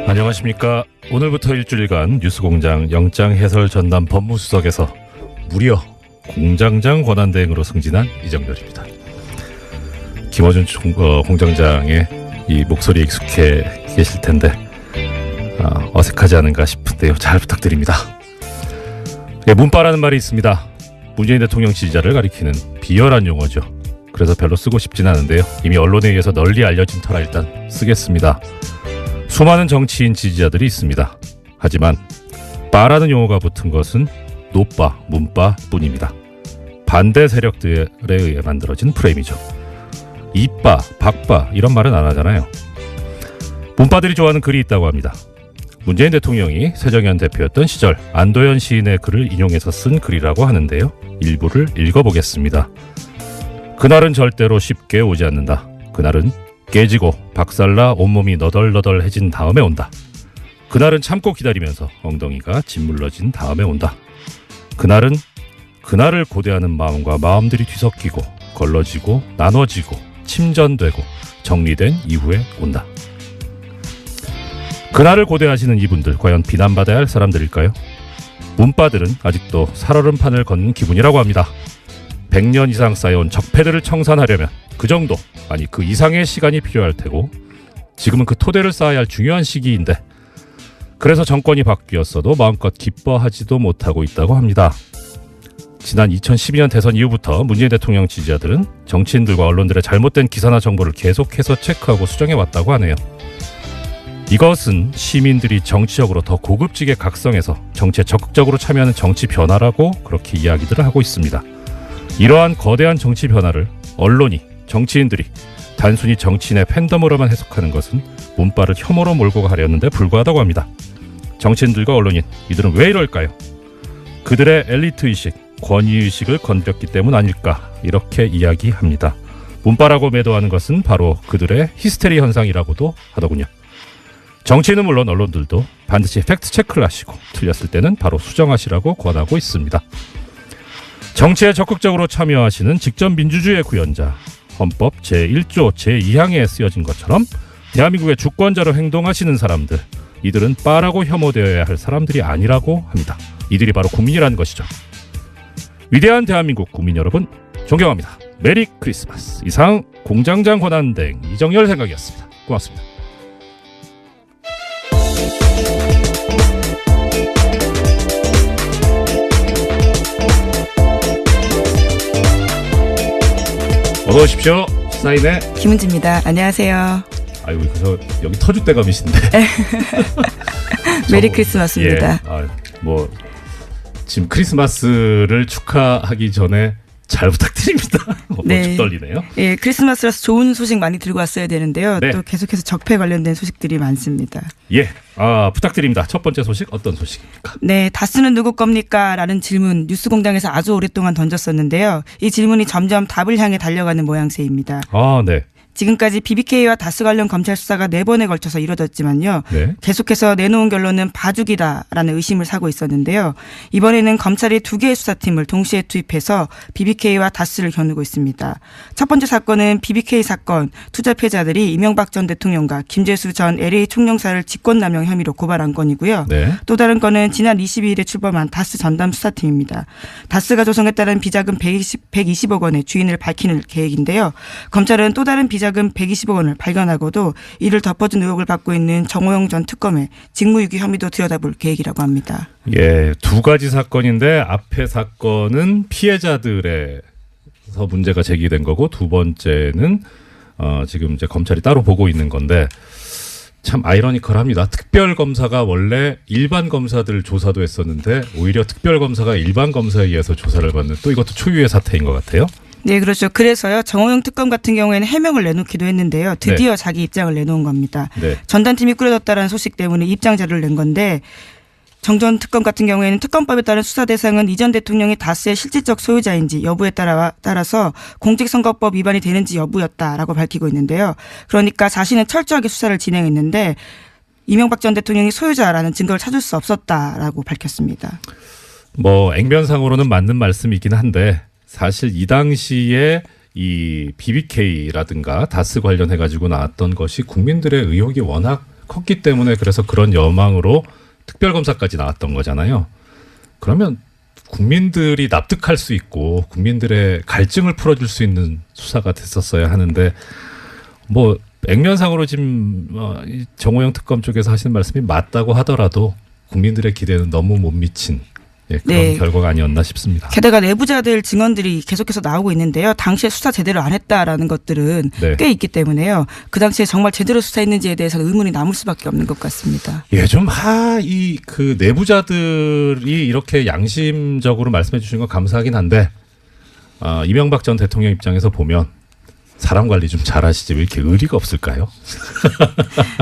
안녕하십니까. 오늘부터 일주일간 뉴스공장 영장해설 전담 법무수석에서 무려 공장장 권한대행으로 승진한 이정열입니다. 김어준 공장장의 이 목소리에 익숙해 계실 텐데 어색하지 않은가 싶은데요. 잘 부탁드립니다. 예, 문바라는 말이 있습니다. 문재인 대통령 지지자를 가리키는 비열한 용어죠. 그래서 별로 쓰고 싶진 않은데요. 이미 언론에 의해서 널리 알려진 터라 일단 쓰겠습니다. 수많은 정치인 지지자들이 있습니다. 하지만 바라는 용어가 붙은 것은 노바, 문바 뿐입니다. 반대 세력들에 의해 만들어진 프레임이죠. 이빠, 박바 이런 말은 안 하잖아요. 문바들이 좋아하는 글이 있다고 합니다. 문재인 대통령이 새정현 대표였던 시절 안도현 시인의 글을 인용해서 쓴 글이라고 하는데요. 일부를 읽어보겠습니다. 그날은 절대로 쉽게 오지 않는다. 그날은 깨지고 박살나 온몸이 너덜너덜해진 다음에 온다. 그날은 참고 기다리면서 엉덩이가 짓물러진 다음에 온다. 그날은 그날을 고대하는 마음과 마음들이 뒤섞이고 걸러지고 나눠지고 침전되고 정리된 이후에 온다. 그날을 고대하시는 이분들 과연 비난받아야 할 사람들일까요? 문바들은 아직도 살얼음판을 걷는 기분이라고 합니다. 100년 이상 쌓여온 적폐들을 청산하려면 그 정도 아니 그 이상의 시간이 필요할 테고 지금은 그 토대를 쌓아야 할 중요한 시기인데 그래서 정권이 바뀌었어도 마음껏 기뻐하지도 못하고 있다고 합니다. 지난 2012년 대선 이후부터 문재인 대통령 지지자들은 정치인들과 언론들의 잘못된 기사나 정보를 계속해서 체크하고 수정해왔다고 하네요. 이것은 시민들이 정치적으로 더 고급지게 각성해서 정치에 적극적으로 참여하는 정치 변화라고 그렇게 이야기들을 하고 있습니다. 이러한 거대한 정치 변화를 언론이, 정치인들이 단순히 정치인의 팬덤으로만 해석하는 것은 문바를 혐오로 몰고 가려는데 불과하다고 합니다. 정치인들과 언론인, 이들은 왜 이럴까요? 그들의 엘리트의식, 권위의식을 건드렸기 때문 아닐까 이렇게 이야기합니다. 문바라고 매도하는 것은 바로 그들의 히스테리 현상이라고도 하더군요. 정치인은 물론 언론들도 반드시 팩트체크를 하시고 틀렸을 때는 바로 수정하시라고 권하고 있습니다. 정치에 적극적으로 참여하시는 직전민주주의의 구현자, 헌법 제1조 제2항에 쓰여진 것처럼 대한민국의 주권자로 행동하시는 사람들, 이들은 빠라고 혐오되어야 할 사람들이 아니라고 합니다. 이들이 바로 국민이라는 것이죠. 위대한 대한민국 국민 여러분, 존경합니다. 메리 크리스마스. 이상 공장장 권한대행 이정열 생각이었습니다. 고맙습니다. 어서 오십시오. 사인의 김은지입니다. 안녕하세요. 아이고, 그래서 여기 터줏대감이신데. 메리 크리스마스입니다. 예, 뭐 지금 크리스마스를 축하하기 전에 잘 부탁드립니다. 네. 좀 떨리네요. 예, 크리스마스라서 좋은 소식 많이 들고 왔어야 되는데요. 네. 또 계속해서 적폐 관련된 소식들이 많습니다. 예, 부탁드립니다. 첫 번째 소식 어떤 소식입니까? 네, 다스는 누구 겁니까? 라는 질문 뉴스공장에서 아주 오랫동안 던졌었는데요. 이 질문이 점점 답을 향해 달려가는 모양새입니다. 네. 지금까지 BBK와 다스 관련 검찰 수사가 4번에 걸쳐서 이뤄졌지만요. 네. 계속해서 내놓은 결론은 봐주기다라는 의심을 사고 있었는데요. 이번에는 검찰이 2개의 수사팀을 동시에 투입해서 BBK와 다스를 겨누고 있습니다. 첫 번째 사건은 BBK 사건 투자 패자들이 이명박 전 대통령과 김재수 전 LA 총영사를 직권남용 혐의로 고발한 건이고요. 네. 또 다른 건은 지난 22일에 출범한 다스 전담 수사팀입니다. 다스가 조성에 따른 비자금 120억 원의 주인을 밝히는 계획인데요. 검찰은 또 다른 비자금 120억 원을 발견하고도 이를 덮어준 의혹을 받고 있는 정호영 전 특검의 직무유기 혐의도 들여다볼 계획이라고 합니다. 예, 2가지 사건인데 앞에 사건은 피해자들에서 문제가 제기된 거고 두 번째는 지금 이제 검찰이 따로 보고 있는 건데 참 아이러니컬합니다. 특별검사가 원래 일반 검사들 조사도 했었는데 오히려 특별검사가 일반 검사에 의해서 조사를 받는 또 이것도 초유의 사태인 것 같아요. 네, 그렇죠. 그래서요. 정호영 특검 같은 경우에는 해명을 내놓기도 했는데요. 드디어 네. 자기 입장을 내놓은 겁니다. 네. 전단팀이 꾸려졌다는 소식 때문에 입장 자료를 낸 건데 정 전 특검 같은 경우에는 특검법에 따른 수사 대상은 이전 대통령이 다스의 실질적 소유자인지 여부에 따라서 공직선거법 위반이 되는지 여부였다라고 밝히고 있는데요. 그러니까 자신은 철저하게 수사를 진행했는데 이명박 전 대통령이 소유자라는 증거를 찾을 수 없었다라고 밝혔습니다. 뭐 액면상으로는 맞는 말씀이긴 한데 사실 이 당시에 이 BBK라든가 다스 관련해 가지고 나왔던 것이 국민들의 의혹이 워낙 컸기 때문에 그래서 그런 여망으로 특별검사까지 나왔던 거잖아요. 그러면 국민들이 납득할 수 있고 국민들의 갈증을 풀어줄 수 있는 수사가 됐었어야 하는데 뭐 액면상으로 지금 이 정호영 특검 쪽에서 하시는 말씀이 맞다고 하더라도 국민들의 기대는 너무 못 미친 그런 네. 결과가 아니었나 싶습니다. 게다가 내부자들 증언들이 계속해서 나오고 있는데요. 당시에 수사 제대로 안 했다라는 것들은 네. 꽤 있기 때문에요. 그 당시에 정말 제대로 수사했는지에 대해서는 의문이 남을 수밖에 없는 것 같습니다. 예, 좀 이 그 내부자들이 이렇게 양심적으로 말씀해 주신 건 감사하긴 한데 이명박 전 대통령 입장에서 보면 사람 관리 좀 잘하시지 왜 이렇게 의리가 없을까요?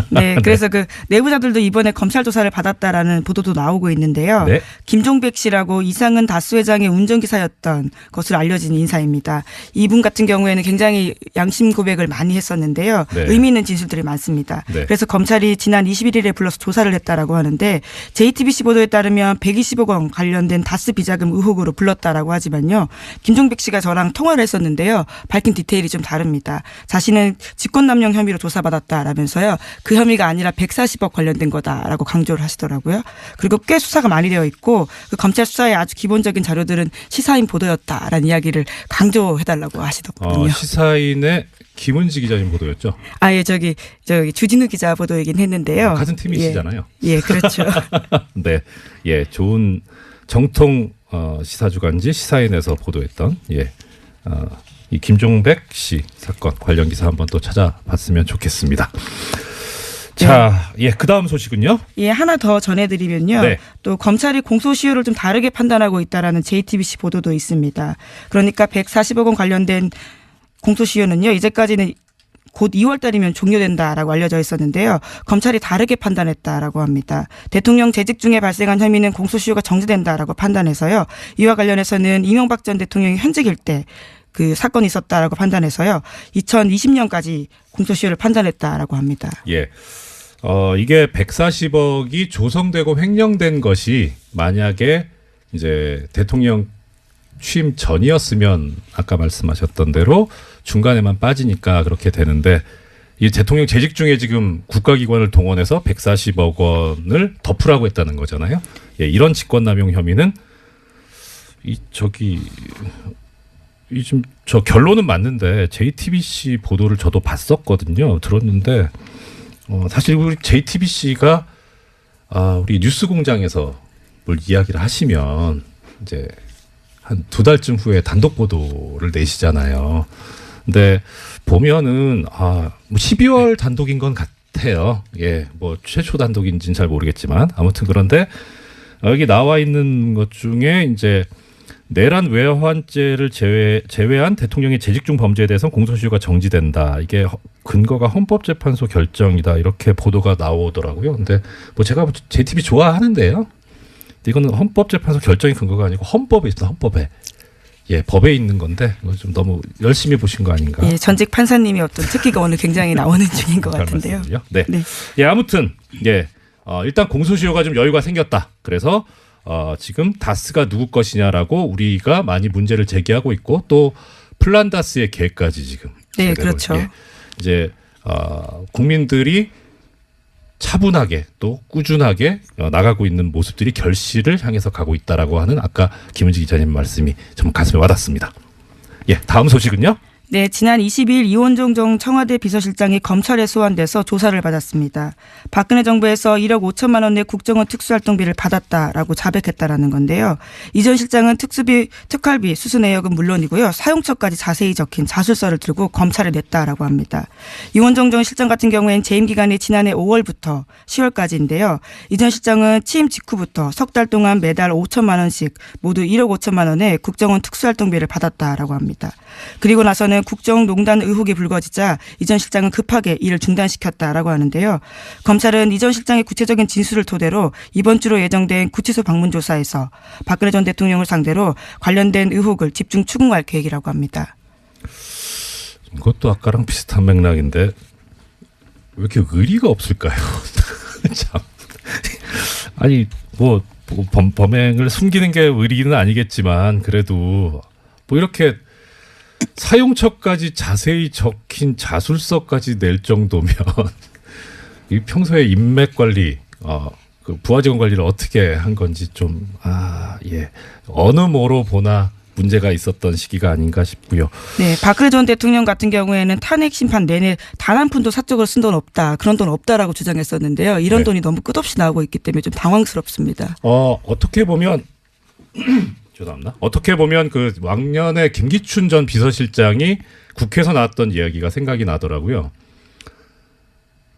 네, 그래서 그 내부자들도 이번에 검찰 조사를 받았다라는 보도도 나오고 있는데요. 네. 김종백 씨라고 이상은 다스 회장의 운전기사였던 것으로 알려진 인사입니다. 이분 같은 경우에는 굉장히 양심 고백을 많이 했었는데요. 네. 의미 있는 진술들이 많습니다. 네. 그래서 검찰이 지난 21일에 불러서 조사를 했다라고 하는데 JTBC 보도에 따르면 120억 원 관련된 다스 비자금 의혹으로 불렀다라고 하지만요. 김종백 씨가 저랑 통화를 했었는데요. 밝힌 디테일이 좀 다릅니다. 자신은 직권남용 혐의로 조사받았다라면서요. 그 혐의가 아니라 140억 관련된 거다라고 강조를 하시더라고요. 그리고 꽤 수사가 많이 되어 있고 그 검찰 수사의 아주 기본적인 자료들은 시사인 보도였다라는 이야기를 강조해달라고 하시더군요. 시사인의 김은지 기자님 보도였죠? 예, 저기 주진우 기자 보도이긴 했는데요. 같은 팀이시잖아요. 예, 그렇죠. 네, 예, 좋은 정통 시사주간지 시사인에서 보도했던 이 김종백 씨 사건 관련 기사 한번 또 찾아봤으면 좋겠습니다. 자, 그 다음 소식은요? 예, 하나 더 전해드리면요. 네. 또 검찰이 공소시효를 좀 다르게 판단하고 있다라는 JTBC 보도도 있습니다. 그러니까 140억 원 관련된 공소시효는요. 이제까지는 곧 2월 달이면 종료된다라고 알려져 있었는데요. 검찰이 다르게 판단했다라고 합니다. 대통령 재직 중에 발생한 혐의는 공소시효가 정지된다라고 판단해서요. 이와 관련해서는 이명박 전 대통령이 현직일 때 그 사건이 있었다라고 판단해서요. 2020년까지 공소시효를 판단했다라고 합니다. 예. 이게 140억이 조성되고 횡령된 것이 만약에 이제 대통령 취임 전이었으면 아까 말씀하셨던 대로 중간에만 빠지니까 그렇게 되는데 이 대통령 재직 중에 지금 국가기관을 동원해서 140억 원을 덮으라고 했다는 거잖아요. 예, 이런 직권남용 혐의는 지금 저 결론은 맞는데 JTBC 보도를 저도 봤었거든요. 들었는데 사실 우리 JTBC가 우리 뉴스공장에서 뭘 이야기를 하시면 이제 한 2달쯤 후에 단독 보도를 내시잖아요. 근데 보면은 뭐 12월 단독인 건 같아요. 예, 뭐 최초 단독인지는 잘 모르겠지만 아무튼 그런데 여기 나와 있는 것 중에 이제 내란 외환죄를 제외한 대통령의 재직 중 범죄에 대해서는 공소시효가 정지된다. 이게 근거가 헌법재판소 결정이다. 이렇게 보도가 나오더라고요. 근데 뭐 제가 JTBC 좋아하는데요. 이거는 헌법재판소 결정이 근거가 아니고 헌법에 있습니다. 헌법에. 예, 법에 있는 건데 이거 좀 너무 열심히 보신 거 아닌가? 예, 전직 판사님이 어떤 특기가 오늘 굉장히 나오는 중인 것 같은데요. 네. 네. 예, 아무튼 일단 공소시효가 좀 여유가 생겼다. 그래서 지금 다스가 누구 것이냐라고 우리가 많이 문제를 제기하고 있고 또 플란다스의 계획까지 지금 네, 그렇죠. 이제 국민들이 차분하게 또 꾸준하게 나가고 있는 모습들이 결실을 향해서 가고 있다라고 하는 아까 김은지 기자님 말씀이 좀 가슴에 와닿습니다. 예, 다음 소식은요? 네, 지난 20일 이원종 전 청와대 비서실장이 검찰에 소환돼서 조사를 받았습니다. 박근혜 정부에서 1억 5천만 원의 국정원 특수활동비를 받았다라고 자백했다라는 건데요. 이 전 실장은 특활비, 수수 내역은 물론이고요. 사용처까지 자세히 적힌 자술서를 들고 검찰에 냈다라고 합니다. 이원종 전 실장 같은 경우에는 재임 기간이 지난해 5월부터 10월까지인데요. 이 전 실장은 취임 직후부터 석 달 동안 매달 5천만 원씩 모두 1억 5천만 원의 국정원 특수활동비를 받았다라고 합니다. 그리고 나서는 국정농단 의혹이 불거지자 이 전 실장은 급하게 일을 중단시켰다라고 하는데요. 검찰은 이 전 실장의 구체적인 진술을 토대로 이번 주로 예정된 구치소 방문 조사에서 박근혜 전 대통령을 상대로 관련된 의혹을 집중 추궁할 계획이라고 합니다. 이것도 아까랑 비슷한 맥락인데 왜 이렇게 의리가 없을까요? 참. 아니 뭐 범행을 숨기는 게 의리는 아니겠지만 그래도 뭐 이렇게 사용처까지 자세히 적힌 자술서까지 낼 정도면 이 평소에 인맥 관리, 그 부하 직원 관리를 어떻게 한 건지 좀 어느 모로 보나 문제가 있었던 시기가 아닌가 싶고요. 네, 박근혜 전 대통령 같은 경우에는 탄핵 심판 내내 단 한 푼도 사적으로 쓴 돈 없다, 그런 돈 없다라고 주장했었는데요. 이런 네. 돈이 너무 끝없이 나오고 있기 때문에 좀 당황스럽습니다. 어떻게 보면 죄송합니다. 어떻게 보면 그 왕년에 김기춘 전 비서실장이 국회에서 나왔던 이야기가 생각이 나더라고요.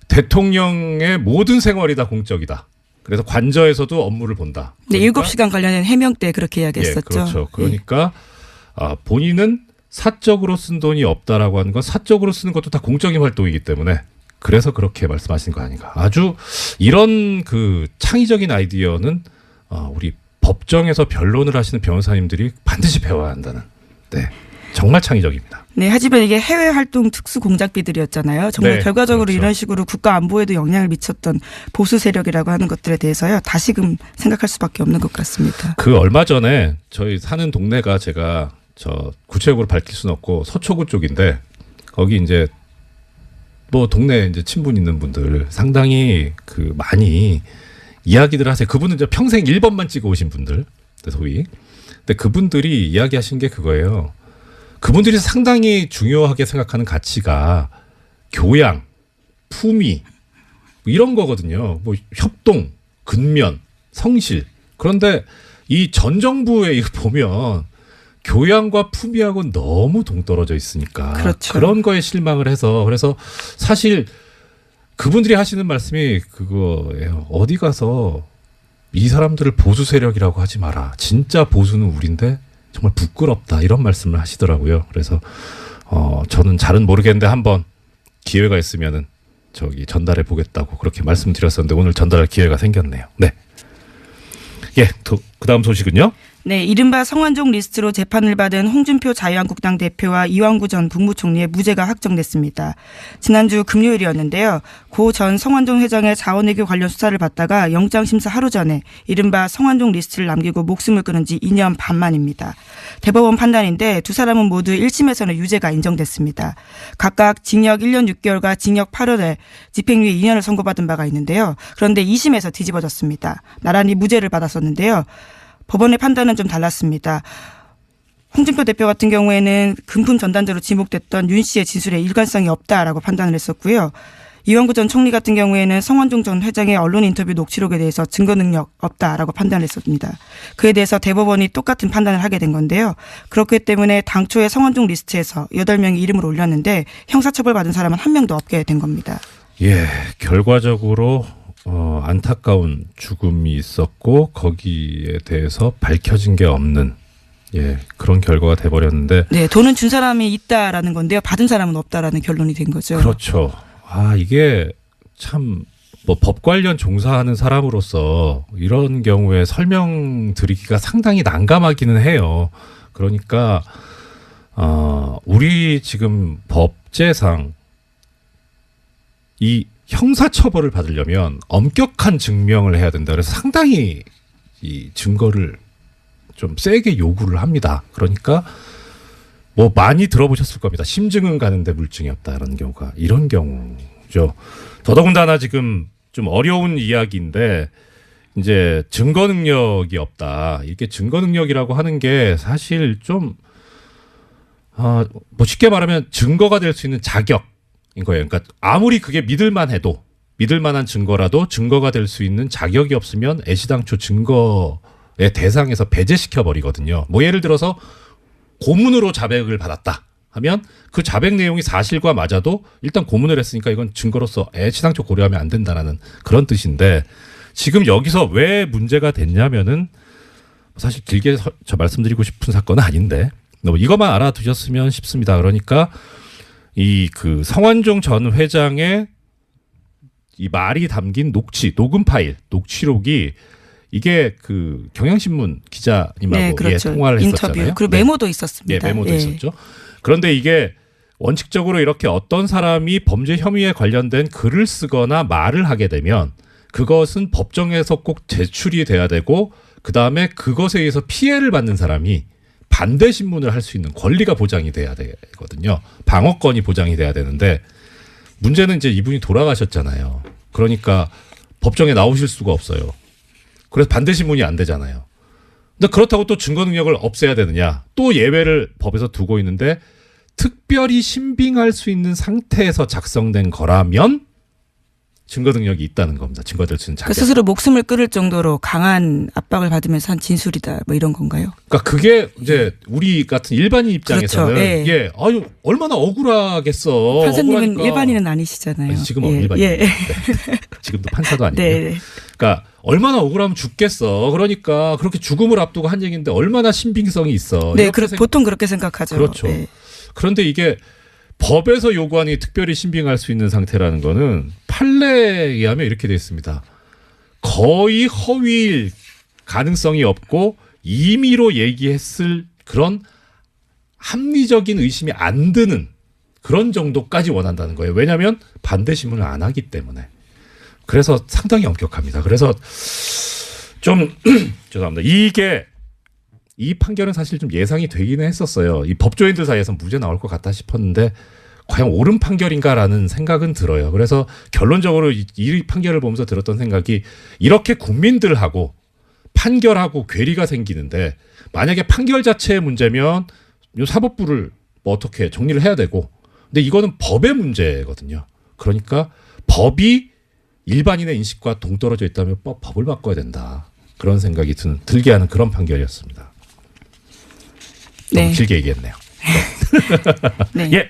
대통령의 모든 생활이 다 공적이다. 그래서 관저에서도 업무를 본다. 네, 그러니까, 7시간 관련된 해명 때 그렇게 이야기했었죠. 그렇죠. 그러니까 본인은 사적으로 쓴 돈이 없다라고 하는 건 사적으로 쓰는 것도 다 공적인 활동이기 때문에 그래서 그렇게 말씀하신 거 아닌가. 아주 이런 그 창의적인 아이디어는 우리 법정에서 변론을 하시는 변호사님들이 반드시 배워야 한다는. 네, 정말 창의적입니다. 네, 하지만 이게 해외 활동 특수 공작비들이었잖아요. 정말 네, 결과적으로 그렇죠. 이런 식으로 국가 안보에도 영향을 미쳤던 보수 세력이라고 하는 것들에 대해서요, 다시금 생각할 수밖에 없는 것 같습니다. 그 얼마 전에 저희 사는 동네가 제가 구체적으로 밝힐 수는 없고 서초구 쪽인데 거기 이제 뭐 동네 이제 친분 있는 분들 상당히 그 많이 이야기들 하세요. 그분은 이제 평생 1번만 찍어 오신 분들, 소위. 근데 그분들이 이야기하신 게 그거예요. 그분들이 상당히 중요하게 생각하는 가치가 교양, 품위 이런 거거든요. 뭐 협동, 근면, 성실. 그런데 이 전 정부에 이거 보면 교양과 품위하고 너무 동떨어져 있으니까 그렇죠. 그런 거에 실망을 해서 그래서 사실 그분들이 하시는 말씀이 그거예요. 어디 가서 이 사람들을 보수 세력이라고 하지 마라. 진짜 보수는 우린데 정말 부끄럽다. 이런 말씀을 하시더라고요. 그래서 저는 잘은 모르겠는데 한번 기회가 있으면은 전달해 보겠다고 그렇게 말씀드렸었는데 오늘 전달할 기회가 생겼네요. 네. 예, 그다음 소식은요? 네, 이른바 성완종 리스트로 재판을 받은 홍준표 자유한국당 대표와 이완구 전 국무총리의 무죄가 확정됐습니다. 지난주 금요일이었는데요. 고 전 성완종 회장의 자원외교 관련 수사를 받다가 영장심사 하루 전에 이른바 성완종 리스트를 남기고 목숨을 끊은 지 2년 반 만입니다. 대법원 판단인데 두 사람은 모두 1심에서는 유죄가 인정됐습니다. 각각 징역 1년 6개월과 징역 8월에 집행유예 2년을 선고받은 바가 있는데요. 그런데 2심에서 뒤집어졌습니다. 나란히 무죄를 받았었는데요. 법원의 판단은 좀 달랐습니다. 홍준표 대표 같은 경우에는 금품 전단자로 지목됐던 윤 씨의 진술에 일관성이 없다라고 판단을 했었고요. 이완구 전 총리 같은 경우에는 성완종 전 회장의 언론 인터뷰 녹취록에 대해서 증거 능력 없다라고 판단을 했습니다. 그에 대해서 대법원이 똑같은 판단을 하게 된 건데요. 그렇기 때문에 당초에 성완종 리스트에서 8명이 이름을 올렸는데 형사처벌 받은 사람은 한 명도 없게 된 겁니다. 예, 결과적으로 안타까운 죽음이 있었고 거기에 대해서 밝혀진 게 없는 그런 결과가 돼버렸는데 네, 돈은 준 사람이 있다라는 건데요. 받은 사람은 없다라는 결론이 된 거죠. 그렇죠. 이게 참 뭐 법 관련 종사하는 사람으로서 이런 경우에 설명드리기가 상당히 난감하기는 해요. 그러니까 우리 지금 법제상 이 형사처벌을 받으려면 엄격한 증명을 해야 된다. 그래서 상당히 이 증거를 좀 세게 요구를 합니다. 그러니까 뭐 많이 들어보셨을 겁니다. 심증은 가는데 물증이 없다라는 경우가 이런 경우죠. 더더군다나 지금 좀 어려운 이야기인데 이제 증거 능력이 없다. 이게 증거 능력이라고 하는 게 사실 좀 뭐 쉽게 말하면 증거가 될 수 있는 자격. 인 거예요. 그러니까 아무리 그게 믿을 만한 증거라도 증거가 될 수 있는 자격이 없으면 애시당초 증거의 대상에서 배제시켜 버리거든요. 뭐 예를 들어서 고문으로 자백을 받았다 하면 그 자백 내용이 사실과 맞아도 일단 고문을 했으니까 이건 증거로서 애시당초 고려하면 안 된다라는 그런 뜻인데 지금 여기서 왜 문제가 됐냐면은 사실 길게 말씀드리고 싶은 사건은 아닌데 이것만 알아두셨으면 싶습니다. 그러니까 그 성완종 전 회장의 이 말이 담긴 녹음 파일, 녹취록이 이게 그 경향신문 기자님하고 그렇죠. 통화를 인터뷰. 했었잖아요. 그리고 메모도 있었습니다. 메모도 있었죠. 그런데 이게 원칙적으로 이렇게 어떤 사람이 범죄 혐의에 관련된 글을 쓰거나 말을 하게 되면 그것은 법정에서 꼭 제출이 돼야 되고 그다음에 그것에 의해서 피해를 받는 사람이 반대 신문을 할 수 있는 권리가 보장이 돼야 되거든요. 방어권이 보장이 돼야 되는데 문제는 이제 이분이 돌아가셨잖아요. 그러니까 법정에 나오실 수가 없어요. 그래서 반대 신문이 안 되잖아요. 근데 그렇다고 또 증거 능력을 없애야 되느냐? 또 예외를 법에서 두고 있는데 특별히 신빙할 수 있는 상태에서 작성된 거라면 증거 능력이 있다는 겁니다. 증거들 쓰는 자격. 스스로 목숨을 끊을 정도로 강한 압박을 받으면서 한 진술이다. 뭐 이런 건가요? 그러니까 그게 이제 우리 같은 일반인 입장에서는 그렇죠. 예. 예, 아유 얼마나 억울하겠어. 판사님은 억울하니까. 일반인은 아니시잖아요. 아니, 지금은 예. 일반인. 예. 네. 지금도 판사도 아니고요. 네. 그러니까 얼마나 억울하면 죽겠어. 그러니까 그렇게 죽음을 앞두고 한 얘기인데 얼마나 신빙성이 있어. 네, 보통 그렇게 생각하죠. 그렇죠. 네. 그런데 이게 법에서 요구하는 게 특별히 신빙할 수 있는 상태라는 거는 판례에 의하면 이렇게 되어 있습니다. 거의 허위일 가능성이 없고 임의로 얘기했을 그런 합리적인 의심이 안 드는 그런 정도까지 원한다는 거예요. 왜냐하면 반대 신문을 안 하기 때문에. 그래서 상당히 엄격합니다. 그래서 좀 죄송합니다. 이 판결은 사실 좀 예상이 되기는 했었어요. 이 법조인들 사이에서 무죄 나올 것 같다 싶었는데 과연 옳은 판결인가라는 생각은 들어요. 그래서 결론적으로 이 판결을 보면서 들었던 생각이 이렇게 국민들하고 판결하고 괴리가 생기는데 만약에 판결 자체의 문제면 요 사법부를 뭐 어떻게 정리를 해야 되고 근데 이거는 법의 문제거든요. 그러니까 법이 일반인의 인식과 동떨어져 있다면 법을 바꿔야 된다. 그런 생각이 들게 하는 그런 판결이었습니다. 너무 네. 길게 얘기했네요. 네. 예.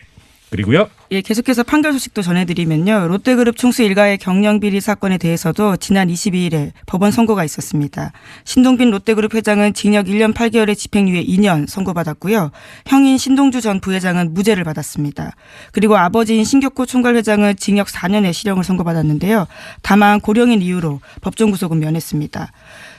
그리고요. 예, 계속해서 판결 소식도 전해드리면요. 롯데그룹 총수 일가의 경영비리 사건에 대해서도 지난 22일에 법원 선고가 있었습니다. 신동빈 롯데그룹 회장은 징역 1년 8개월에 집행유예 2년 선고받았고요. 형인 신동주 전 부회장은 무죄를 받았습니다. 그리고 아버지인 신격호 총괄 회장은 징역 4년의 실형을 선고받았는데요. 다만 고령인 이유로 법정 구속은 면했습니다.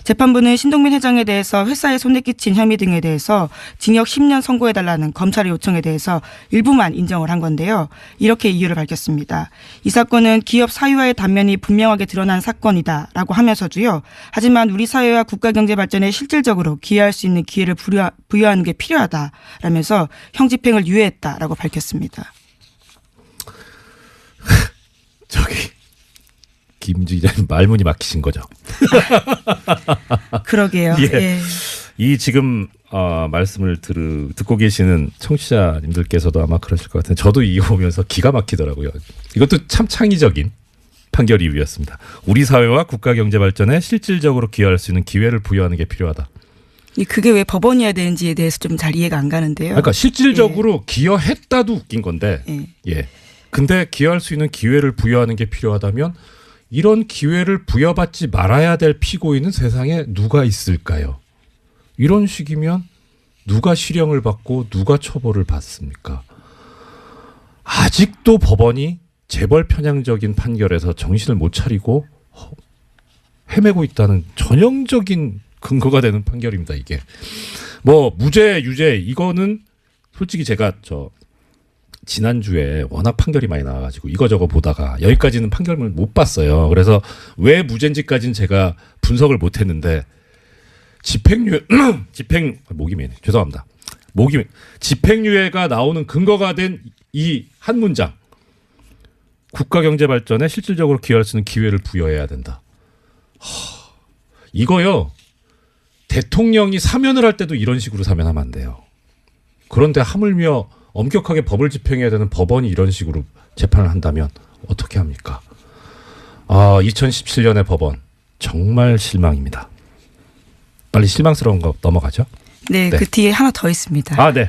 재판부는 신동빈 회장에 대해서 회사에 손해 끼친 혐의 등에 대해서 징역 10년 선고해달라는 검찰의 요청에 대해서 일부만 인정을 한 건데요. 이렇게 이유를 밝혔습니다. 이 사건은 기업 사유와의 단면이 분명하게 드러난 사건이다라고 하면서도요. 하지만 우리 사회와 국가 경제 발전에 실질적으로 기여할 수 있는 기회를 부여하는 게 필요하다라면서 형 집행을 유예했다라고 밝혔습니다. 저기 김지 기자님 말문이 막히신 거죠. 그러게요. 예. 예. 이 지금 말씀을 듣고 계시는 청취자님들께서도 아마 그러실 것 같은데 저도 이거 보면서 기가 막히더라고요. 이것도 참 창의적인 판결 이유였습니다. 우리 사회와 국가 경제 발전에 실질적으로 기여할 수 있는 기회를 부여하는 게 필요하다. 그게 왜 법원이어야 되는지에 대해서 좀 잘 이해가 안 가는데요. 그러니까 실질적으로 기여했다도 웃긴 건데 예. 예. 근데 기여할 수 있는 기회를 부여하는 게 필요하다면 이런 기회를 부여받지 말아야 될 피고인은 세상에 누가 있을까요? 이런 식이면 누가 실형을 받고 누가 처벌을 받습니까? 아직도 법원이 재벌 편향적인 판결에서 정신을 못 차리고 헤매고 있다는 전형적인 근거가 되는 판결입니다. 이게 뭐 무죄 유죄 이거는 솔직히 제가 지난주에 워낙 판결이 많이 나와가지고 이거저거 보다가 여기까지는 판결을 못 봤어요. 그래서 왜 무죄인지까지는 제가 분석을 못했는데 집행유예가 나오는 근거가 된 이 한 문장 국가 경제 발전에 실질적으로 기여할 수 있는 기회를 부여해야 된다. 이거요 대통령이 사면을 할 때도 이런 식으로 사면하면 안 돼요. 그런데 하물며 엄격하게 법을 집행해야 되는 법원이 이런 식으로 재판을 한다면 어떻게 합니까? 2017년의 법원 정말 실망입니다. 빨리 실망스러운 거 넘어가죠. 네, 네. 그 뒤에 하나 더 있습니다. 네.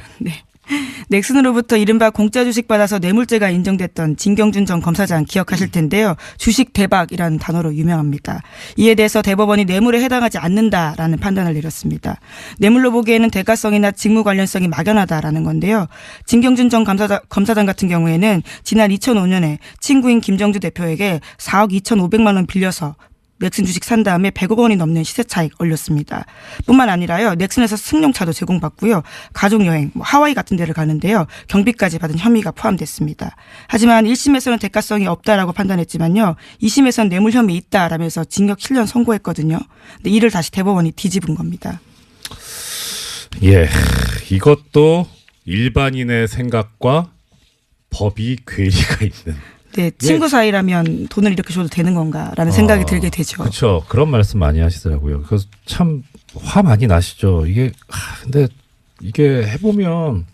넥슨으로부터 이른바 공짜 주식 받아서 뇌물죄가 인정됐던 진경준 전 검사장 기억하실 텐데요. 주식 대박이라는 단어로 유명합니다. 이에 대해서 대법원이 뇌물에 해당하지 않는다라는 판단을 내렸습니다. 뇌물로 보기에는 대가성이나 직무 관련성이 막연하다라는 건데요. 진경준 전 검사장 같은 경우에는 지난 2005년에 친구인 김정주 대표에게 4억 2,500만 원 빌려서 넥슨 주식 산 다음에 100억 원이 넘는 시세 차익 올렸습니다. 뿐만 아니라요. 넥슨에서 승용차도 제공받고요. 가족여행, 하와이 같은 데를 가는데요. 경비까지 받은 혐의가 포함됐습니다. 하지만 1심에서는 대가성이 없다라고 판단했지만요. 2심에서는 뇌물 혐의 있다라면서 징역 7년 선고했거든요. 근데 이를 다시 대법원이 뒤집은 겁니다. 예, 이것도 일반인의 생각과 법이 괴리가 있는. 네, 친구 사이라면 돈을 이렇게 줘도 되는 건가라는 생각이 들게 되죠. 그렇죠. 그런 말씀 많이 하시더라고요. 그래서 참 화 많이 나시죠. 이게 근데 이게 해보면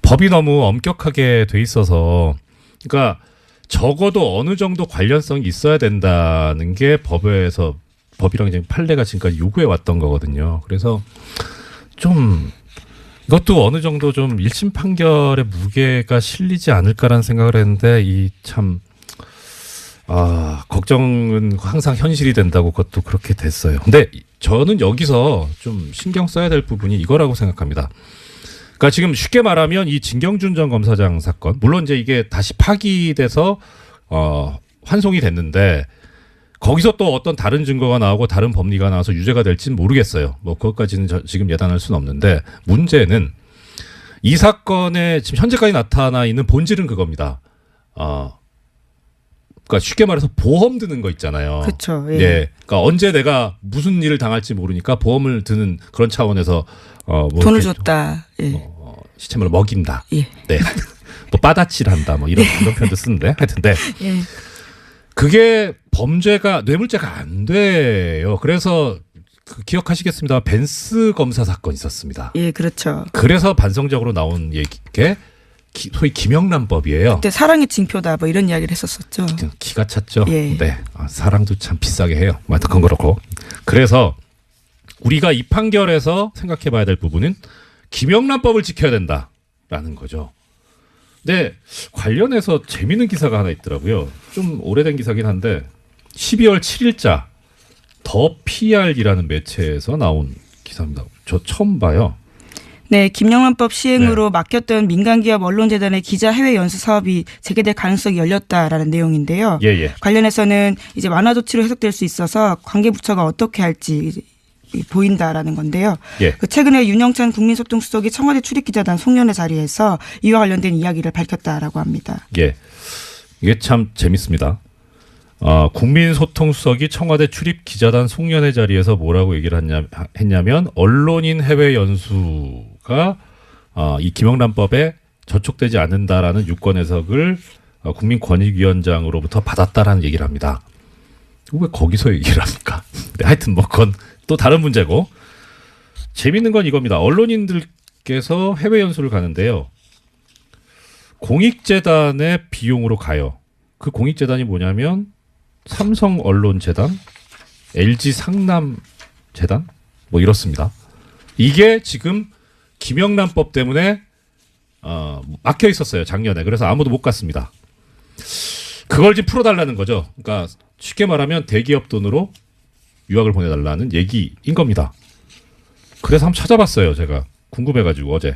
법이 너무 엄격하게 돼 있어서, 그러니까 적어도 어느 정도 관련성이 있어야 된다는 게 법이랑 지금 판례가 지금까지 요구해 왔던 거거든요. 그래서 좀 이것도 어느 정도 좀 1심 판결의 무게가 실리지 않을까라는 생각을 했는데, 걱정은 항상 현실이 된다고 그것도 그렇게 됐어요. 근데 저는 여기서 좀 신경 써야 될 부분이 이거라고 생각합니다. 그러니까 지금 쉽게 말하면 이 진경준 전 검사장 사건, 물론 이제 이게 다시 파기돼서 환송이 됐는데, 거기서 또 어떤 다른 증거가 나오고 다른 법리가 나와서 유죄가 될지는 모르겠어요. 뭐 그것까지는 지금 예단할 수는 없는데, 문제는 이 사건에 지금 현재까지 나타나 있는 본질은 그겁니다. 그러니까 쉽게 말해서 보험 드는 거 있잖아요. 그렇죠. 예. 그러니까 언제 내가 무슨 일을 당할지 모르니까 보험을 드는 그런 차원에서 뭐 돈을 이렇게 줬다. 예. 시체물을 먹인다. 예. 네. 뭐 빠다칠한다. 뭐 이런 표현도 쓰는데, 하여튼 예. 그게 범죄가 뇌물죄가 안 돼요. 그래서 기억하시겠습니다. 벤스 검사 사건 있었습니다. 예, 그렇죠. 그래서 반성적으로 나온 얘기게 소위 김영란법이에요. 그때 사랑의 징표다 뭐 이런 이야기를 했었었죠. 기가 찼죠. 예. 네, 사랑도 참 비싸게 해요. 하여튼 그건 그렇고. 그래서 우리가 이 판결에서 생각해봐야 될 부분은 김영란법을 지켜야 된다라는 거죠. 네, 관련해서 재미있는 기사가 하나 있더라고요. 좀 오래된 기사긴 한데 12월 7일자 더 PR이라는 매체에서 나온 기사입니다. 저 처음 봐요. 네, 김영란법 시행으로 막혔던 민간기업 언론재단의 기자 해외 연수 사업이 재개될 가능성이 열렸다라는 내용인데요. 예. 관련해서는 이제 완화 조치로 해석될 수 있어서 관계부처가 어떻게 할지 보인다라는 건데요. 예. 최근에 윤영찬 국민소통수석이 청와대 출입기자단 송년회 자리에서 이와 관련된 이야기를 밝혔다라고 합니다. 예, 이게 참 재밌습니다. 국민소통수석이 청와대 출입기자단 송년회 자리에서 뭐라고 얘기를 했냐면 언론인 해외 연수가 이 김영란법에 저촉되지 않는다라는 유권 해석을 국민권익위원장으로부터 받았다라는 얘기를 합니다. 왜 거기서 얘기를 합니까? 네, 하여튼 뭐 그건 또 다른 문제고, 재밌는 건 이겁니다. 언론인들께서 해외 연수를 가는데요. 공익재단의 비용으로 가요. 그 공익재단이 뭐냐면 삼성언론재단, LG상남재단 뭐 이렇습니다. 이게 지금 김영란법 때문에 막혀 있었어요, 작년에. 그래서 아무도 못 갔습니다. 그걸 지금 풀어달라는 거죠. 그러니까 쉽게 말하면 대기업 돈으로 유학을 보내달라는 얘기인 겁니다. 그래서 한번 찾아봤어요. 제가 궁금해가지고 어제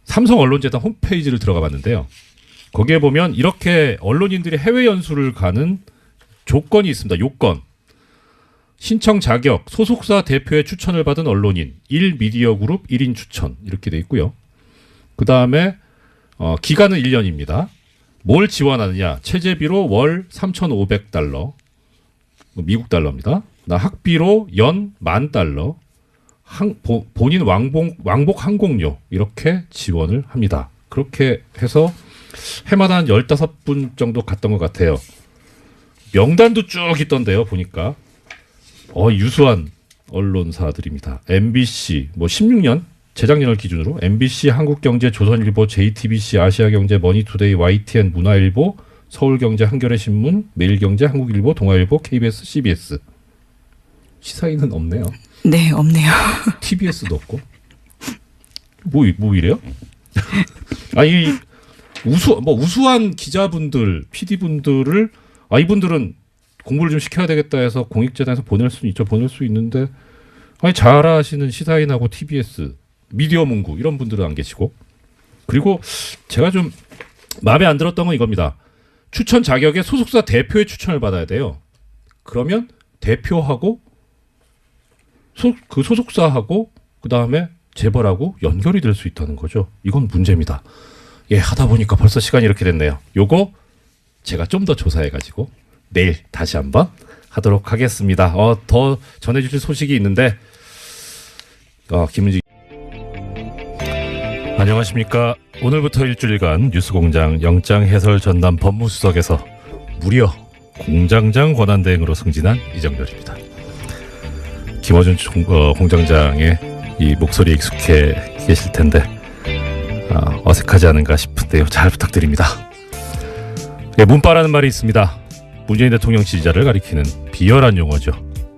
삼성언론재단 홈페이지를 들어가 봤는데요. 거기에 보면 이렇게 언론인들이 해외 연수를 가는 조건이 있습니다. 요건. 신청 자격, 소속사 대표의 추천을 받은 언론인, 1미디어그룹 1인 추천 이렇게 돼 있고요. 그 다음에 기간은 1년입니다. 뭘 지원하느냐. 체재비로 월 3,500달러, 미국 달러입니다. 학비로 연 $10,000, 본인 왕복 항공료 이렇게 지원을 합니다. 그렇게 해서 해마다 한 15분 정도 갔던 것 같아요. 명단도 쭉 있던데요. 보니까 유수한 언론사들입니다. MBC 뭐 16년 재작년을 기준으로 MBC, 한국경제, 조선일보, JTBC, 아시아경제, 머니투데이, YTN, 문화일보, 서울경제, 한겨레신문, 매일경제, 한국일보, 동아일보, KBS, CBS. 시사인은 없네요. 네, 없네요. TBS도 없고. 뭐 이래요? 아니 우수한 기자분들, PD분들을 이분들은 공부를 좀 시켜야 되겠다 해서 공익재단에서 보낼 수는 있죠. 보낼 수 있는데 잘하시는 시사인하고 TBS, 미디어문구 이런 분들은 안 계시고. 그리고 제가 좀 마음에 안 들었던 건 이겁니다. 추천 자격에 소속사 대표의 추천을 받아야 돼요. 그러면 대표하고 그 소속사하고 그 다음에 재벌하고 연결이 될 수 있다는 거죠. 이건 문제입니다. 예, 하다 보니까 벌써 시간이 이렇게 됐네요. 요거 제가 좀 더 조사해가지고 내일 다시 한번 하도록 하겠습니다. 더 전해주실 소식이 있는데 김은지 안녕하십니까. 오늘부터 일주일간 뉴스공장 영장해설 전담 법무수석에서 무려 공장장 권한대행으로 승진한 이정렬입니다. 김어준 공장장의 이 목소리에 익숙해 계실 텐데 어색하지 않은가 싶은데요. 잘 부탁드립니다. 문바라는 말이 있습니다. 문재인 대통령 지지자를 가리키는 비열한 용어죠.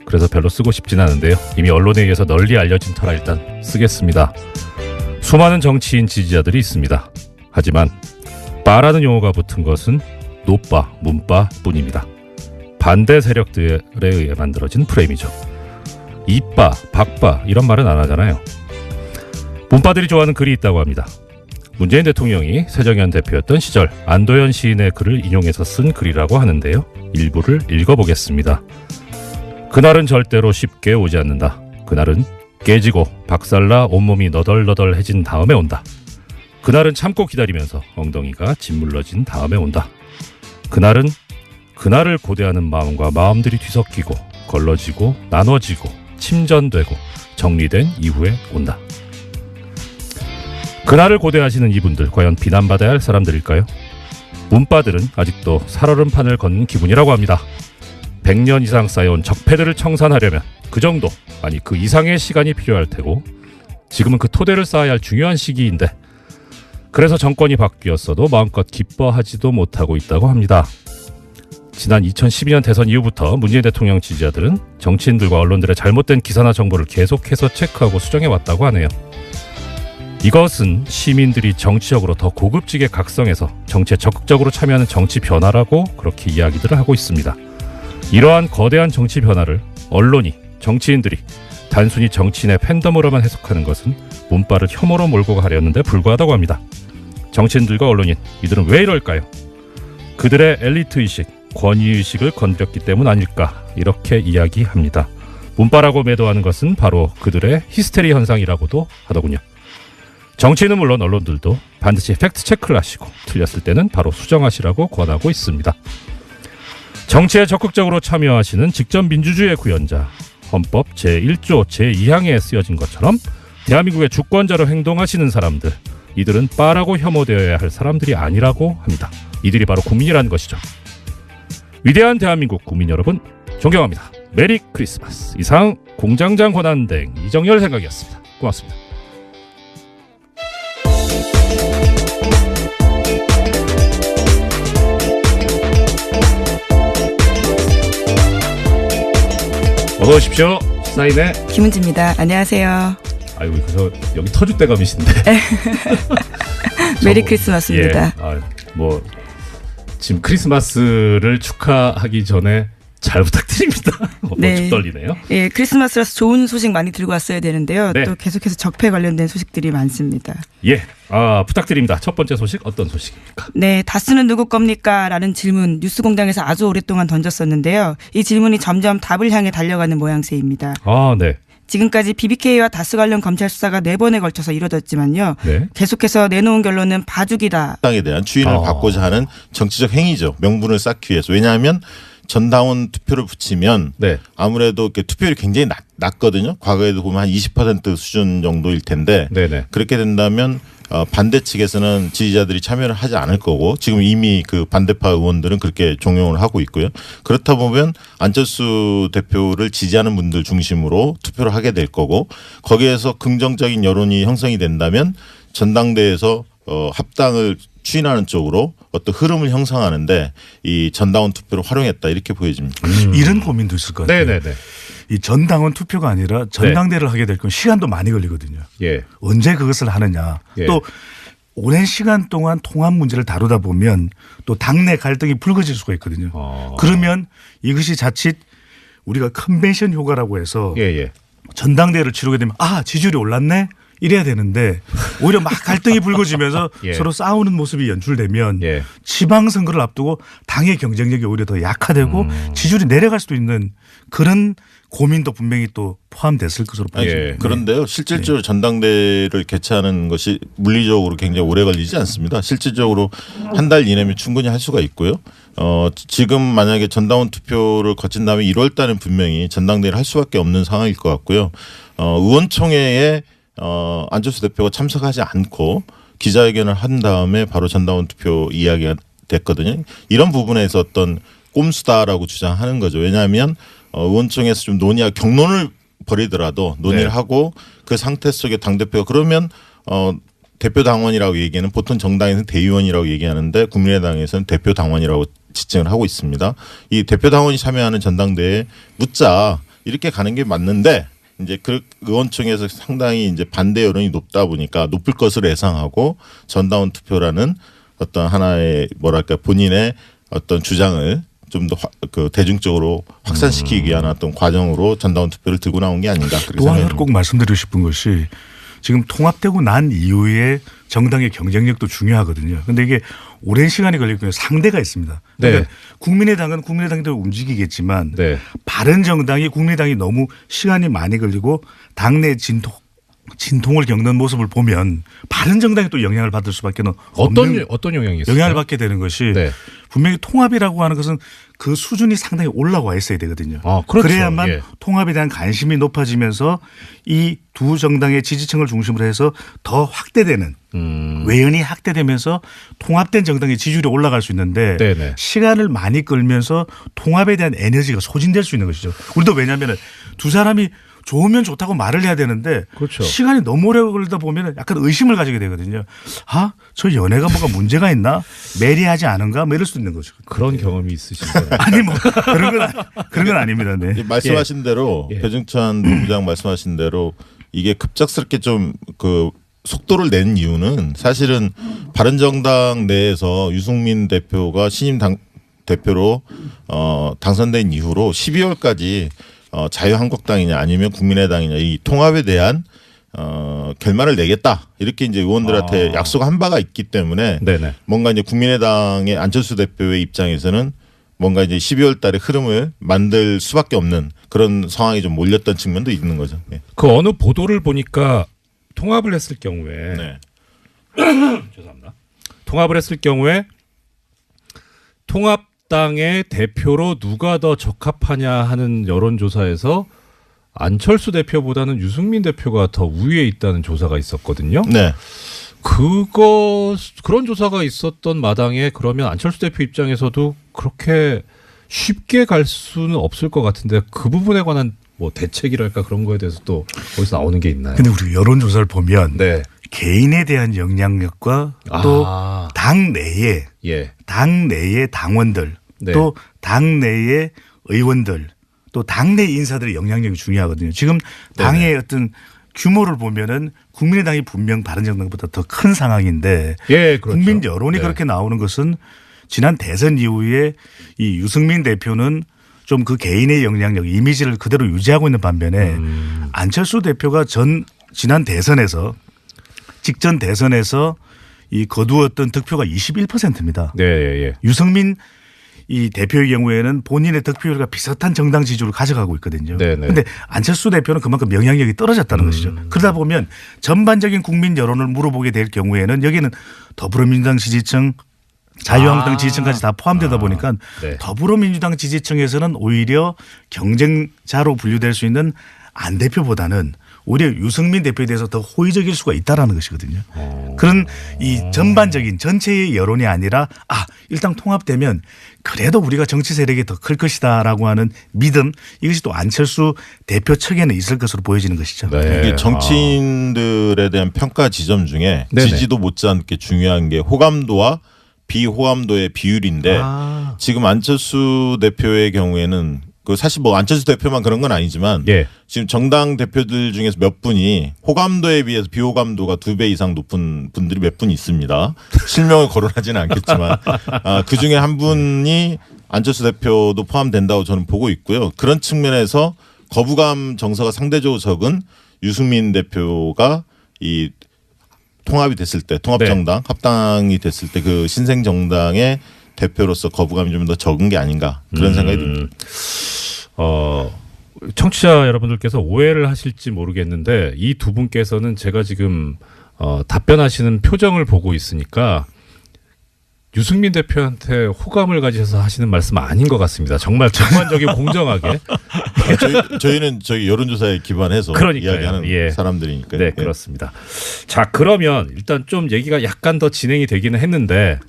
그래서 별로 쓰고 싶진 않은데요. 이미 언론에 의해서 널리 알려진 터라 일단 쓰겠습니다. 수많은 정치인 지지자들이 있습니다. 하지만 바라는 용어가 붙은 것은 노바, 문바 뿐입니다. 반대 세력들에 의해 만들어진 프레임이죠. 이빠, 박바 이런 말은 안 하잖아요. 문바들이 좋아하는 글이 있다고 합니다. 문재인 대통령이 새정현 대표였던 시절 안도현 시인의 글을 인용해서 쓴 글이라고 하는데요. 일부를 읽어보겠습니다. 그날은 절대로 쉽게 오지 않는다. 그날은 깨지고 박살나 온몸이 너덜너덜해진 다음에 온다. 그날은 참고 기다리면서 엉덩이가 짓물러진 다음에 온다. 그날은 그날을 고대하는 마음과 마음들이 뒤섞이고 걸러지고 나눠지고 침전되고 정리된 이후에 온다. 그날을 고대하시는 이분들 과연 비난받아야 할 사람들일까요? 문바들은 아직도 살얼음 판을 걷는 기분이라고 합니다. 100년 이상 쌓여온 적폐들을 청산하려면 그 정도 아니 그 이상의 시간이 필요할 테고 지금은 그 토대를 쌓아야 할 중요한 시기인데 그래서 정권이 바뀌었어도 마음껏 기뻐하지도 못하고 있다고 합니다. 지난 2012년 대선 이후부터 문재인 대통령 지지자들은 정치인들과 언론들의 잘못된 기사나 정보를 계속해서 체크하고 수정해왔다고 하네요. 이것은 시민들이 정치적으로 더 고급지게 각성해서 정치에 적극적으로 참여하는 정치 변화라고 그렇게 이야기들을 하고 있습니다. 이러한 거대한 정치 변화를 언론이, 정치인들이 단순히 정치인의 팬덤으로만 해석하는 것은 문바를 혐오로 몰고 가려는데 불과하다고 합니다. 정치인들과 언론인, 이들은 왜 이럴까요? 그들의 엘리트의식, 권위의식을 건드렸기 때문 아닐까 이렇게 이야기합니다. 문바라고 매도하는 것은 바로 그들의 히스테리 현상이라고도 하더군요. 정치인은 물론 언론들도 반드시 팩트체크를 하시고 틀렸을 때는 바로 수정하시라고 권하고 있습니다. 정치에 적극적으로 참여하시는 직접 민주주의의 구현자, 헌법 제1조 제2항에 쓰여진 것처럼 대한민국의 주권자로 행동하시는 사람들, 이들은 빠라고 혐오되어야 할 사람들이 아니라고 합니다. 이들이 바로 국민이라는 것이죠. 위대한 대한민국 국민 여러분, 존경합니다. 메리 크리스마스. 이상 공장장 권한대행 이정렬 생각이었습니다. 고맙습니다. 어서 오십시오. 시사인의 김은지입니다. 안녕하세요. 아이고 그래서 여기 터줏대감이신데. 메리 크리스마스입니다. 예, 뭐 지금 크리스마스를 축하하기 전에 잘 부탁드립니다. 좀 떨리네요. 예, 크리스마스라서 좋은 소식 많이 들고 왔어야 되는데요. 네. 또 계속해서 적폐 관련된 소식들이 많습니다. 예, 부탁드립니다. 첫 번째 소식 어떤 소식입니까? 네, 다스는 누구 겁니까? 라는 질문 뉴스공장에서 아주 오랫동안 던졌었는데요. 이 질문이 점점 답을 향해 달려가는 모양새입니다. 네. 지금까지 BBK와 다스 관련 검찰 수사가 4번에 걸쳐서 이뤄졌지만요. 네. 계속해서 내놓은 결론은 봐주기다. 당에 대한 주인을 받고자 하는 정치적 행위죠. 명분을 쌓기 위해서. 왜냐하면 전당원 투표를 붙이면 네. 아무래도 이렇게 투표율이 굉장히 낮거든요. 과거에도 보면 한 20% 수준 정도일 텐데 네네. 그렇게 된다면 반대 측에서는 지지자들이 참여를 하지 않을 거고 지금 이미 그 반대파 의원들은 그렇게 종용을 하고 있고요. 그렇다 보면 안철수 대표를 지지하는 분들 중심으로 투표를 하게 될 거고 거기에서 긍정적인 여론이 형성이 된다면 전당대회에서 합당을 추인하는 쪽으로 어떤 흐름을 형성하는데 이 전당원 투표를 활용했다 이렇게 보여집니다. 이런 고민도 있을 것 같아요. 네네네. 이 전당원 투표가 아니라 전당대회를 하게 될 건 시간도 많이 걸리거든요. 예. 언제 그것을 하느냐. 예. 또 오랜 시간 동안 통합 문제를 다루다 보면 또 당내 갈등이 불거질 수가 있거든요. 그러면 이것이 자칫 우리가 컨벤션 효과라고 해서 예. 전당대회를 치르게 되면 지지율이 올랐네? 이래야 되는데 오히려 막 갈등이 불거지면서 예. 서로 싸우는 모습이 연출되면 예. 지방선거를 앞두고 당의 경쟁력이 오히려 더 약화되고 지지율이 내려갈 수도 있는 그런 고민도 분명히 또 포함됐을 것으로 보여집니다. 예. 그런데요. 실질적으로 전당대회를 개최하는 것이 물리적으로 굉장히 오래 걸리지 않습니다. 실질적으로 한 달 이내면 충분히 할 수가 있고요. 지금 만약에 전당원 투표를 거친 다음에 1월 달은 분명히 전당대회를 할 수밖에 없는 상황일 것 같고요. 의원총회에 안철수 대표가 참석하지 않고 기자회견을 한 다음에 바로 전당원 투표 이야기가 됐거든요. 이런 부분에서 어떤 꼼수다라고 주장하는 거죠. 왜냐하면 의원총회에서 좀 논의와 경론을 벌이더라도 논의를 네. 하고 그 상태 속에 당대표가 그러면 대표 당원이라고 얘기하는 보통 정당에서는 대의원이라고 얘기하는데 국민의당에서는 대표 당원이라고 지칭을 하고 있습니다. 이 대표 당원이 참여하는 전당대회에 묻자 이렇게 가는 게 맞는데 이제 그 의원총회에서 상당히 이제 반대 여론이 높다 보니까 높을 것을 예상하고 전당원 투표라는 어떤 하나의 뭐랄까 본인의 어떤 주장을 좀 더 그 대중적으로 확산시키기 위한 어떤 과정으로 전당원 투표를 들고 나온 게 아닌가 그렇게 또 하나 생각합니다. 꼭 말씀드리고 싶은 것이 지금 통합되고 난 이후에 정당의 경쟁력도 중요하거든요. 그런데 이게 오랜 시간이 걸리고 상대가 있습니다. 그러니까 네. 국민의당은 국민의당대로 움직이겠지만 네. 바른정당이 국민의당이 너무 시간이 많이 걸리고 당내 진통을 겪는 모습을 보면 바른정당이 또 영향을 받을 수밖에 없는 어떤 영향이 있어요? 영향을 받게 되는 것이 네. 분명히 통합이라고 하는 것은 그 수준이 상당히 올라와 있어야 되거든요. 그렇죠. 그래야만 예. 통합에 대한 관심이 높아지면서 이 두 정당의 지지층을 중심으로 해서 더 확대되는 외연이 확대되면서 통합된 정당의 지지율이 올라갈 수 있는데 네네. 시간을 많이 끌면서 통합에 대한 에너지가 소진될 수 있는 것이죠. 우리도 왜냐하면 두 사람이 좋으면 좋다고 말을 해야 되는데 그렇죠. 시간이 너무 오래 걸리다 보면 약간 의심을 가지게 되거든요. 아, 저 연애가 뭐가 문제가 있나? 매리하지 않은가? 뭐 이럴 수도 있는 거죠. 그런 경험이 있으신가요? 아니 뭐 그런 건 아닙니다. 네. 말씀하신 대로 예. 배종찬 본부장 말씀하신 대로 이게 급작스럽게 좀 그 속도를 낸 이유는 사실은 바른정당 내에서 유승민 대표가 신임 대표로 당선된 이후로 12월까지 자유한국당이냐 아니면 국민의당이냐 이 통합에 대한 결말을 내겠다 이렇게 이제 의원들한테 약속한 바가 있기 때문에 네네. 뭔가 이제 국민의당의 안철수 대표의 입장에서는 뭔가 이제 12월 달에 흐름을 만들 수밖에 없는 그런 상황이 좀 몰렸던 측면도 있는 거죠. 네. 그 어느 보도를 보니까 통합을 했을 경우에 네. 죄송합니다. 통합을 했을 경우에 통합당의 대표로 누가 더 적합하냐 하는 여론조사에서 안철수 대표보다는 유승민 대표가 더 우위에 있다는 조사가 있었거든요. 네. 그런 조사가 있었던 마당에 그러면 안철수 대표 입장에서도 그렇게 쉽게 갈 수는 없을 것 같은데 그 부분에 관한 뭐 대책이랄까 그런 거에 대해서 또 어디서 나오는 게 있나요? 근데 우리 여론조사를 보면 네. 개인에 대한 영향력과 또 당내에 예. 당내의 당원들 네. 또 당내의 의원들 또 당내 인사들의 영향력이 중요하거든요. 지금 당의 어떤 규모를 보면은 국민의당이 분명 바른정당보다 더 큰 상황인데 예, 그렇죠. 국민 여론이 네. 그렇게 나오는 것은 지난 대선 이후에 이 유승민 대표는 좀 그 개인의 영향력 이미지를 그대로 유지하고 있는 반면에 안철수 대표가 지난 대선에서 직전 대선에서 이 거두었던 득표가 21%입니다. 네, 예, 예. 유승민 이 대표의 경우에는 본인의 득표율과 비슷한 정당 지지율을 가져가고 있거든요. 그런데 안철수 대표는 그만큼 영향력이 떨어졌다는 것이죠. 그러다 보면 전반적인 국민 여론을 물어보게 될 경우에는 여기는 더불어민주당 지지층 자유한국당 지지층까지 다 포함되다 보니까 네. 더불어민주당 지지층에서는 오히려 경쟁자로 분류될 수 있는 안 대표보다는 오히려 유승민 대표에 대해서 더 호의적일 수가 있다라는 것이거든요. 그런 이 전반적인 전체의 여론이 아니라 일단 통합되면 그래도 우리가 정치 세력이 더 클 것이다라고 하는 믿음 이것이 또 안철수 대표 측에는 있을 것으로 보여지는 것이죠. 네. 이게 정치인들에 대한 평가 지점 중에 네네. 지지도 못지않게 중요한 게 호감도와 비호감도의 비율인데 지금 안철수 대표의 경우에는 그 사실 뭐 안철수 대표만 그런 건 아니지만 예. 지금 지금 정당 대표들 중에서 몇 분이 호감도에 비해서 비호감도가 2배 이상 높은 분들이 몇 분 있습니다. 실명을 거론하지는 않겠지만 그 중에 한 분이 안철수 대표도 포함된다고 저는 보고 있고요. 그런 측면에서 거부감 정서가 상대적으로 적은 유승민 대표가 이 통합이 됐을 때 통합정당 합당이 됐을 때 그 신생정당의 대표로서 거부감이 좀 더 적은 게 아닌가 그런 생각이 듭니다. 청취자 여러분들께서 오해를 하실지 모르겠는데 이 두 분께서는 제가 지금 답변하시는 표정을 보고 있으니까 유승민 대표한테 호감을 가지셔서 하시는 말씀 아닌 것 같습니다. 정말 객관적이고 공정하게 저희는 저희 여론조사에 기반해서 그러니까요. 이야기하는 예. 사람들이니까요. 네, 그렇습니다. 자, 그러면 일단 좀 얘기가 약간 더 진행이 되기는 했는데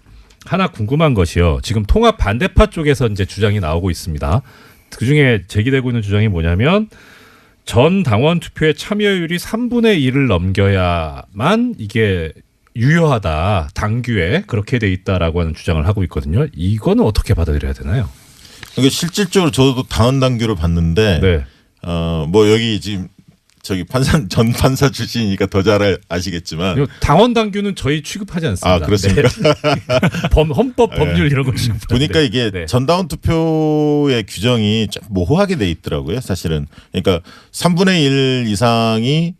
하나 궁금한 것이요. 지금 통합 반대파 쪽에서 이제 주장이 나오고 있습니다. 그 중에 제기되고 있는 주장이 뭐냐면 전 당원 투표의 참여율이 3분의 1을 넘겨야만 이게 유효하다. 당규에 그렇게 돼 있다라고 하는 주장을 하고 있거든요. 이거는 어떻게 받아들여야 되나요? 그러니까 실질적으로 저도 당원 당규를 봤는데 네. 뭐 여기 지금 저기 전 판사 출신이니까 더 잘 아시겠지만 당원 당규는 저희 취급하지 않습니다. 아 그렇습니까? 네. 헌법 법률 이런 거 취급. 보니까 이게 네. 전당원 투표의 규정이 좀 모호하게 돼 있더라고요. 사실은 그러니까 3분의 1 이상이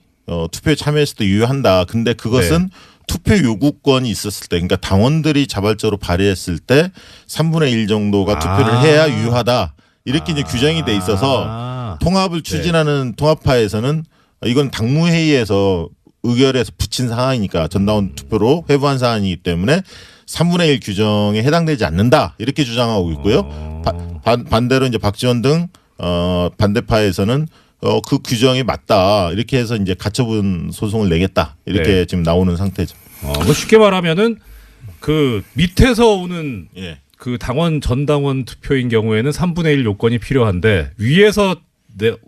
투표에 참여했을 때 유효한다. 근데 그것은 네. 투표 요구권이 있었을 때, 그러니까 당원들이 자발적으로 발의했을 때 3분의 1 정도가 투표를 해야 유효하다. 이렇게 이제 규정이 돼 있어서 통합을 추진하는 통합파에서는 이건 당무회의에서 의결해서 붙인 상황이니까 전당원 투표로 회부한 사안이기 때문에 3분의 1 규정에 해당되지 않는다. 이렇게 주장하고 있고요. 반대로 이제 박지원 등 반대파에서는 그 규정이 맞다. 이렇게 해서 이제 가처분 소송을 내겠다. 이렇게 네. 지금 나오는 상태죠. 뭐 쉽게 말하면은 그 밑에서 오는 예. 그 당원 전당원 투표인 경우에는 3분의 1 요건이 필요한데 위에서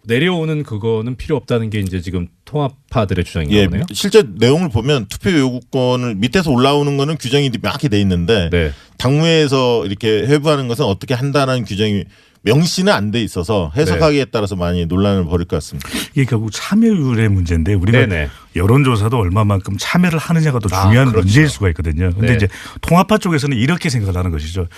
내려오는 그거는 필요 없다는 게 이제 지금 통합파들의 주장인 예, 거네요. 실제 내용을 보면 투표 요구권을 밑에서 올라오는 거는 규정이 명확히 돼 있는데 네. 당무회에서 이렇게 회부하는 것은 어떻게 한다는 규정이 명시는 안 돼 있어서 해석하기에 따라서 많이 논란을 벌일 것 같습니다. 이게 결국 참여율의 문제인데 우리가 네네. 여론조사도 얼마만큼 참여를 하느냐가 더 중요한 그렇죠. 문제일 수가 있거든요. 그런데 네. 이제 통합파 쪽에서는 이렇게 생각을 하는 것이죠.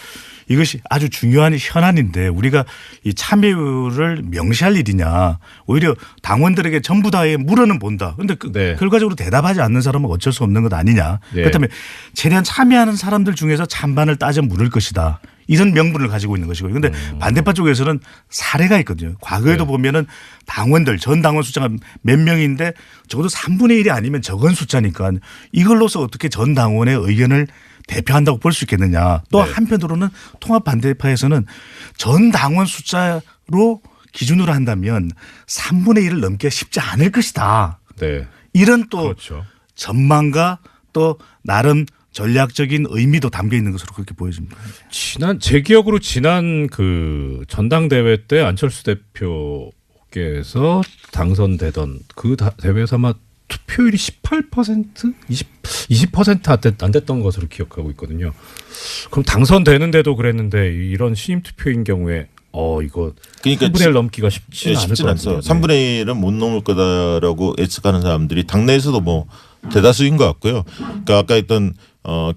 이것이 아주 중요한 현안인데 우리가 이 참여율을 명시할 일이냐. 오히려 당원들에게 전부 다의 물어는 본다. 그런데 네. 결과적으로 대답하지 않는 사람은 어쩔 수 없는 것 아니냐. 네. 그렇다면 최대한 참여하는 사람들 중에서 찬반을 따져 물을 것이다. 이런 명분을 가지고 있는 것이고요. 그런데 반대파 쪽에서는 사례가 있거든요. 과거에도 네. 보면은 당원들 전 당원 숫자가 몇 명인데 적어도 3분의 1이 아니면 적은 숫자니까 이걸로서 어떻게 전 당원의 의견을 대표한다고 볼 수 있겠느냐. 또 네. 한편으로는 통합 반대파에서는 전 당원 숫자로 기준으로 한다면 3분의 1을 넘기가 쉽지 않을 것이다. 네. 이런 또 그렇죠. 전망과 또 나름 전략적인 의미도 담겨 있는 것으로 그렇게 보여집니다. 제 기억으로 지난 그 전당대회 때 안철수 대표께서 당선되던 그 대회에서 아마 투표율이 18%, 20% 안 됐던 것으로 기억하고 있거든요. 그럼 당선되는데도 그랬는데 이런 신임 투표인 경우에 이거 그러니까 3분의 1 넘기가 쉽지는 않을 것 않죠. 같아요. 3분의 1은 못 넘을 거다라고 예측하는 사람들이 당내에서도 뭐 대다수인 것 같고요. 그러니까 아까 했던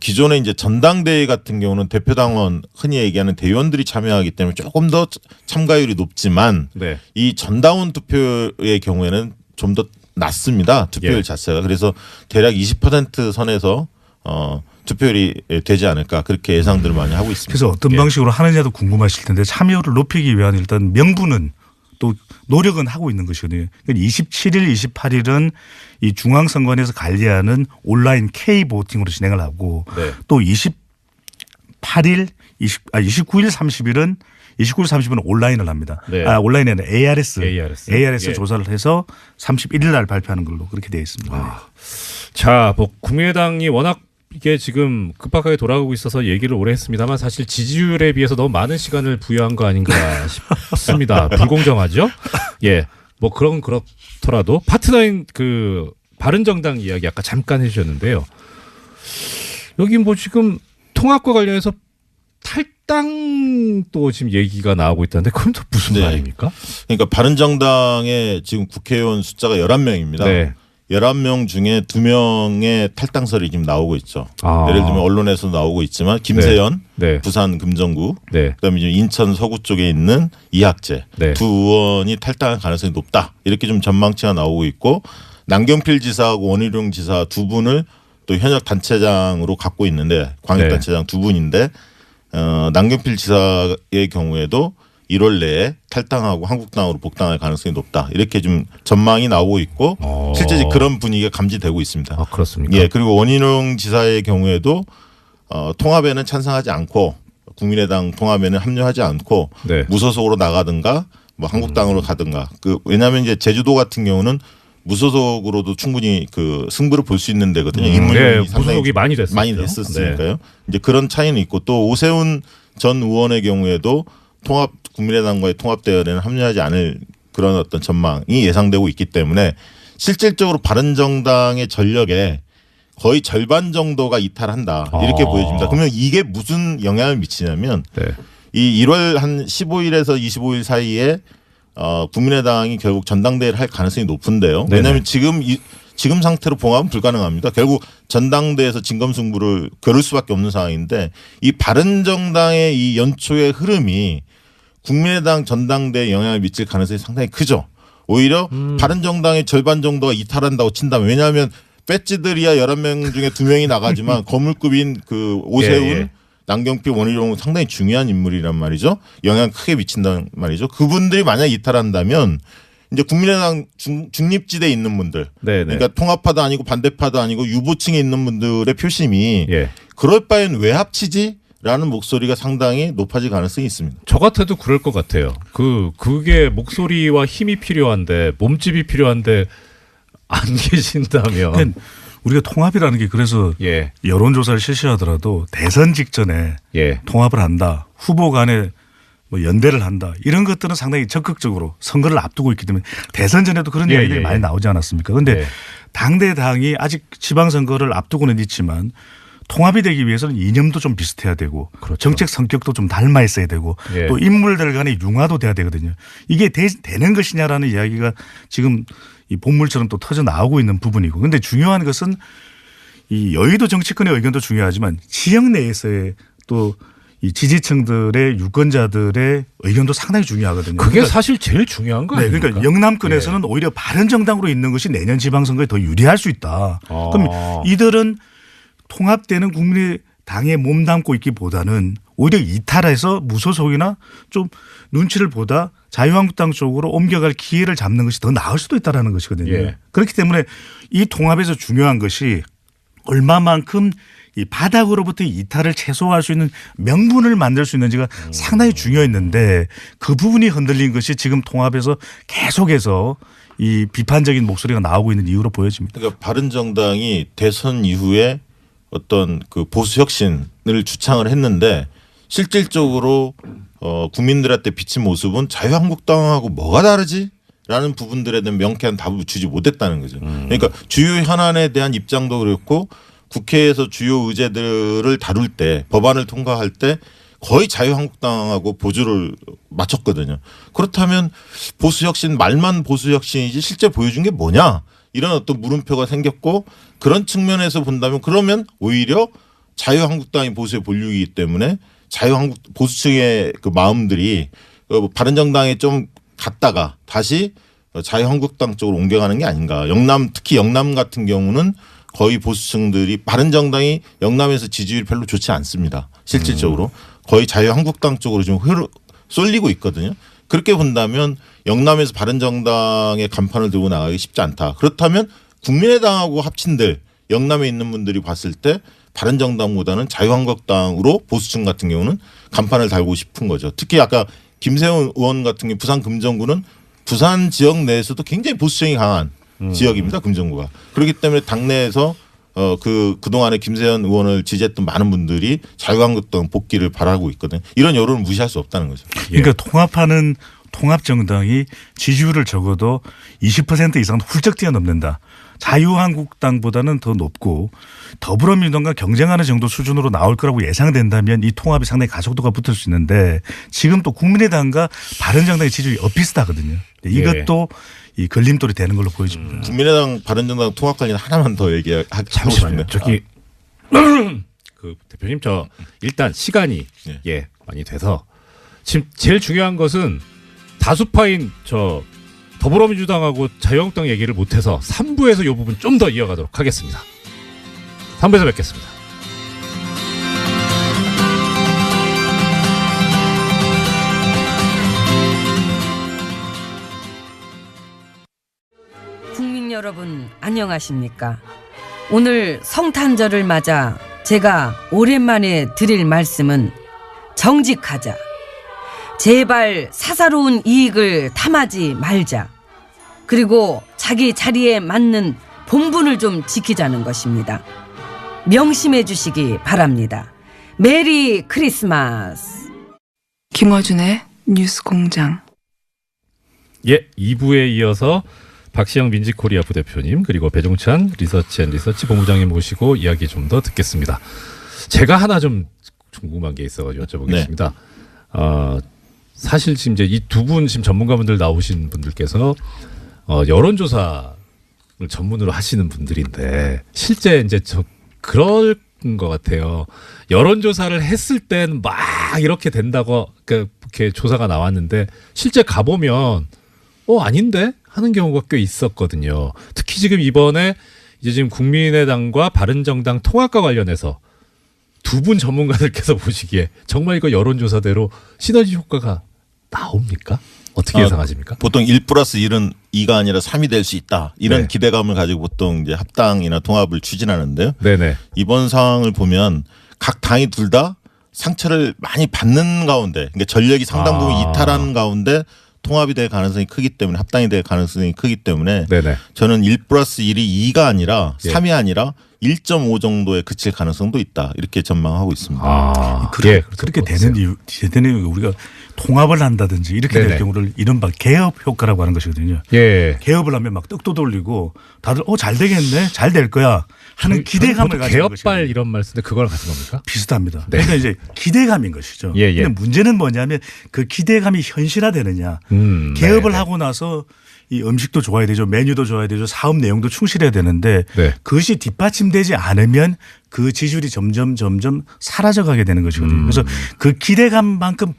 기존에 이제 전당대회 같은 경우는 대표당원 흔히 얘기하는 대의원들이 참여하기 때문에 조금 더 참가율이 높지만 네. 이 전당원 투표의 경우에는 좀 더 낮습니다. 투표율 예. 자체가. 그래서 대략 20% 선에서 투표율이 되지 않을까 그렇게 예상들을 많이 하고 있습니다. 그래서 어떤 예. 방식으로 하느냐도 궁금하실 텐데 참여를 높이기 위한 일단 명분은 또 노력은 하고 있는 것이거든요. 27일, 28일은 이 중앙선관위에서 관리하는 온라인 K-보팅으로 진행을 하고 네. 또 29일, 30일은 29일, 30일은 온라인을 합니다. 네. 온라인이 아니라 ARS 예. 조사를 해서 31일 날 발표하는 걸로 그렇게 되어 있습니다. 자, 뭐 국민의당이 워낙 이게 지금 급박하게 돌아가고 있어서 얘기를 오래 했습니다만 사실 지지율에 비해서 너무 많은 시간을 부여한 거 아닌가 싶습니다. 불공정하죠? 예. 뭐 그렇더라도 파트너인 그 바른정당 이야기 아까 잠깐 해주셨는데요. 여기 뭐 지금 통합과 관련해서 탈당도 지금 얘기가 나오고 있다는데 그건 또 무슨 네. 말입니까? 그러니까 바른정당의 지금 국회의원 숫자가 11명입니다. 네. 11명 중에 2명의 탈당설이 지금 나오고 있죠. 아. 예를 들면 언론에서 나오고 있지만 김세연 네. 부산 금정구 네. 그다음에 이제 인천 서구 쪽에 있는 이학재 네. 두 의원이 탈당할 가능성이 높다. 이렇게 좀 전망치가 나오고 있고 남경필 지사하고 원희룡 지사 두 분을 또 현역 단체장으로 갖고 있는데 광역단체장 두 분인데 남경필 지사의 경우에도 1월 내에 탈당하고 한국당으로 복당할 가능성이 높다. 이렇게 좀 전망이 나오고 있고 실제 그런 분위기가 감지되고 있습니다. 아, 그렇습니까? 예, 그리고 원희룡 지사의 경우에도 통합에는 찬성하지 않고 국민의당 통합에는 합류하지 않고 네. 무소속으로 나가든가 뭐 한국당으로 가든가 왜냐하면 이제 제주도 같은 경우는 무소속으로도 충분히 그 승부를 볼 수 있는 데거든요. 인물이 상당히 무소속이 많이 됐었으니까요. 네. 이제 그런 차이는 있고 또 오세훈 전 의원의 경우에도 국민의당과의 통합 대열에는 합류하지 않을 그런 어떤 전망이 예상되고 있기 때문에 실질적으로 바른정당의 전력에 거의 절반 정도가 이탈한다 이렇게 보여집니다. 그러면 이게 무슨 영향을 미치냐면 이 1월 한 15일에서 25일 사이에 국민의당이 결국 전당대회를 할 가능성이 높은데요. 왜냐하면 지금 상태로 봉합은 불가능합니다. 결국 전당대회에서 진검승부를 겨룰 수밖에 없는 상황인데 이 바른정당의 이 연초의 흐름이 국민의당 전당대회에 영향을 미칠 가능성이 상당히 크죠. 오히려 바른정당의 절반 정도가 이탈한다고 친다면 왜냐하면 배지들이야 11명 중에 2명이 나가지만 거물급인 그 오세훈 남경필 원희룡은 상당히 중요한 인물이란 말이죠. 영향 크게 미친단 말이죠. 그분들이 만약 이탈한다면 이제 국민의당 중립지대에 있는 분들 그러니까 통합파도 아니고 반대파도 아니고 유보층에 있는 분들의 표심이 그럴 바엔 왜 합치지? 라는 목소리가 상당히 높아질 가능성이 있습니다. 저 같아도 그럴 것 같아요. 그게 목소리와 힘이 필요한데 몸집이 필요한데 안 계신다면 우리가 통합이라는 게 그래서 여론조사를 실시하더라도 대선 직전에 통합을 한다. 후보 간에 뭐 연대를 한다. 이런 것들은 상당히 적극적으로 선거를 앞두고 있기 때문에 대선 전에도 그런 이야기들이 많이 나오지 않았습니까? 그런데 당대당이 아직 지방선거를 앞두고는 있지만 통합이 되기 위해서는 이념도 좀 비슷해야 되고 정책 성격도 좀 닮아 있어야 되고 또 인물들 간의 융화도 돼야 되거든요. 이게 되는 것이냐라는 이야기가 지금 이 본물처럼 또 터져 나오고 있는 부분이고 그런데 중요한 것은 이 여의도 정치권의 의견도 중요하지만 지역 내에서의 또 이 지지층들의 유권자들의 의견도 상당히 중요하거든요. 그게 그러니까 사실 제일 중요한 거 아닙니까? 그러니까 영남권에서는 오히려 바른정당으로 있는 것이 내년 지방선거에 더 유리할 수 있다. 그럼 이들은 통합되는 국민의당에 몸담고 있기보다는 오히려 이탈해서 무소속이나 좀 눈치를 보다 자유한국당 쪽으로 옮겨갈 기회를 잡는 것이 더 나을 수도 있다는 것이거든요. 그렇기 때문에 이 통합에서 중요한 것이 얼마만큼 이 바닥으로부터 이탈을 최소화할 수 있는 명분을 만들 수 있는지가 상당히 중요했는데 그 부분이 흔들린 것이 지금 통합에서 계속해서 이 비판적인 목소리가 나오고 있는 이유로 보여집니다. 그러니까 바른정당이 대선 이후에 어떤 그 보수 혁신을 주창을 했는데 실질적으로 국민들한테 비친 모습은 자유한국당하고 뭐가 다르지? 라는 부분들에 대한 명쾌한 답을 주지 못했다는 거죠. 그러니까 주요 현안에 대한 입장도 그렇고 국회에서 주요 의제들을 다룰 때 법안을 통과할 때 거의 자유한국당하고 보조를 맞췄거든요. 그렇다면 보수혁신 말만 보수혁신이지 실제 보여준 게 뭐냐 이런 어떤 물음표가 생겼고 그런 측면에서 본다면 그러면 오히려 자유한국당이 보수의 본류이기 때문에 보수층의 그 마음들이 바른정당에 좀 갔다가 다시 자유한국당 쪽으로 옮겨가는 게 아닌가. 특히 영남 같은 경우는 거의 보수층들이 바른정당이 영남에서 지지율이 별로 좋지 않습니다. 실질적으로 거의 자유한국당 쪽으로 좀 쏠리고 있거든요. 그렇게 본다면 영남에서 바른정당의 간판을 들고 나가기 쉽지 않다. 그렇다면 국민의당하고 합친들 영남에 있는 분들이 봤을 때 바른정당보다는 자유한국당으로 보수층 같은 경우는 간판을 달고 싶은 거죠. 특히 아까 김세훈 의원 같은 경우 부산 금정구는 부산 지역 내에서도 굉장히 보수층이 강한 지역입니다. 금정구가. 그렇기 때문에 당내에서 그동안에 김세현 의원을 지지했던 많은 분들이 자유한국당 복귀를 바라고 있거든요. 이런 여론을 무시할 수 없다는 거죠. 그러니까 통합하는 통합정당이 지지율을 적어도 20% 이상 훌쩍 뛰어넘는다. 자유한국당보다는 더 높고 더불어민주당과 경쟁하는 정도 수준으로 나올 거라고 예상된다면 이 통합이 상당히 가속도가 붙을 수 있는데 지금 또 국민의당과 바른정당의 지지율이 엇비슷하거든요. 이것도 이 걸림돌이 되는 걸로 보여집니다. 국민의당 바른정당 통합 관련 하나만 더 얘기하고 싶은데. 저기 그 대표님 저 일단 시간이 많이 돼서 지금 제일 중요한 것은 다수파인 저 더불어민주당하고 자유한국당 얘기를 못해서 3부에서 이 부분 좀 더 이어가도록 하겠습니다. 3부에서 뵙겠습니다. 국민 여러분 안녕하십니까? 오늘 성탄절을 맞아 제가 오랜만에 드릴 말씀은 정직하자. 제발 사사로운 이익을 탐하지 말자. 그리고 자기 자리에 맞는 본분을 좀 지키자는 것입니다. 명심해 주시기 바랍니다. 메리 크리스마스. 김어준의 뉴스공장. 예, 2부에 이어서 박시영 민지코리아 부대표님 그리고 배종찬 리서치 본부장님 모시고 이야기 좀 더 듣겠습니다. 제가 하나 좀 궁금한 게 있어가지고 여쭤보겠습니다. 사실 지금 이제 이 두 분 지금 전문가분들 나오신 분들께서 여론조사를 전문으로 하시는 분들인데 실제 이제 그럴 것 같아요. 여론조사를 했을 땐 막 이렇게 된다고 이렇게 조사가 나왔는데 실제 가보면 아닌데 하는 경우가 꽤 있었거든요. 특히 지금 이번에 이제 지금 국민의당과 바른정당 통합과 관련해서 두 분 전문가들께서 보시기에 정말 이거 여론조사대로 시너지 효과가 나옵니까? 어떻게 예상하십니까? 보통 1+1은 2가 아니라 3이 될 수 있다. 이런 네. 기대감을 가지고 보통 이제 합당이나 통합을 추진하는데요. 네네. 이번 상황을 보면 각 당이 둘 다 상처를 많이 받는 가운데, 그러니까 전력이 상당 부분 이탈하는 가운데 통합이 될 가능성이 크기 때문에 합당이 될 가능성이 크기 때문에 네네. 저는 1+1이 2가 아니라 예. 3이 아니라 1.5 정도에 그칠 가능성도 있다. 이렇게 전망하고 있습니다. 예, 그렇게 되는 이유, 우리가 통합을 한다든지 이렇게 네네. 될 경우를 이른바 개업 효과라고 하는 것이거든요. 예. 개업을 하면 막 떡도 돌리고 다들 잘 되겠네, 잘 될 거야 하는 기대감을 가지는 개업발 것이거든요. 이런 말 쓰는데 그거랑 같은 겁니까? 비슷합니다. 네. 그러니까 이제 기대감인 것이죠. 예, 예. 근데 문제는 뭐냐면 그 기대감이 현실화되느냐. 개업을 네. 하고 나서 이 음식도 좋아야 되죠. 메뉴도 좋아야 되죠. 사업 내용도 충실해야 되는데 네. 그것이 뒷받침되지 않으면 그 지지율이 점점 사라져가게 되는 것이거든요. 그래서 그 기대감만큼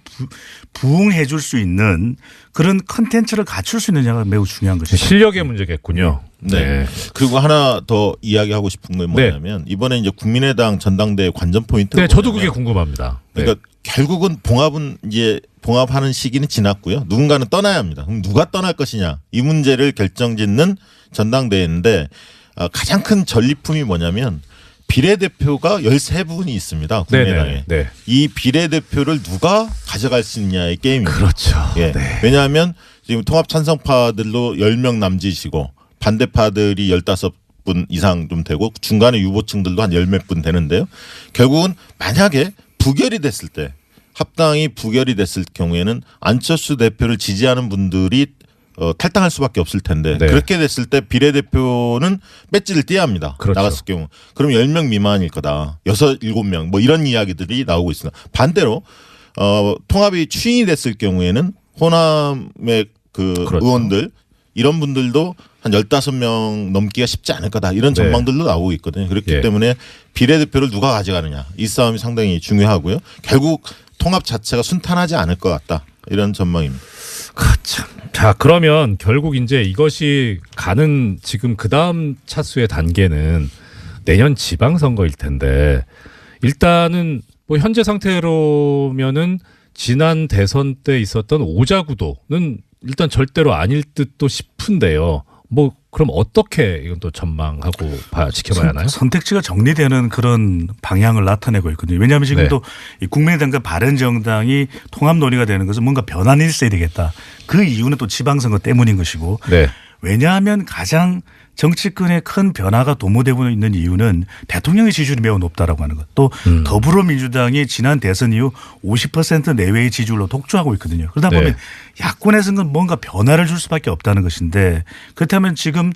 부응해 줄 수 있는 그런 컨텐츠를 갖출 수 있느냐가 매우 중요한 것이죠. 실력의 문제겠군요. 네. 그리고 하나 더 이야기하고 싶은 건 뭐냐면 이번에 이제 국민의당 전당대회 관전 포인트가 네, 저도 그게 궁금합니다. 그러니까 결국은 봉합하는 시기는 지났고요. 누군가는 떠나야 합니다. 그럼 누가 떠날 것이냐 이 문제를 결정짓는 전당대회인데 가장 큰 전리품이 뭐냐면 비례대표가 13분이 있습니다. 국민의당에. 네. 이 비례대표를 누가 가져갈 수 있냐의 게임입니다. 그렇죠. 예. 네. 왜냐하면 지금 통합 찬성파들도 10명 남짓이고 반대파들이 15분 이상 좀 되고 중간에 유보층들도 한 10몇 분 되는데요. 결국은 만약에 부결이 됐을 때 합당이 부결이 됐을 경우에는 안철수 대표를 지지하는 분들이 탈당할 수밖에 없을 텐데 네. 그렇게 됐을 때 비례대표는 배지를 떼야 합니다. 그렇죠. 나갔을 경우. 그럼 10명 미만일 거다. 6, 7명 뭐 이런 이야기들이 나오고 있습니다. 반대로 통합이 추인이 됐을 경우에는 호남의 그렇죠. 의원들 이런 분들도 한 15명 넘기가 쉽지 않을 거다. 이런 네. 전망들도 나오고 있거든요. 그렇기 예. 때문에 비례대표를 누가 가져가느냐. 이 싸움이 상당히 중요하고요. 결국 통합 자체가 순탄하지 않을 것 같다. 이런 전망입니다. 참. 자, 그러면 결국 이제 이것이 가는 지금 그 다음 차수의 단계는 내년 지방선거일 텐데 일단은 뭐 현재 상태로면은 지난 대선 때 있었던 오자구도는 일단 절대로 아닐 듯도 싶은데요. 뭐 그럼 어떻게 이건 또 전망하고 지켜봐야 하나요? 선택지가 정리되는 그런 방향을 나타내고 있거든요. 왜냐하면 지금도 이 국민의당과 바른정당이 통합 논의가 되는 것은 뭔가 변환이 있어야 되겠다. 그 이유는 또 지방선거 때문인 것이고 네. 왜냐하면 가장 정치권에 큰 변화가 도모되고 있는 이유는 대통령의 지지율이 매우 높다라고 하는 것. 또 더불어민주당이 지난 대선 이후 50% 내외의 지지율로 독주하고 있거든요. 그러다 보면 야권에서는 뭔가 변화를 줄 수밖에 없다는 것인데 그렇다면 지금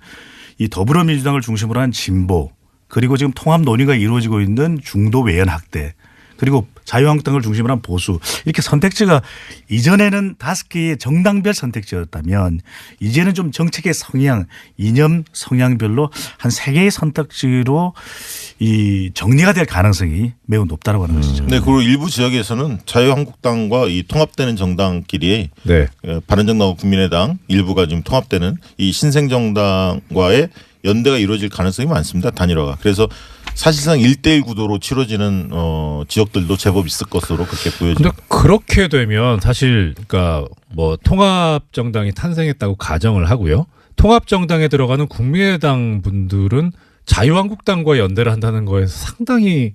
이 더불어민주당을 중심으로 한 진보 그리고 지금 통합 논의가 이루어지고 있는 중도 외연 학대 그리고 자유한국당을 중심으로 한 보수 이렇게 선택지가 이전에는 5개의 정당별 선택지였다면 이제는 좀 정책의 성향, 이념 성향별로 한 3개의 선택지로 이 정리가 될 가능성이 매우 높다고 하는 것이죠. 네, 그리고 일부 지역에서는 자유한국당과 이 통합되는 정당끼리 네. 바른정당과 국민의당 일부가 지금 통합되는 이 신생정당과의 연대가 이루어질 가능성이 많습니다. 단일화가. 그래서 사실상 1대1 구도로 치러지는 지역들도 제법 있을 것으로 그렇게 보여집니다. 근데 그렇게 되면 사실 그러니까 뭐 통합 정당이 탄생했다고 가정을 하고요. 통합 정당에 들어가는 국민의당 분들은 자유한국당과 연대를 한다는 거에서 상당히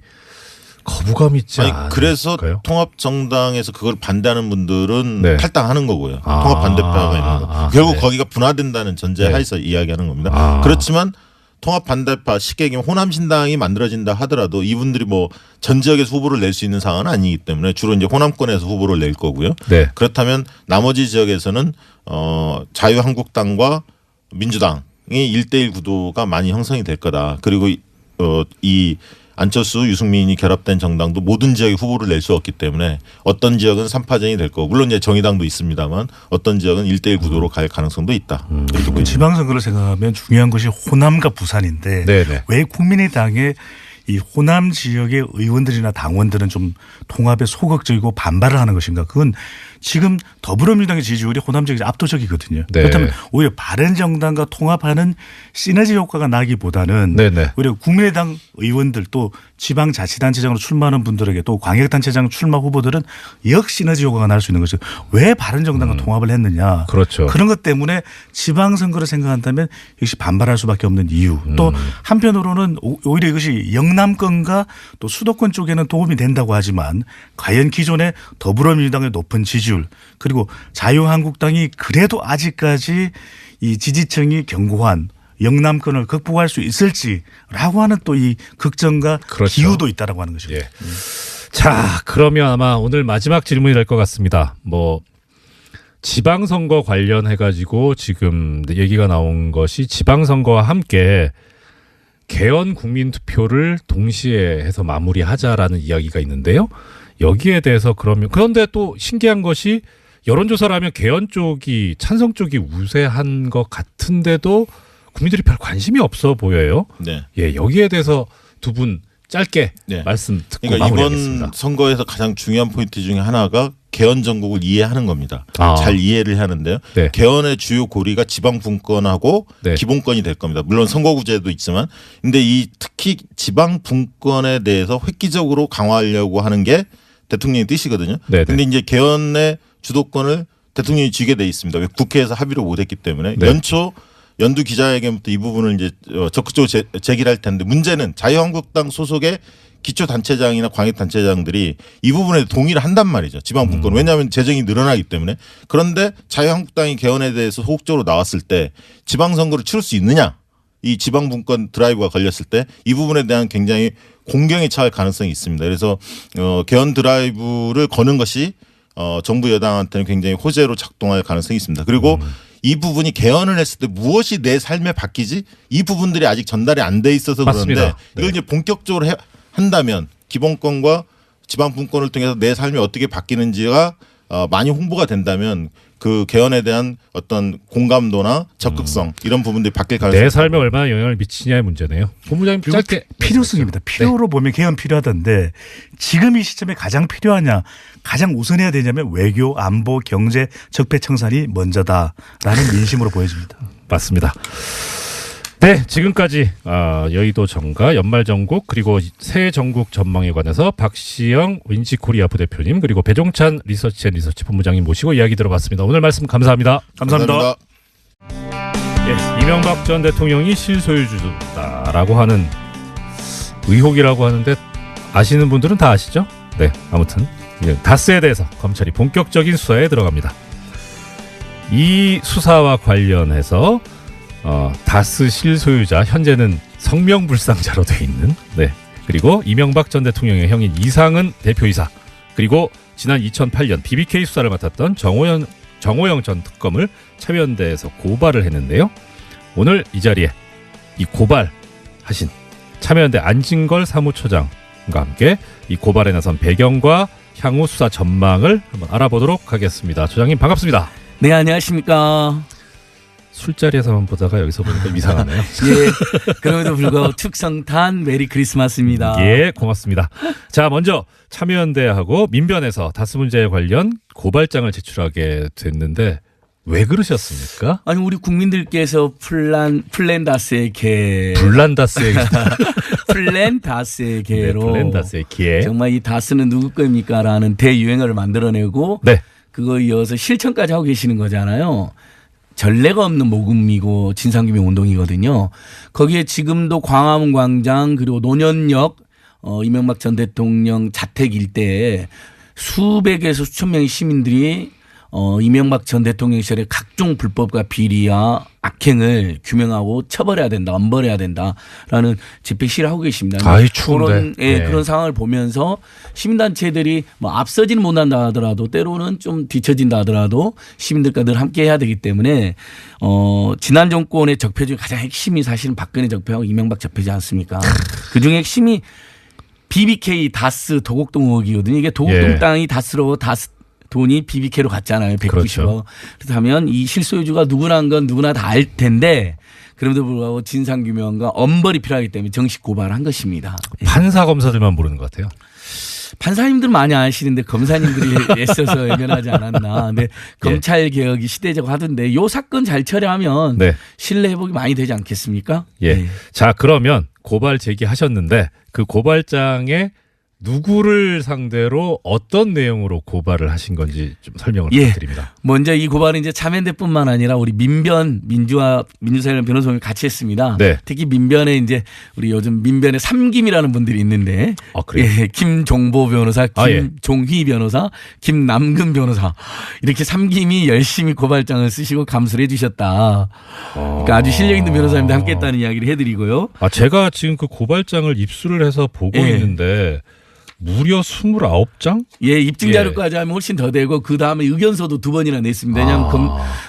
거부감 있지 아니, 않을까요? 그래서 통합정당에서 그걸 반대하는 분들은 네. 탈당하는 거고요. 통합 반대파가 있는 거. 결국 네. 거기가 분화된다는 전제 네. 하에서 이야기하는 겁니다. 그렇지만 통합 반대파 쉽게 얘기하면 호남신당이 만들어진다 하더라도 이분들이 뭐 전 지역에서 후보를 낼 수 있는 상황은 아니기 때문에 주로 이제 호남권에서 후보를 낼 거고요. 네. 그렇다면 나머지 지역에서는 자유한국당과 민주당이 1대1 구도가 많이 형성이 될 거다. 그리고 이 안철수, 유승민이 결합된 정당도 모든 지역에 후보를 낼 수 없기 때문에 어떤 지역은 3파전이 될 거고 물론 이제 정의당도 있습니다만 어떤 지역은 1대1 구도로 갈 가능성도 있다. 이렇게 보입니다. 지방선거를 생각하면 중요한 것이 호남과 부산인데 네네. 왜 국민의당의 이 호남 지역의 의원들이나 당원들은 좀 통합에 소극적이고 반발을 하는 것인가? 그건 지금 더불어민주당의 지지율이 호남 지역이 압도적이거든요. 네. 그렇다면 오히려 바른정당과 통합하는 시너지 효과가 나기보다는 네네. 오히려 국민의당 의원들 또 지방자치단체장으로 출마하는 분들에게 또 광역단체장 출마 후보들은 역시너지 효과가 날 수 있는 것이죠. 왜 바른정당과 통합을 했느냐. 그렇죠. 그런 것 때문에 지방선거를 생각한다면 역시 반발할 수밖에 없는 이유. 또 한편으로는 오히려 이것이 영남권과 또 수도권 쪽에는 도움이 된다고 하지만 과연 기존의 더불어민주당의 높은 지지율 그리고 자유한국당이 그래도 아직까지 이 지지층이 견고한 영남권을 극복할 수 있을지라고 하는 또 이 걱정과 그렇죠. 기우도 있다라고 하는 것입니다. 예. 자, 그러면 아마 오늘 마지막 질문이 될 것 같습니다. 뭐 지방선거 관련해 가지고 지금 얘기가 나온 것이 지방선거와 함께 개헌 국민투표를 동시에 해서 마무리하자라는 이야기가 있는데요. 여기에 대해서 그런데 또 신기한 것이 여론조사를 하면 개헌 쪽이 찬성 쪽이 우세한 것 같은데도 국민들이 별 관심이 없어 보여요. 네. 예, 여기에 대해서 두 분 짧게 네. 말씀 듣고 그러니까 마무리하겠습니다. 이번 선거에서 가장 중요한 포인트 중에 하나가 개헌 정국을 이해하는 겁니다. 아. 잘 이해를 하는데요. 네. 개헌의 주요 고리가 지방 분권하고 네. 기본권이 될 겁니다. 물론 선거구제도 있지만, 근데 이 특히 지방 분권에 대해서 획기적으로 강화하려고 하는 게 대통령의 뜻이거든요. 네네. 근데 이제 개헌의 주도권을 대통령이 쥐게 돼 있습니다. 왜 국회에서 합의를 못했기 때문에 네. 연두 기자회견부터 이 부분을 이제 적극적으로 제기를 할 텐데 문제는 자유한국당 소속의 기초단체장이나 광역단체장들이 이 부분에 동의를 한단 말이죠. 지방분권. 왜냐하면 재정이 늘어나기 때문에. 그런데 자유한국당이 개헌에 대해서 소극적으로 나왔을 때 지방선거를 치를 수 있느냐. 이 지방분권 드라이브가 걸렸을 때 이 부분에 대한 굉장히 공경에 처할 가능성이 있습니다. 그래서 개헌 드라이브를 거는 것이 정부 여당한테는 굉장히 호재로 작동할 가능성이 있습니다. 그리고 이 부분이 개헌을 했을 때 무엇이 내 삶에 바뀌지? 이 부분들이 아직 전달이 안 돼 있어서 맞습니다. 그런데 네. 이걸 이제 본격적으로 한다면 기본권과 지방분권을 통해서 내 삶이 어떻게 바뀌는지가 많이 홍보가 된다면 그 개헌에 대한 어떤 공감도나 적극성 이런 부분들이 바뀔 가능성이 내 삶에 얼마나 영향을 미치냐의 문제네요. 본부장님 그리고 짧게 필요성입니다. 필요로 보면 개헌 필요하던데 지금 이 시점에 가장 필요하냐 가장 우선해야 되냐면 외교, 안보, 경제, 적폐 청산이 먼저다라는 민심으로 보여집니다. 맞습니다. 네, 지금까지 여의도 정가, 연말정국 그리고 새해 전국 전망에 관해서 박시영 윈지코리아 부대표님 그리고 배종찬 리서치 본부장님 모시고 이야기 들어봤습니다. 오늘 말씀 감사합니다. 감사합니다. 예, 이명박 전 대통령이 실소유주다라고 하는 의혹이라고 하는데 아시는 분들은 다 아시죠? 네, 아무튼 다스에 대해서 검찰이 본격적인 수사에 들어갑니다. 이 수사와 관련해서 다스 실소유자 현재는 성명불상자로 돼 있는 그리고 이명박 전 대통령의 형인 이상은 대표이사 그리고 지난 2008년 BBK 수사를 맡았던 정호영 전 특검을 참여연대에서 고발을 했는데요. 오늘 이 자리에 이 고발하신 참여연대 안진걸 사무처장과 함께 이 고발에 나선 배경과 향후 수사 전망을 한번 알아보도록 하겠습니다. 처장님 반갑습니다. 네, 안녕하십니까. 술자리에서만 보다가 여기서 보니까 이상하네요. 예, 그럼에도 불구하고 특성탄 메리 크리스마스입니다. 예, 고맙습니다. 자, 먼저 참여연대하고 민변에서 다스 문제에 관련 고발장을 제출하게 됐는데 왜 그러셨습니까? 아니 우리 국민들께서 플랜다스의 개, 블란다스의 플랜다스의 개로 블란다스의 개. 정말 이 다스는 누구 겁니까라는 대유행어를 만들어내고 네. 그거 이어서 실천까지 하고 계시는 거잖아요. 전례가 없는 모금이고 진상규명 운동이거든요. 거기에 지금도 광화문 광장 그리고 논현역 이명박 전 대통령 자택 일대에 수백에서 수천 명의 시민들이 이명박 전 대통령 시절에 각종 불법과 비리와 악행을 규명하고 처벌해야 된다, 엄벌해야 된다라는 집회 시위를 하고 계십니다. 아이, 추운데. 그런 상황을 보면서 시민단체들이 뭐 앞서지는 못한다 하더라도 때로는 좀 뒤처진다 하더라도 시민들과 늘 함께 해야 되기 때문에 지난 정권의 적폐 중에 가장 핵심이 사실은 박근혜 적폐하고 이명박 적폐지 않습니까? 그중에 핵심이 BBK 다스 도곡동 의혹이거든요. 이게 도곡동 땅이 다스로 돈이 BBK로 갔잖아요. 190억. 그렇죠. 그렇다면 이 실소유주가 누구나 한 건 누구나 다 알 텐데 그럼에도 불구하고 진상규명과 엄벌이 필요하기 때문에 정식 고발을 한 것입니다. 판사 검사들만 모르는 것 같아요. 판사님들 많이 아시는데 검사님들이 애써서 외면하지 않았나. 근데 검찰 개혁이 시대적 하던데 이 사건 잘 처리하면 신뢰 회복이 많이 되지 않겠습니까? 예. 자, 그러면 고발 제기하셨는데 그 고발장에 누구를 상대로 어떤 내용으로 고발을 하신 건지 좀 설명을 부탁드립니다. 먼저 이 고발은 이제 참여연대뿐만 아니라 우리 민변 민주사회련 변호사님이 같이 했습니다. 네. 특히 민변에 이제 우리 요즘 민변에 삼김이라는 분들이 있는데, 그래요? 김종보 변호사, 김종휘 변호사, 김남근 변호사 이렇게 삼김이 열심히 고발장을 쓰시고 감수를 해주셨다. 그러니까 아주 실력 있는 변호사님들 함께했다는 이야기를 해드리고요. 제가 지금 그 고발장을 입수를 해서 보고 있는데. 무려 29장? 예, 입증 자료까지 하면 훨씬 더 되고 그 다음에 의견서도 2번이나 냈습니다. 왜냐하면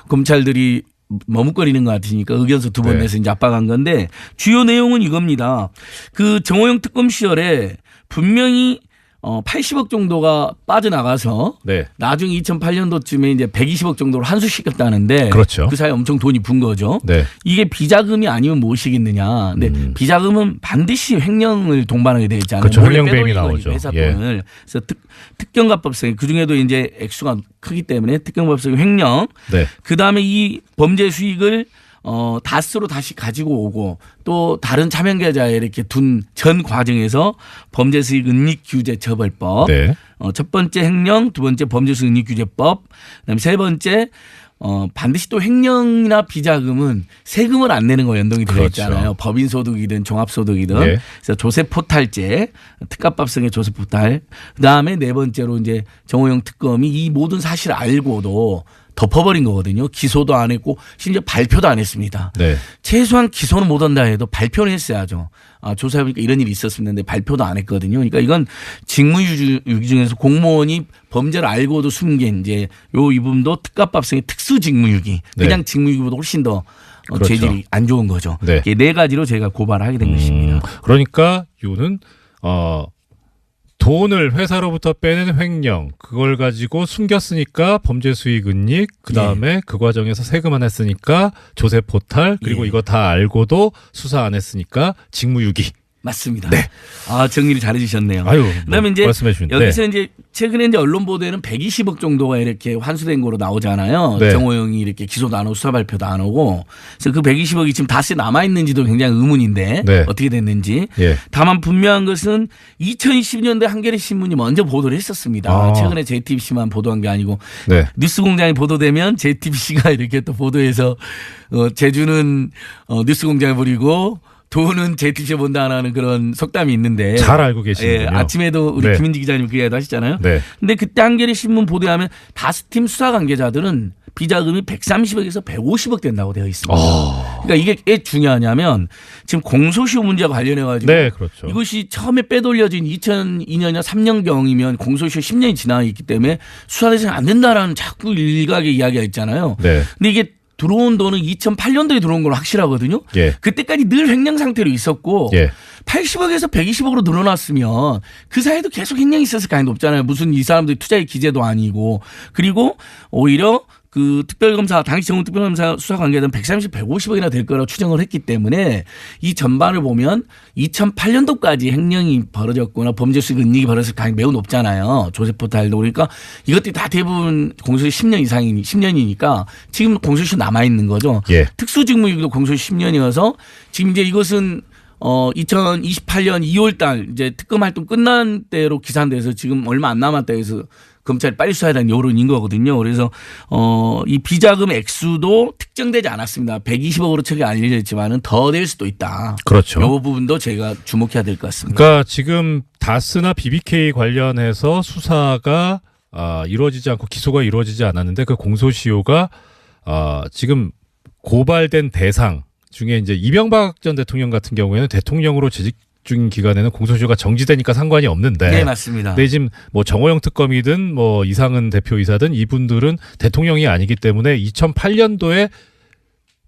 검찰들이 머뭇거리는 것 같으니까 의견서 2번 내서 이제 압박한 건데 주요 내용은 이겁니다. 그 정호영 특검 시절에 분명히 80억 정도가 빠져나가서 나중에 2008년도쯤에 이제 120억 정도로 환수시켰다는데 그렇죠. 그 사이에 엄청 돈이 분 거죠. 네. 이게 비자금이 아니면 무엇이겠느냐. 근데 비자금은 반드시 횡령을 동반하게 되어 있잖아요. 그렇죠. 횡령배임이 나오죠. 회사돈을. 그래서 특경가법상 그중에도 이제 액수가 크기 때문에 특경법상 횡령. 그다음에 이 범죄 수익을 다스로 다시 가지고 오고 또 다른 참여계좌에 이렇게 둔 전 과정에서 범죄수익 은닉규제처벌법 첫 번째 횡령, 두 번째 범죄수익 은닉규제법, 그다음에 세 번째 반드시 또 횡령이나 비자금은 세금을 안 내는 거 연동이 되어 있잖아요. 법인소득이든 종합소득이든. 그래서 조세포탈제, 특가법성의 조세포탈. 그다음에 네 번째로 이제 정호영 특검이 이 모든 사실을 알고도 덮어버린 거거든요. 기소도 안 했고 심지어 발표도 안 했습니다. 최소한 기소는 못한다 해도 발표는 했어야죠. 조사해보니까 이런 일이 있었는데 발표도 안 했거든요. 그러니까 이건 직무유기 중에서 공무원이 범죄를 알고도 숨긴 이제 이 부분도 특가법상의 특수직무유기. 그냥 직무유기보다 훨씬 더 죄질이 안 좋은 거죠. 이게 네 가지로 제가 고발을 하게 된 것입니다. 그러니까 이거는 돈을 회사로부터 빼낸 횡령 그걸 가지고 숨겼으니까 범죄 수익 은닉 그다음에 그 과정에서 세금 안 했으니까 조세 포탈 그리고 이거 다 알고도 수사 안 했으니까 직무유기. 맞습니다. 정리를 잘 해주셨네요. 그다음에 이제 여기서 이제 최근에 이제 언론 보도에는 120억 정도가 이렇게 환수된 거로 나오잖아요. 정호영이 이렇게 기소도 안 하고 수사 발표도 안 하고. 그래서 그 120억이 지금 다시 남아 있는지도 굉장히 의문인데 어떻게 됐는지. 다만 분명한 것은 2020년대 한겨레 신문이 먼저 보도를 했었습니다. 최근에 JTBC만 보도한 게 아니고 뉴스공장이 보도되면 JTBC가 이렇게 또 보도해서 제주는 뉴스공장에 버리고. 돈은 JTBC에 본다는 그런 속담이 있는데 잘 알고 계시는군요. 아침에도 우리 김인지 기자님 그 이야기도 하셨잖아요. 근데 그때 한겨레 신문 보도하면 다스팀 수사 관계자들은 비자금이 130억에서 150억 된다고 되어 있습니다. 그러니까 이게 왜 중요하냐면 지금 공소시효 문제와 관련해 가지고 그렇죠. 이것이 처음에 빼돌려진 2002년이나 3년경이면 공소시효 10년이 지나 있기 때문에 수사 대상이 안 된다라는 자꾸 일각의 이야기가 있잖아요. 근데 이게 들어온 돈은 2008년도에 들어온 건 확실하거든요. 그때까지 늘 횡령 상태로 있었고 80억에서 120억으로 늘어났으면 그 사이에도 계속 횡령이 있었을 가능성이 높잖아요. 무슨 이 사람들이 투자의 기재도 아니고 그리고 오히려 그 특별검사 당시 정부 특별검사 수사 관계자는 130, 150억이나 될 거라고 추정을 했기 때문에 이 전반을 보면 2008년도까지 횡령이 벌어졌거나 범죄 수익 은닉이 벌어졌을 가능성이 매우 높잖아요. 조세포탈도 그러니까 이것들이 다 대부분 공소시효 10년 이상이니 10년이니까 지금 공소시효 남아 있는 거죠. 특수직무유기도 공소시효 10년이어서 지금 이제 이것은 2028년 2월 달 이제 특검 활동 끝난 때로 기산돼서 지금 얼마 안 남았다 해서 검찰이 빨리 수사하라는 여론인 거거든요. 그래서 이 비자금 액수도 특정되지 않았습니다. 120억으로 처리 알려졌지만은 더 될 수도 있다. 그렇죠. 이 부분도 저희가 주목해야 될 것 같습니다. 그러니까 지금 다스나 BBK 관련해서 수사가 이루어지지 않고 기소가 이루어지지 않았는데 그 공소시효가 지금 고발된 대상 중에 이제 이명박 전 대통령 같은 경우에는 대통령으로 재직 중인 기간에는 공소시효가 정지되니까 상관이 없는데. 네, 맞습니다. 근데 지금 뭐 정호영 특검이든 뭐 이상은 대표이사든 이분들은 대통령이 아니기 때문에 2008년도에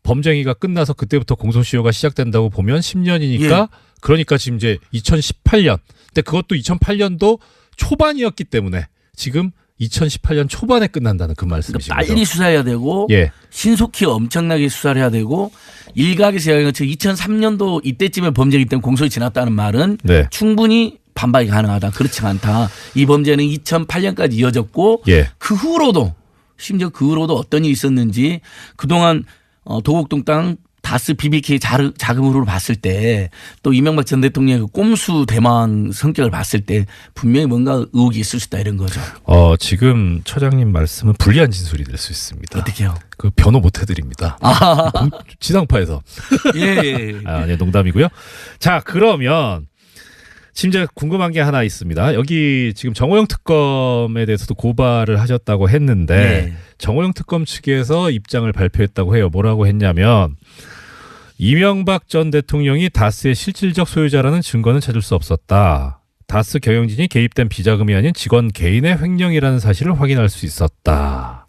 범죄행위가 끝나서 그때부터 공소시효가 시작된다고 보면 10년이니까 예. 그러니까 지금 이제 2018년. 근데 그것도 2008년도 초반이었기 때문에 지금 2018년 초반에 끝난다는 그 말씀이신 거죠. 빨리 수사해야 되고 예. 신속히 엄청나게 수사를 해야 되고 일각에서 이야기한 것처럼 2003년도 이때쯤에 범죄이기 때문에 공소시 지났다는 말은 네. 충분히 반박이 가능하다. 그렇지 않다. 이 범죄는 2008년까지 이어졌고 예. 그 후로도 심지어 그 후로도 어떤 일이 있었는지 그동안 도곡동 땅 다스 BBK 자금으로 봤을 때 또 이명박 전 대통령의 그 꼼수 대망 성격을 봤을 때 분명히 뭔가 의혹이 있을 수 있다 이런 거죠. 지금 처장님 말씀은 불리한 진술이 될 수 있습니다. 어떻게요? 그 변호 못 해드립니다. 지상파에서. 예. 네, 농담이고요. 자, 그러면 지금 이제 궁금한 게 하나 있습니다. 여기 지금 정호영 특검에 대해서도 고발을 하셨다고 했는데 네. 정호영 특검 측에서 입장을 발표했다고 해요. 뭐라고 했냐면 이명박 전 대통령이 다스의 실질적 소유자라는 증거는 찾을 수 없었다. 다스 경영진이 개입된 비자금이 아닌 직원 개인의 횡령이라는 사실을 확인할 수 있었다.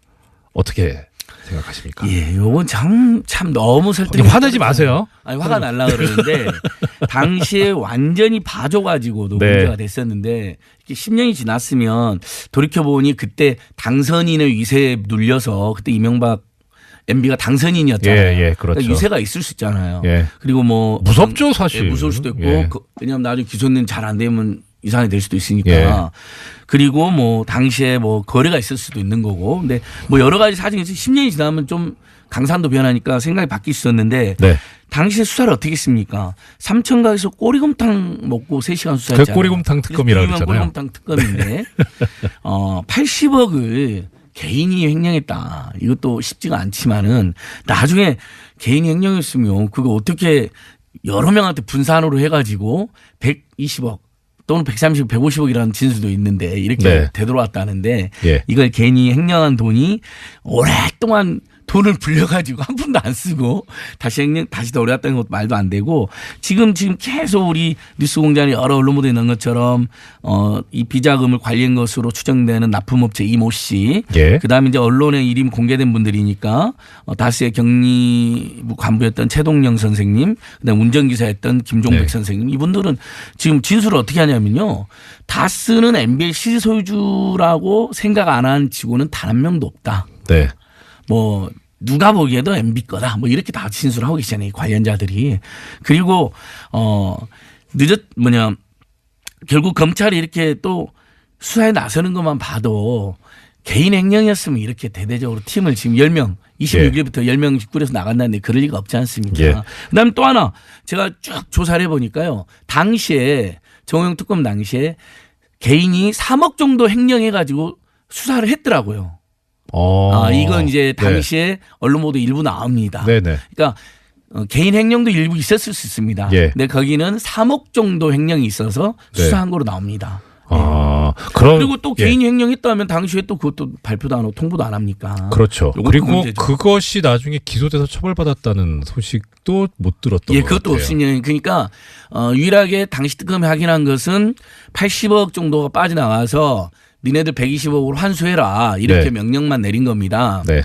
어떻게 생각하십니까? 예, 요건 참 너무 설득이 화내지 마세요. 아니 화가 날라 그러는데 당시에 완전히 봐줘가지고도 네. 문제가 됐었는데 이렇게 10년이 지났으면 돌이켜 보니 그때 당선인의 위세에 눌려서 그때 이명박 MB가 당선인이었잖아요. 예, 그렇죠. 그러니까 유세가 있을 수 있잖아요. 예. 그리고 뭐 무섭죠, 사실. 예, 무서울 수도 있고 예. 왜냐하면 나중에 기소는 잘 안 되면 이상이 될 수도 있으니까. 예. 그리고 뭐 당시에 뭐 거래가 있을 수도 있는 거고. 근데 뭐 여러 가지 사정이 있어서 10년이 지나면 좀 강산도 변하니까 생각이 바뀔 수 있었는데 네. 당시에 수사를 어떻게 했습니까? 삼천가에서 꼬리곰탕 먹고 3시간 수사했잖아요. 그 꼬리곰탕 특검이라고 그랬잖아요. 꼬리곰탕 특검인데 80억을 개인이 횡령했다. 이것도 쉽지가 않지만은 나중에 개인이 횡령했으면 그거 어떻게 여러 명한테 분산으로 해가지고 120억 또는 130억, 150억이라는 진술도 있는데 이렇게 네. 되돌아왔다는데 예. 이걸 개인이 횡령한 돈이 오랫동안 돈을 불려가지고 한 푼도 안 쓰고 다시 돌아왔다는 것도 말도 안 되고 지금 계속 우리 뉴스공장이 여러 언론 보도에 넣은 것처럼 이 비자금을 관리한 것으로 추정되는 납품업체 이모 씨, 예. 그다음에 이제 언론에 이름 공개된 분들이니까 다스의 경리부 간부였던 최동영 선생님, 그다음 운전기사였던 김종백 네. 선생님, 이분들은 지금 진술을 어떻게 하냐면요, 다스는 MB의 실소유주라고 생각 안 한 직원은 단 한 명도 없다. 네. 뭐 누가 보기에도 MB 거다. 뭐 이렇게 다 진술하고 계시잖아요. 관련자들이. 그리고 결국 검찰이 이렇게 또 수사에 나서는 것만 봐도 개인 횡령이었으면 이렇게 대대적으로 팀을 지금 10명 26일부터 10명 꾸려서 나간다는데 그럴 리가 없지 않습니까? 예. 그다음에 또 하나 제가 쭉 조사를 해보니까요. 당시에 정호영 특검 당시에 개인이 3억 정도 횡령해가지고 수사를 했더라고요. 이건 이제 당시에 언론 보도 일부 나옵니다. 네네. 그러니까 개인 횡령도 일부 있었을 수 있습니다. 예. 근데 거기는 3억 정도 횡령이 있어서 네. 수사한 거로 나옵니다. 그리고 또 개인 횡령했다면 당시에 또 그것도 발표도 안 하고 통보도 안 합니까? 그렇죠. 요것도 그리고 문제죠. 그것이 나중에 기소돼서 처벌받았다는 소식도 못 들었던 예, 것 그것도 같아요. 없으니 그러니까 유일하게 당시 특검이 확인한 것은 80억 정도가 빠져나가서 니네들 120억으로 환수해라 이렇게 네. 명령만 내린 겁니다. 네.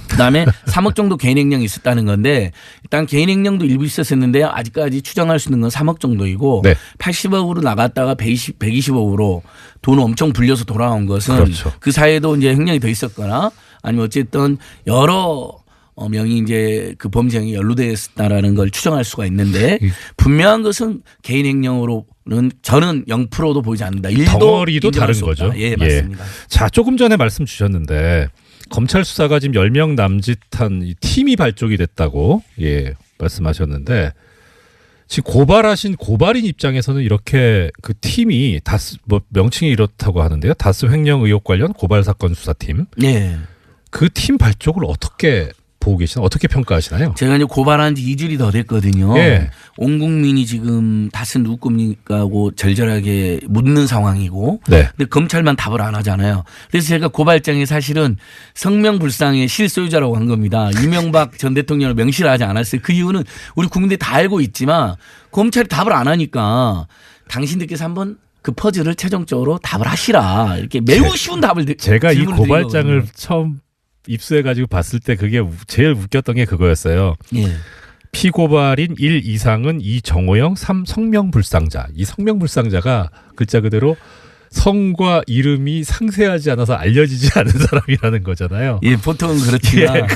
그다음에 3억 정도 개인 횡령이 있었다는 건데 일단 개인 횡령도 일부 있었는데 아직까지 추정할 수 있는 건 3억 정도이고 네. 80억으로 나갔다가 120억으로 돈을 엄청 불려서 돌아온 것은 그렇죠. 그 사이에도 이제 횡령이 더 있었거나 아니면 어쨌든 여러 명이 이제 그 범죄에 연루되어 있었다라는 걸 추정할 수가 있는데 분명한 것은 개인 횡령으로는 저는 0%도 보이지 않는다. 덩어리도 인정할 다른 수 없다. 거죠. 예, 맞습니다. 자, 조금 전에 말씀 주셨는데 검찰 수사가 지금 10명 남짓한 이 팀이 발족이 됐다고 말씀하셨는데 지금 고발하신 고발인 입장에서는 이렇게 그 팀이 다스 뭐 명칭이 이렇다고 하는데요. 다스 횡령 의혹 관련 고발 사건 수사팀. 네. 그 팀 발족을 어떻게 보고 계시나요? 어떻게 평가하시나요? 제가 이제 고발한 지 2주일이 더 됐거든요. 예. 온 국민이 지금 다스 누구 겁니까 하고 절절하게 묻는 상황이고. 네. 근데 검찰만 답을 안 하잖아요. 그래서 제가 고발장에 사실은 성명불상의 실소유자라고 한 겁니다. 이명박 전 대통령을 명시를 하지 않았어요. 그 이유는 우리 국민들이 다 알고 있지만 검찰이 답을 안 하니까 당신들께서 한번 그 퍼즐을 최종적으로 답을 하시라. 이렇게 매우 쉬운 답을 제가 이 질문을 고발장을 드린 거거든요. 처음 입수해가지고 봤을 때 그게 제일 웃겼던 게 그거였어요. 예. 피고발인 1 이상은 이정호영 3 성명불상자. 이 성명불상자가 글자 그대로 성과 이름이 상세하지 않아서 알려지지 않은 사람이라는 거잖아요. 예, 보통은 그렇지만 예,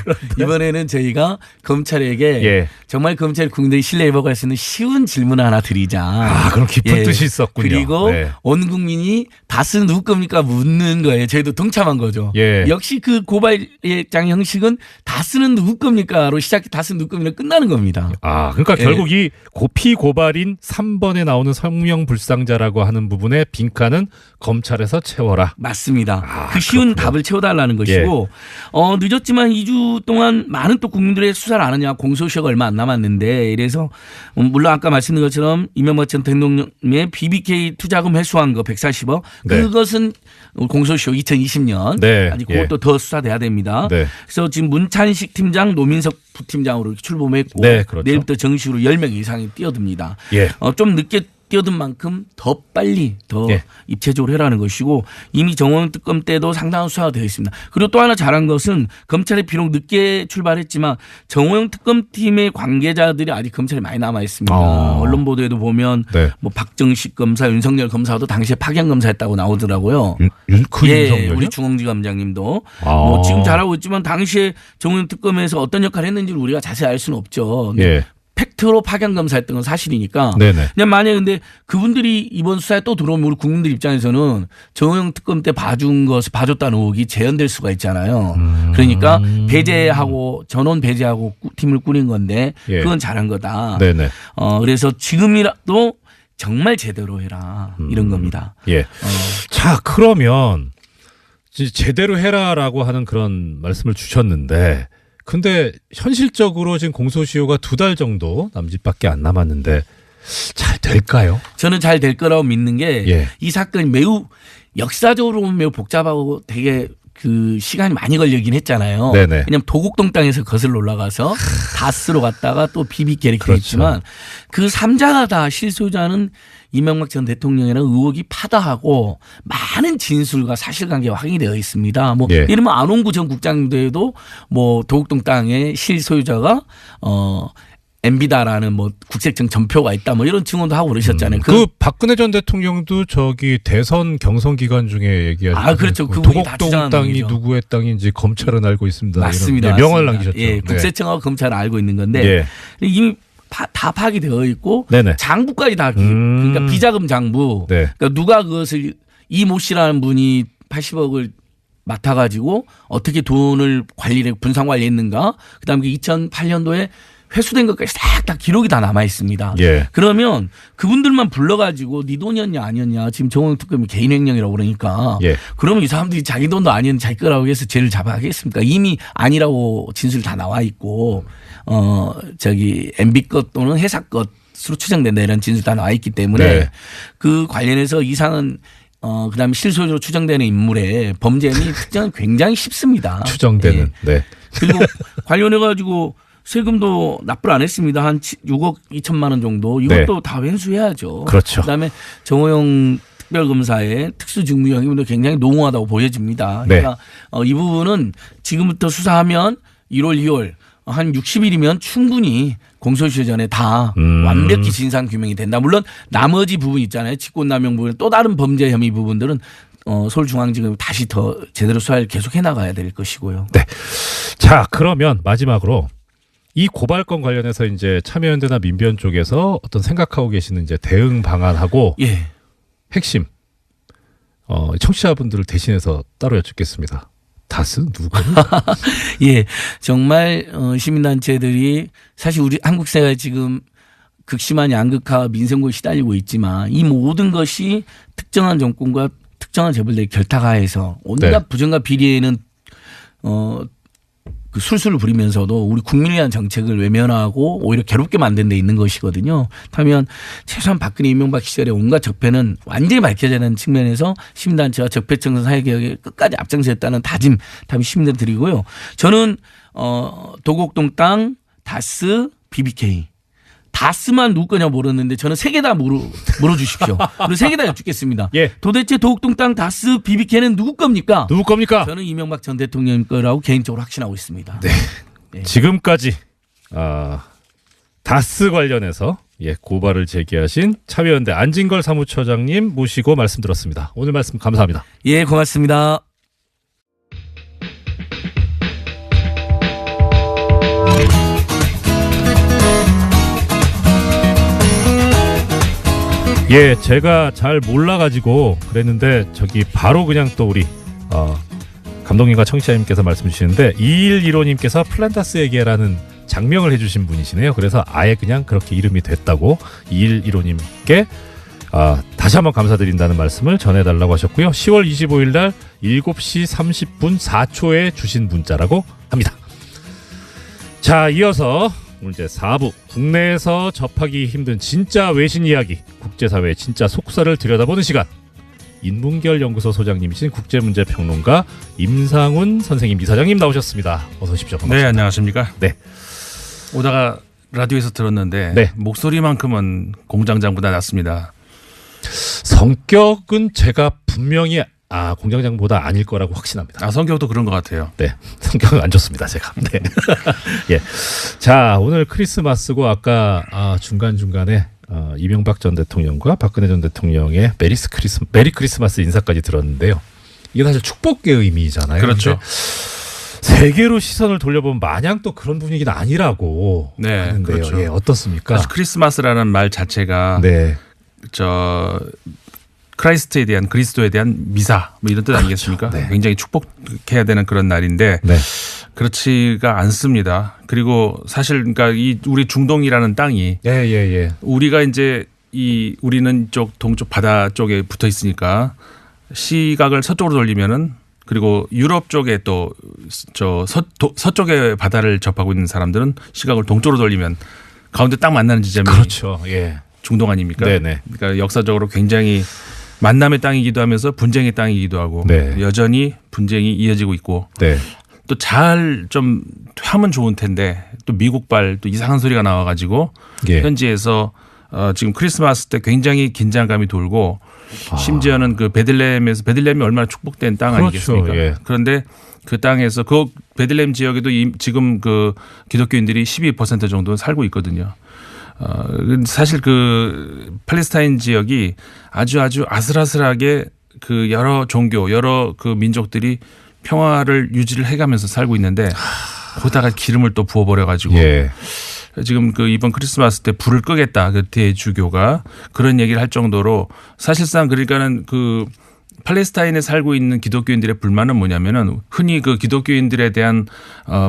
이번에는 저희가 검찰에게 예. 정말 검찰 국민들이 신뢰회복할 수 있는 쉬운 질문 하나 드리자. 아, 그럼 깊은 예. 뜻이 있었군요. 그리고 네. 온 국민이 다스 누구 겁니까 묻는 거예요. 저희도 동참한 거죠. 예. 역시 그 고발장 형식은 다스는 누구 겁니까로 시작해 다스 누구 겁니까 끝나는 겁니다. 아, 그러니까 예. 결국 이 피고발인 3번에 나오는 성명불상자라고 하는 부분의 빈칸은 검찰에서 채워라. 맞습니다. 아, 그 쉬운 그렇군요. 답을 채워달라는 것이고 늦었지만 2주 동안 많은 또 국민들의 수사를 안 하냐 공소시효가 얼마 안 남았는데 이래서 물론 아까 말씀드린 것처럼 이명박 전 대통령의 BBK 투자금 회수한 거 140억 네. 그것은 공소시효 2020년 네. 아직 그것도 더 수사돼야 됩니다. 네. 그래서 지금 문찬식 팀장 노민석 부팀장으로 이렇게 출범했고 네, 그렇죠. 내일부터 정식으로 10명 이상이 뛰어듭니다. 예. 좀 늦게 뛰어든 만큼 더 빨리 더 예. 입체적으로 해라는 것이고 이미 정원 특검 때도 상당한 수사가 되어 있습니다. 그리고 또 하나 잘한 것은 검찰이 비록 늦게 출발했지만 정호영 특검팀의 관계자들이 아직 검찰에 많이 남아 있습니다. 언론 보도에도 보면 네. 뭐 박정식 검사, 윤석열 검사도 당시에 파견 검사했다고 나오더라고요. 그 예, 윤석열이요? 우리 중앙지검장님도 아. 뭐 지금 잘하고 있지만 당시에 정호영 특검에서 어떤 역할을 했는지를 우리가 자세히 알 수는 없죠. 근데 예. 팩트로 파견 검사했던 건 사실이니까. 네네. 그냥 만약에 근데 그분들이 이번 수사에 또 들어오면 우리 국민들 입장에서는 정호영 특검 때 봐줬다는 의혹이 재현될 수가 있잖아요. 그러니까 배제하고 전원 배제하고 팀을 꾸린 건데 예. 그건 잘한 거다. 네네. 그래서 지금이라도 정말 제대로 해라 이런 겁니다. 예. 자, 그러면 이제 제대로 해라라고 하는 그런 말씀을 주셨는데 근데 현실적으로 지금 공소시효가 2달 정도 남짓밖에 안 남았는데 잘 될까요? 저는 잘 될 거라고 믿는 게 이 예. 사건이 매우 역사적으로 보면 매우 복잡하고 되게 그 시간이 많이 걸리긴 했잖아요. 네네. 왜냐하면 도곡동 땅에서 거슬러 올라가서 다스로 갔다가 또 BBK 이렇게 그렇죠. 했지만 그 3자가 다 실소유자는 이명박 전 대통령이라는 의혹이 파다하고 많은 진술과 사실관계가 확인이 되어 있습니다. 뭐 예. 이러면 안홍구 전 국장님도 뭐 도곡동 땅의 실소유자가 MB다라는 뭐 국세청 전표가 있다 뭐 이런 증언도 하고 그러셨잖아요. 그 박근혜 전 대통령도 저기 대선 경선 기간 중에 얘기하셨죠. 아, 그렇죠. 그분이 다 도곡동 주장하는 땅이 얘기죠. 누구의 땅인지 검찰은 알고 있습니다. 맞습니다. 이런, 예, 명언을 맞습니다. 남기셨죠. 예, 네. 국세청하고 검찰은 알고 있는 건데 예. 이미 다 파악되어 있고 네네. 장부까지 다 그러니까 비자금 장부. 네. 그러니까 누가 그것을 이모 씨라는 분이 80억을 맡아가지고 어떻게 돈을 분산 관리했는가. 그다음에 2008년도에 회수된 것까지 싹 다 기록이 다 남아 있습니다. 예. 그러면 그분들만 불러가지고 네 돈이었냐 아니었냐 지금 정호영 특검이 개인 횡령이라고 그러니까 예. 그러면 이 사람들이 자기 돈도 아니었는데 자기 거라고 해서 죄를 잡아야겠습니까? 이미 아니라고 진술이 다 나와 있고 MB 것 또는 회사 것으로 추정된다 이런 진술 다 나와 있기 때문에 네. 그 관련해서 이상은 그다음에 실소유자로 추정되는 인물의 범죄 및 특정은 굉장히 쉽습니다. 추정되는. 예. 네. 그리고 관련해 가지고 세금도 납부를 안 했습니다. 한 6억 2천만 원 정도. 이것도 네. 다 회수해야죠. 그렇죠. 그다음에 정호영 특별검사의 특수직무형이 굉장히 농후하다고 보여집니다. 네. 그러니까 이 부분은 지금부터 수사하면 1월, 2월 한 60일이면 충분히 공소시효 전에 다 완벽히 진상 규명이 된다. 물론 나머지 부분 있잖아요. 직권남용 부분 또 다른 범죄 혐의 부분들은 서울중앙지검이 다시 더 제대로 수사를 계속 해나가야 될 것이고요. 네. 자, 그러면 마지막으로 이 고발건 관련해서 이제 참여연대나 민변 쪽에서 어떤 생각하고 계시는 이제 대응 방안하고 예. 핵심 청취자분들을 대신해서 따로 여쭙겠습니다. 다스 누구? 예, 정말 시민단체들이 사실 우리 한국 사회가 지금 극심한 양극화 민생고에 시달리고 있지만 이 모든 것이 특정한 정권과 특정한 재벌들의 결탁하에서 온갖 네. 부정과 비리에는 그 술술을 부리면서도 우리 국민을 위한 정책을 외면하고 오히려 괴롭게 만든 데 있는 것이거든요. 그렇다면 최소한 박근혜 이명박 시절에 온갖 적폐는 완전히 밝혀져야 하는 측면에서 시민단체와 적폐청산 사회개혁에 끝까지 앞장서겠다는 다짐 시민들 드리고요. 저는 도곡동 땅, 다스, BBK. 다스만 누구 거냐 모르는데 저는 세 개 다 물어주십시오. 그리고 세 개 다 여쭙겠습니다. 예. 도대체 도곡동 땅, 다스, BBK는 누구 겁니까? 누구 겁니까? 저는 이명박 전 대통령 거라고 개인적으로 확신하고 있습니다. 네. 지금까지 다스 관련해서 고발을 제기하신 참여연대 안진걸 사무처장님 모시고 말씀 들었습니다. 오늘 말씀 감사합니다. 예, 고맙습니다. 예, 제가 잘 몰라가지고 그랬는데 저기 바로 그냥 또 우리 감독님과 청취자님께서 말씀 주시는데 2115님께서 플란타스 얘기라는 장명을 해주신 분이시네요. 그래서 아예 그냥 그렇게 이름이 됐다고 2115님께 다시 한번 감사드린다는 말씀을 전해달라고 하셨고요. 10월 25일 날 7시 30분 4초에 주신 문자라고 합니다. 자, 이어서 오늘 이제 4부 국내에서 접하기 힘든 진짜 외신 이야기, 국제사회의 진짜 속살을 들여다보는 시간. 인문결 연구소 소장님이신 국제문제평론가 임상훈 선생님, 이사장님 나오셨습니다. 어서 오십시오. 반갑습니다. 네, 안녕하십니까. 네. 오다가 라디오에서 들었는데 네. 목소리만큼은 공장장보다 낫습니다. 성격은 제가 분명히 공장장보다 아닐 거라고 확신합니다. 성격도 그런 것 같아요. 네, 성격은 안 좋습니다, 제가. 네. 예. 자, 오늘 크리스마스고 아까 중간중간에 이명박 전 대통령과 박근혜 전 대통령의 메리 크리스마스 인사까지 들었는데요. 이게 사실 축복의 의미잖아요. 그렇죠. 세계로 시선을 돌려보면 마냥 또 그런 분위기는 아니라고 네, 하는데요. 그렇죠. 예, 어떻습니까? 사실 크리스마스라는 말 자체가 네. 크라이스트에 대한, 그리스도에 대한 미사 뭐 이런 뜻 아니겠습니까? 네. 굉장히 축복해야 되는 그런 날인데 네. 그렇지가 않습니다. 그리고 사실 그러니까 이 우리 중동이라는 땅이 예. 우리가 이제 우리는 이쪽 동쪽 바다 쪽에 붙어 있으니까 시각을 서쪽으로 돌리면은, 그리고 유럽 쪽에 또 서쪽의 바다를 접하고 있는 사람들은 시각을 동쪽으로 돌리면 가운데 딱 만나는 지점이 그렇죠. 예. 중동 아닙니까? 네네. 그러니까 역사적으로 굉장히 만남의 땅이기도 하면서 분쟁의 땅이기도 하고 네. 여전히 분쟁이 이어지고 있고, 네. 또 잘 좀 하면 좋은 텐데 또 미국발 또 이상한 소리가 나와가지고 예. 현지에서 지금 크리스마스 때 굉장히 긴장감이 돌고, 심지어는 그 베들레헴이 얼마나 축복된 땅 그렇죠. 아니겠습니까? 예. 그런데 그 땅에서 그 베들레헴 지역에도 지금 그 기독교인들이 12% 정도 살고 있거든요. 사실 그 팔레스타인 지역이 아주 아슬아슬하게 그 여러 종교, 여러 그 민족들이 평화를 유지를 해가면서 살고 있는데 거기다가 기름을 또 부어버려가지고 예. 지금 그 이번 크리스마스 때 불을 끄겠다, 그 대주교가 그런 얘기를 할 정도로, 사실상 그러니까는 그 팔레스타인에 살고 있는 기독교인들의 불만은 뭐냐면은 흔히 그 기독교인들에 대한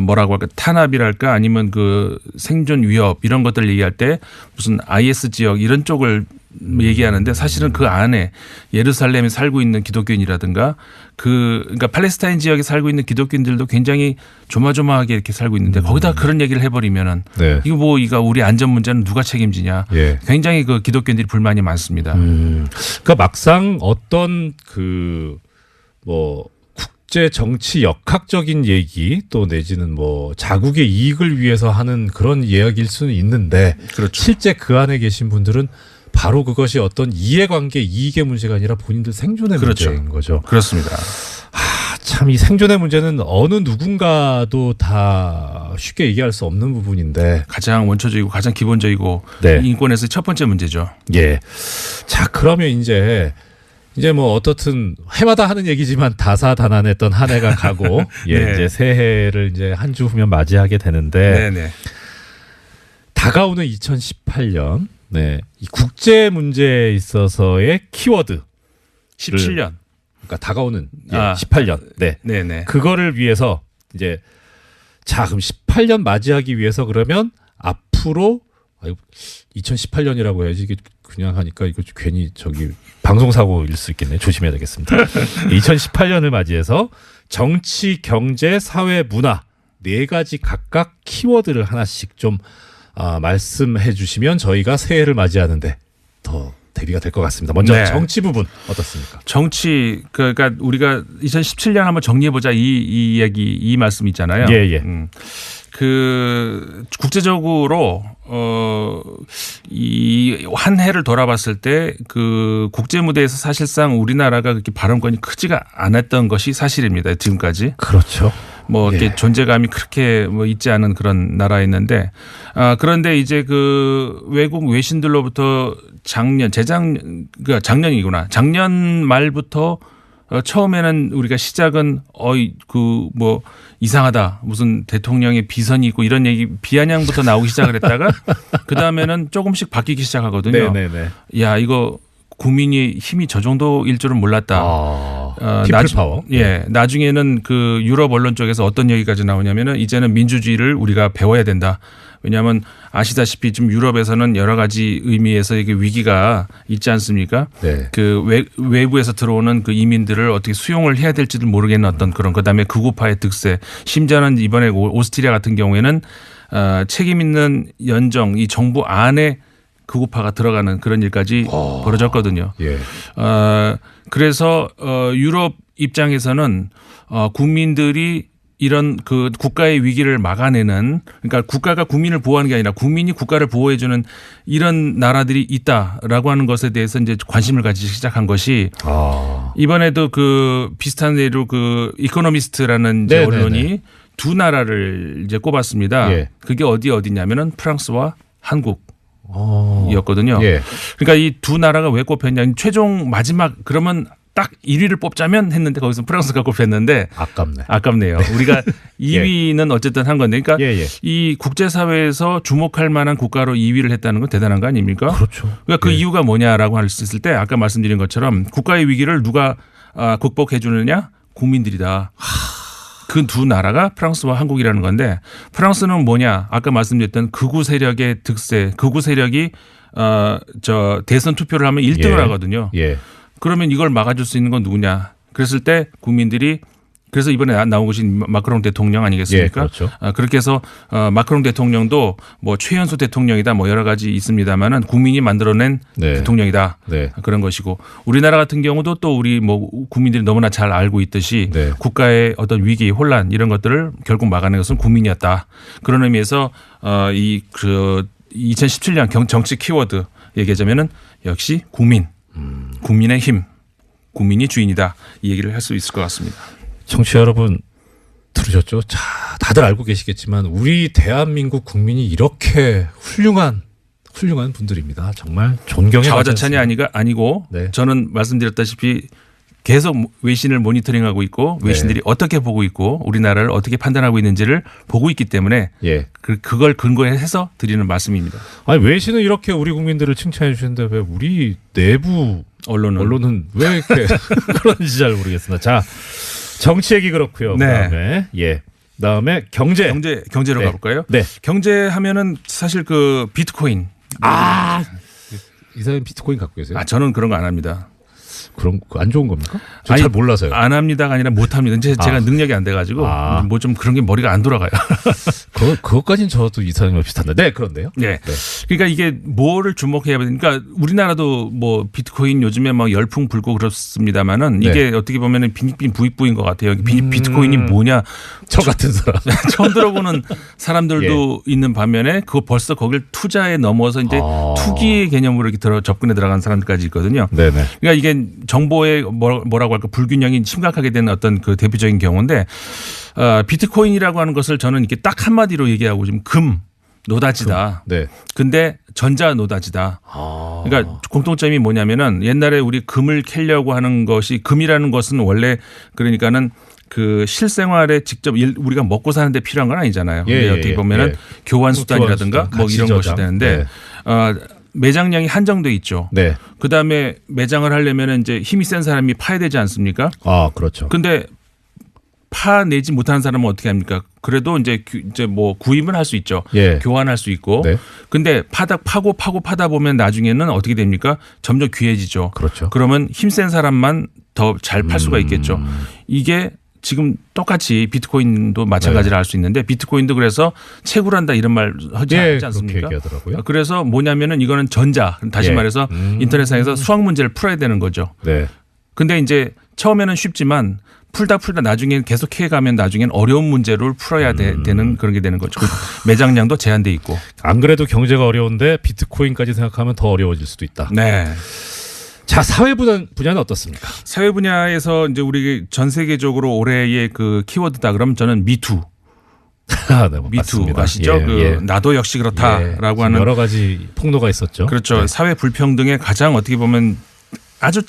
뭐라고 할까, 탄압이랄까 아니면 그 생존 위협 이런 것들을 얘기할 때 무슨 IS 지역 이런 쪽을 얘기하는데, 사실은 그 안에 예루살렘에 살고 있는 기독교인이라든가 그러니까 팔레스타인 지역에 살고 있는 기독교인들도 굉장히 조마조마하게 이렇게 살고 있는데 거기다 그런 얘기를 해버리면은 네. 이거 우리 안전 문제는 누가 책임지냐. 예. 굉장히 그 기독교인들이 불만이 많습니다. 그러니까 막상 어떤 국제 정치 역학적인 얘기 또 내지는 자국의 이익을 위해서 하는 그런 이야기일 수는 있는데, 그렇죠. 실제 그 안에 계신 분들은 바로 그것이 어떤 이해관계, 이익의 문제가 아니라 본인들 생존의 그렇죠. 문제인 거죠. 그렇습니다. 참 이 생존의 문제는 어느 누군가도 다 쉽게 얘기할 수 없는 부분인데, 가장 원초적이고 가장 기본적이고 네. 인권에서 첫 번째 문제죠. 예. 자, 그러면 이제 어떻든 해마다 하는 얘기지만 다사다난했던 한 해가 가고 네. 이제 새해를 이제 한 주 후면 맞이하게 되는데, 네네. 다가오는 2018년 이 국제 문제에 있어서의 키워드 17년. 그러니까 다가오는 18년. 네네. 그거를 위해서 이제 그럼 18년 맞이하기 위해서 그러면 앞으로 아유, 2018년이라고 해야지 이게 그냥 하니까 이거 괜히 저기 방송사고일 수 있겠네요. 조심해야 되겠습니다. 2018년을 맞이해서 정치, 경제, 사회, 문화 4가지 각각 키워드를 하나씩 좀 말씀해 주시면 저희가 새해를 맞이하는데 더 대비가 될 것 같습니다. 먼저 네. 정치 부분 어떻습니까? 정치 그러니까 우리가 2017년 한번 정리해 보자 이 이야기 이 말씀 있잖아요. 예. 그 국제적으로 이 한 해를 돌아봤을 때 그 국제 무대에서 사실상 우리나라가 그렇게 발언권이 크지가 않았던 것이 사실입니다. 지금까지. 그렇죠. 뭐 이렇게 존재감이 그렇게 뭐 있지 않은 그런 나라였는데 그런데 이제 그 외국 외신들로부터 작년이구나. 작년 말부터 처음에는 우리가 시작은 그 뭐 이상하다. 무슨 대통령의 비선이 있고 이런 얘기 비아냥부터 나오기 시작을 했다가 그다음에는 조금씩 바뀌기 시작하거든요. 네네네. 야, 이거 국민이 힘이 저 정도일 줄은 몰랐다. 피플 파워. 예. 나중에는 그 유럽 언론 쪽에서 어떤 얘기까지 나오냐면은 이제는 민주주의를 우리가 배워야 된다. 왜냐하면 아시다시피 지금 유럽에서는 여러 가지 의미에서 이게 위기가 있지 않습니까? 네. 그 외부에서 들어오는 그 이민들을 어떻게 수용을 해야 될지도 모르겠는 어떤 그런 그다음에 극우파의 득세. 심지어는 이번에 오스트리아 같은 경우에는 책임 있는 연정 이 정부 안에 극우파가 들어가는 그런 일까지 벌어졌거든요. 예. 그래서 유럽 입장에서는 국민들이 이런 그 국가의 위기를 막아내는 그러니까 국가가 국민을 보호하는 게 아니라 국민이 국가를 보호해주는 이런 나라들이 있다라고 하는 것에 대해서 이제 관심을 가지기 시작한 것이 이번에도 그 비슷한 예로 그 이코노미스트라는 이제 언론이 두 나라를 이제 꼽았습니다. 예. 그게 어디냐면은 프랑스와 한국이었거든요. 예. 그러니까 이 두 나라가 왜 꼽혔냐? 최종 마지막 그러면 딱 1위를 뽑자면 했는데 거기서 프랑스가 꼽혔는데 아깝네요. 우리가 2위는 어쨌든 한 건데 그러니까 이 국제사회에서 주목할 만한 국가로 2위를 했다는 건 대단한 거 아닙니까? 그렇죠. 그러니까 그 이유가 뭐냐라고 할 수 있을 때 아까 말씀드린 것처럼 국가의 위기를 누가 극복해 주느냐? 국민들이다. 그 두 나라가 프랑스와 한국이라는 건데 프랑스는 뭐냐? 아까 말씀드렸던 극우 세력의 득세, 극우 세력이 저 대선 투표를 하면 1등을 하거든요. 그러면 이걸 막아줄 수 있는 건 누구냐? 그랬을 때 국민들이 그래서 이번에 나온 것이 마크롱 대통령 아니겠습니까? 예, 그렇죠. 그렇게 해서 마크롱 대통령도 뭐 최연소 대통령이다 뭐 여러 가지 있습니다만은 국민이 만들어낸 대통령이다. 그런 것이고 우리나라 같은 경우도 또 우리 뭐 국민들이 너무나 잘 알고 있듯이 국가의 어떤 위기, 혼란 이런 것들을 결국 막아낸 것은 국민이었다. 그런 의미에서 이 그 2017년 정치 키워드 얘기하자면은 역시 국민. 국민의 힘, 국민이 주인이다. 이 얘기를 할 수 있을 것 같습니다. 청취자 여러분 들으셨죠? 자, 다들 알고 계시겠지만 우리 대한민국 국민이 이렇게 훌륭한 분들입니다. 정말 존경해. 자화자찬이 아니고 저는 말씀드렸다시피 계속 외신을 모니터링하고 있고 외신들이 어떻게 보고 있고 우리나라를 어떻게 판단하고 있는지를 보고 있기 때문에 그걸 근거해서 드리는 말씀입니다. 아니 외신은 이렇게 우리 국민들을 칭찬해 주시는데 왜 우리 내부 언론은 왜 이렇게 그런지 잘 모르겠습니다. 자, 정치 얘기 그렇고요. 그다음에 경제로 가볼까요? 경제 하면은 사실 그 비트코인. 이사님 비트코인 갖고 계세요? 저는 그런 거 안 합니다. 그런 거 안 좋은 겁니까? 잘 몰라서요. 안 합니다가 아니라 못 합니다. 제가 능력이 안 돼가지고 뭐 좀 그런 게 머리가 안 돌아가요. 그것까지는 저도 이사님과 비슷한데. 그런데요. 그러니까 이게 뭐를 주목해야 되니까 우리나라도 뭐 비트코인 요즘에 막 열풍 불고 그렇습니다만은 이게 어떻게 보면은 빈익빈 부익부인 것 같아요. 비트코인이 뭐냐? 저 같은 사람 처음 들어보는 사람들도 있는 반면에 그거 벌써 거길 투자에 넘어서 이제 투기의 개념으로 이렇게 접근해 들어간 사람들까지 있거든요. 그러니까 이게 정보의 뭐라고 할까 불균형이 심각하게 되는 어떤 그 대표적인 경우인데 비트코인이라고 하는 것을 저는 이렇게 딱 한마디로 얘기하고 지금 노다지다. 근데 전자 노다지다. 그러니까 공통점이 뭐냐면은 옛날에 우리 금을 캐려고 하는 것이 금이라는 것은 원래 그러니까는 그 실생활에 직접 우리가 먹고 사는데 필요한 건 아니잖아요. 어떻게 보면은 교환 수단이라든가 뭐 이런 것이 되는데 매장량이 한정돼 있죠. 그다음에 매장을 하려면 이제 힘이 센 사람이 파야 되지 않습니까? 그렇죠. 근데 파내지 못하는 사람은 어떻게 합니까? 그래도 이제 뭐 구입은 할 수 있죠. 예. 교환할 수 있고. 네. 근데 파다 보면 나중에는 어떻게 됩니까? 점점 귀해지죠. 그렇죠. 그러면 힘센 사람만 더 잘 팔 수가 있겠죠. 이게 지금 똑같이 비트코인도 마찬가지를 할 수 있는데 비트코인도 그래서 채굴한다 이런 말 하지 않습니까? 그렇게 얘기하더라고요. 그래서 뭐냐면은 이거는 다시 말해서 인터넷상에서 수학 문제를 풀어야 되는 거죠. 네. 근데 이제 처음에는 쉽지만 풀다 나중에 계속 해가면 나중엔 어려운 문제를 풀어야 되는 그런 게 되는 거죠. 그 매장량도 제한돼 있고. 안 그래도 경제가 어려운데 비트코인까지 생각하면 더 어려워질 수도 있다. 네. 자, 사회 분야는 어떻습니까? 사회 분야에서 이제 우리 전 세계적으로 올해의 그 키워드다 그러면 저는 미투. 네, 미투 아시죠? 나도 역시 그렇다라고 하는 여러 가지 폭로가 있었죠. 그렇죠. 네. 사회 불평등의 가장 어떻게 보면 아주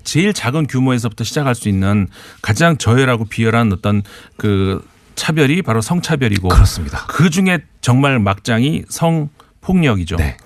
제일 작은 규모에서부터 시작할 수 있는 가장 저열하고 비열한 어떤 그 차별이 바로 성차별이고 그렇습니다. 그 중에 정말 막장이 성폭력이죠. 네.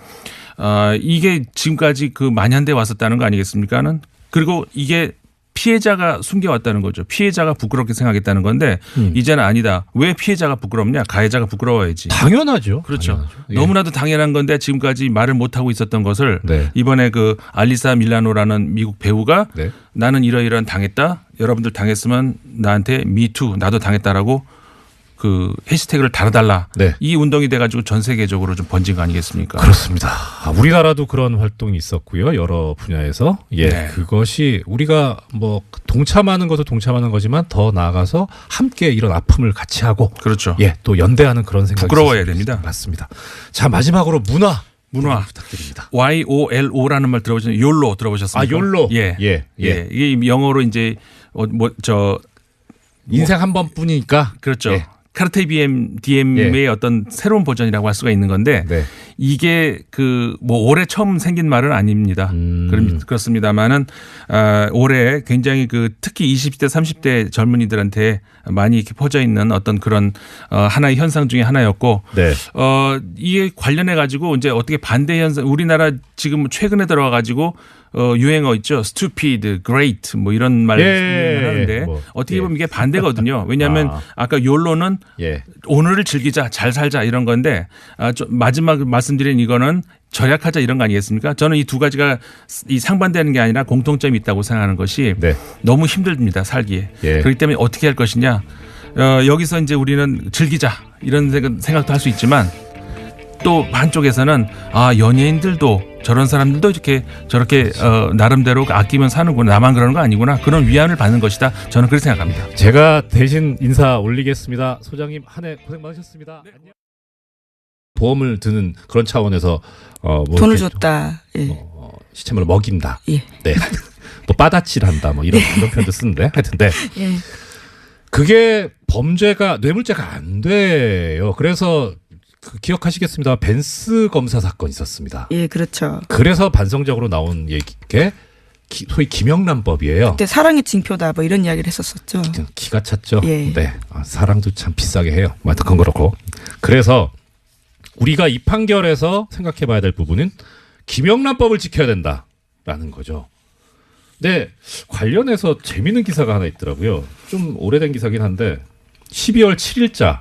이게 지금까지 그 만연돼 왔었다는 거 아니겠습니까는? 그리고 이게 피해자가 숨겨왔다는 거죠. 피해자가 부끄럽게 생각했다는 건데 이제는 아니다. 왜 피해자가 부끄럽냐? 가해자가 부끄러워야지. 당연하죠. 그렇죠. 당연하죠. 예. 너무나도 당연한 건데 지금까지 말을 못하고 있었던 것을 네. 이번에 그 알리사 밀라노라는 미국 배우가 네. 나는 이러이러한 당했다. 여러분들 당했으면 나한테 미투 나도 당했다라고 그 해시태그를 달아달라. 네. 이 운동이 돼가지고 전 세계적으로 좀 번진 거 아니겠습니까? 그렇습니다. 우리나라도 그런 활동이 있었고요. 여러 분야에서. 예. 네. 그것이 우리가 뭐 동참하는 것도 동참하는 거지만 더 나아가서 함께 이런 아픔을 같이 하고. 그렇죠. 예. 또 연대하는 그런 생각이 부끄러워야 있었습니다. 됩니다. 맞습니다. 자, 마지막으로 문화 부탁드립니다. YOLO라는 말 들어보셨나요? 욜로 들어보셨습니까? 욜로. 예. 예. 이게 영어로 이제 인생 한 번뿐이니까. 그렇죠. 예. 카르테 디엠의 어떤 새로운 버전이라고 할 수가 있는 건데 네. 이게 그 뭐 올해 처음 생긴 말은 아닙니다. 그렇습니다만은 올해 굉장히 그 특히 20대 30대 젊은이들한테 많이 이렇게 퍼져 있는 어떤 그런 하나의 현상 중에 하나였고 네. 이게 관련해 가지고 이제 어떻게 반대 현상 우리나라 지금 최근에 들어와 가지고 유행어 있죠. stupid, great 뭐 이런 말 하는데 뭐, 어떻게 보면 이게 반대거든요. 왜냐하면 아까 욜로는 오늘을 즐기자, 잘 살자 이런 건데 마지막 말씀드린 이거는 절약하자 이런 거 아니겠습니까? 저는 이 두 가지가 이 상반되는 게 아니라 공통점이 있다고 생각하는 것이 너무 힘듭니다. 살기에. 그렇기 때문에 어떻게 할 것이냐. 여기서 이제 우리는 즐기자 이런 생각도 할 수 있지만 또 한쪽에서는 연예인들도 저런 사람들도 이렇게 저렇게 나름대로 아끼면 사는구나. 나만 그러는 거 아니구나. 그런 위안을 받는 것이다. 저는 그렇게 생각합니다. 제가 대신 인사 올리겠습니다. 소장님 한 해 고생 많으셨습니다. 안녕. 보험을 드는 그런 차원에서 뭐 돈을 줬다. 예. 시체물을 먹인다. 예. 네. 뭐 빠다칠한다. 뭐 이런 표현도 쓰는데 하여튼 예. 그게 범죄가 뇌물죄가 안 돼요. 그래서 기억하시겠습니다. 벤스 검사 사건 있었습니다. 예, 그렇죠. 그래서 반성적으로 나온 얘기게 소위 김영란법이에요. 그때 사랑의 징표다 뭐 이런 이야기를 했었었죠. 기가 찼죠. 예. 네, 사랑도 참 비싸게 해요. 그건 그렇고. 그래서 우리가 이 판결에서 생각해봐야 될 부분은 김영란법을 지켜야 된다라는 거죠. 네, 관련해서 재미있는 기사가 하나 있더라고요. 좀 오래된 기사긴 한데 12월 7일자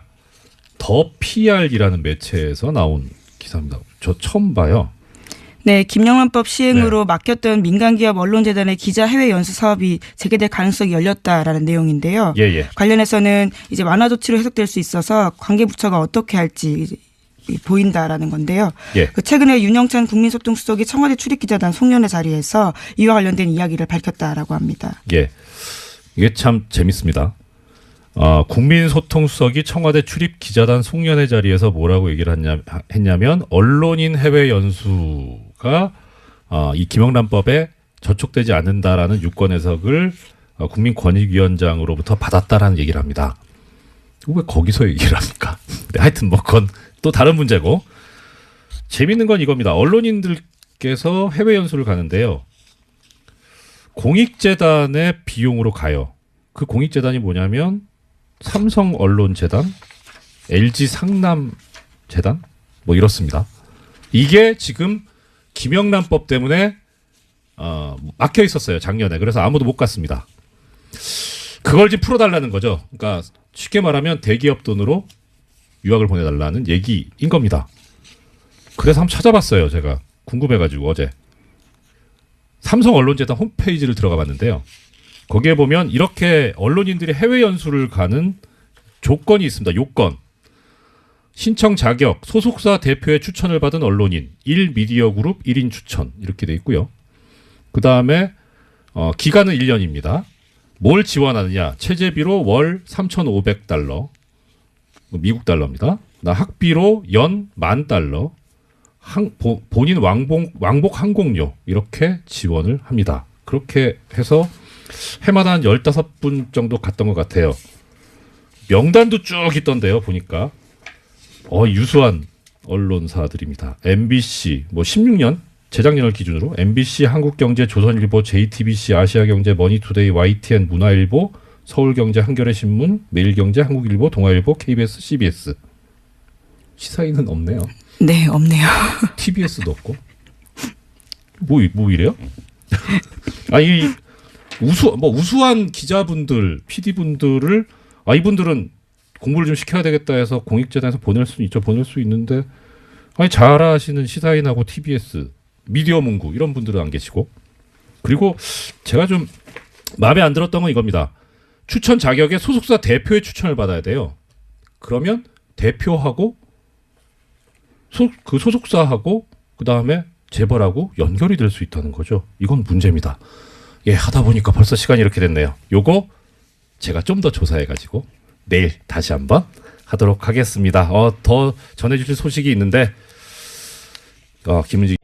더 PR이라는 매체에서 나온 기사입니다. 저 처음 봐요. 네, 김영란법 시행으로 막혔던 민간기업 언론재단의 기자 해외 연수 사업이 재개될 가능성이 열렸다라는 내용인데요. 관련해서는 이제 완화 조치로 해석될 수 있어서 관계부처가 어떻게 할지 보인다라는 건데요. 그 최근에 윤영찬 국민소통수석이 청와대 출입기자단 송년회 자리에서 이와 관련된 이야기를 밝혔다라고 합니다. 이게 참 재밌습니다. 국민소통수석이 청와대 출입기자단 송년회 자리에서 뭐라고 얘기를 했냐면 언론인 해외 연수가 이 김영란법에 저촉되지 않는다라는 유권 해석을 국민권익위원장으로부터 받았다라는 얘기를 합니다. 왜 거기서 얘기를 합니까? 네, 하여튼 뭐 그건 또 다른 문제고 재밌는 건 이겁니다. 언론인들께서 해외 연수를 가는데요. 공익재단의 비용으로 가요. 그 공익재단이 뭐냐면 삼성언론재단, LG상남재단 뭐 이렇습니다. 이게 지금 김영란법 때문에 막혀 있었어요. 작년에. 그래서 아무도 못 갔습니다. 그걸 좀 풀어달라는 거죠. 그러니까 쉽게 말하면 대기업 돈으로 유학을 보내달라는 얘기인 겁니다. 그래서 한번 찾아봤어요. 제가 궁금해가지고 어제 삼성 언론재단 홈페이지를 들어가 봤는데요. 거기에 보면 이렇게 언론인들이 해외 연수를 가는 조건이 있습니다. 요건. 신청 자격, 소속사 대표의 추천을 받은 언론인, 1미디어 그룹 1인 추천 이렇게 돼 있고요. 그 다음에 기간은 1년입니다. 뭘 지원하느냐. 체제비로 월 3,500달러, 미국 달러입니다. 학비로 연 $10,000, 본인 왕복 항공료 이렇게 지원을 합니다. 그렇게 해서 해마다 한 15분 정도 갔던 것 같아요. 명단도 쭉 있던데요. 보니까 유수한 언론사들입니다. MBC 16년 재작년을 기준으로 MBC, 한국경제, 조선일보, JTBC, 아시아경제, 머니투데이, YTN, 문화일보, 서울경제, 한겨레신문, 매일경제, 한국일보, 동아일보, KBS, CBS. 시사인은 없네요. 네, 없네요. TBS도 없고. 뭐 이래요? 아니 우수한 기자분들, PD분들을 이분들은 공부를 좀 시켜야 되겠다 해서 공익재단에서 보낼 수 있죠. 보낼 수 있는데 잘하시는 시사인하고 TBS, 미디어문구 이런 분들은 안 계시고. 그리고 제가 좀 마음에 안 들었던 건 이겁니다. 추천 자격에 소속사 대표의 추천을 받아야 돼요. 그러면 대표하고 그 소속사하고 그 다음에 재벌하고 연결이 될 수 있다는 거죠. 이건 문제입니다. 하다 보니까 벌써 시간이 이렇게 됐네요. 요거 제가 좀 더 조사해가지고 내일 다시 한번 하도록 하겠습니다. 더 전해주실 소식이 있는데 김은지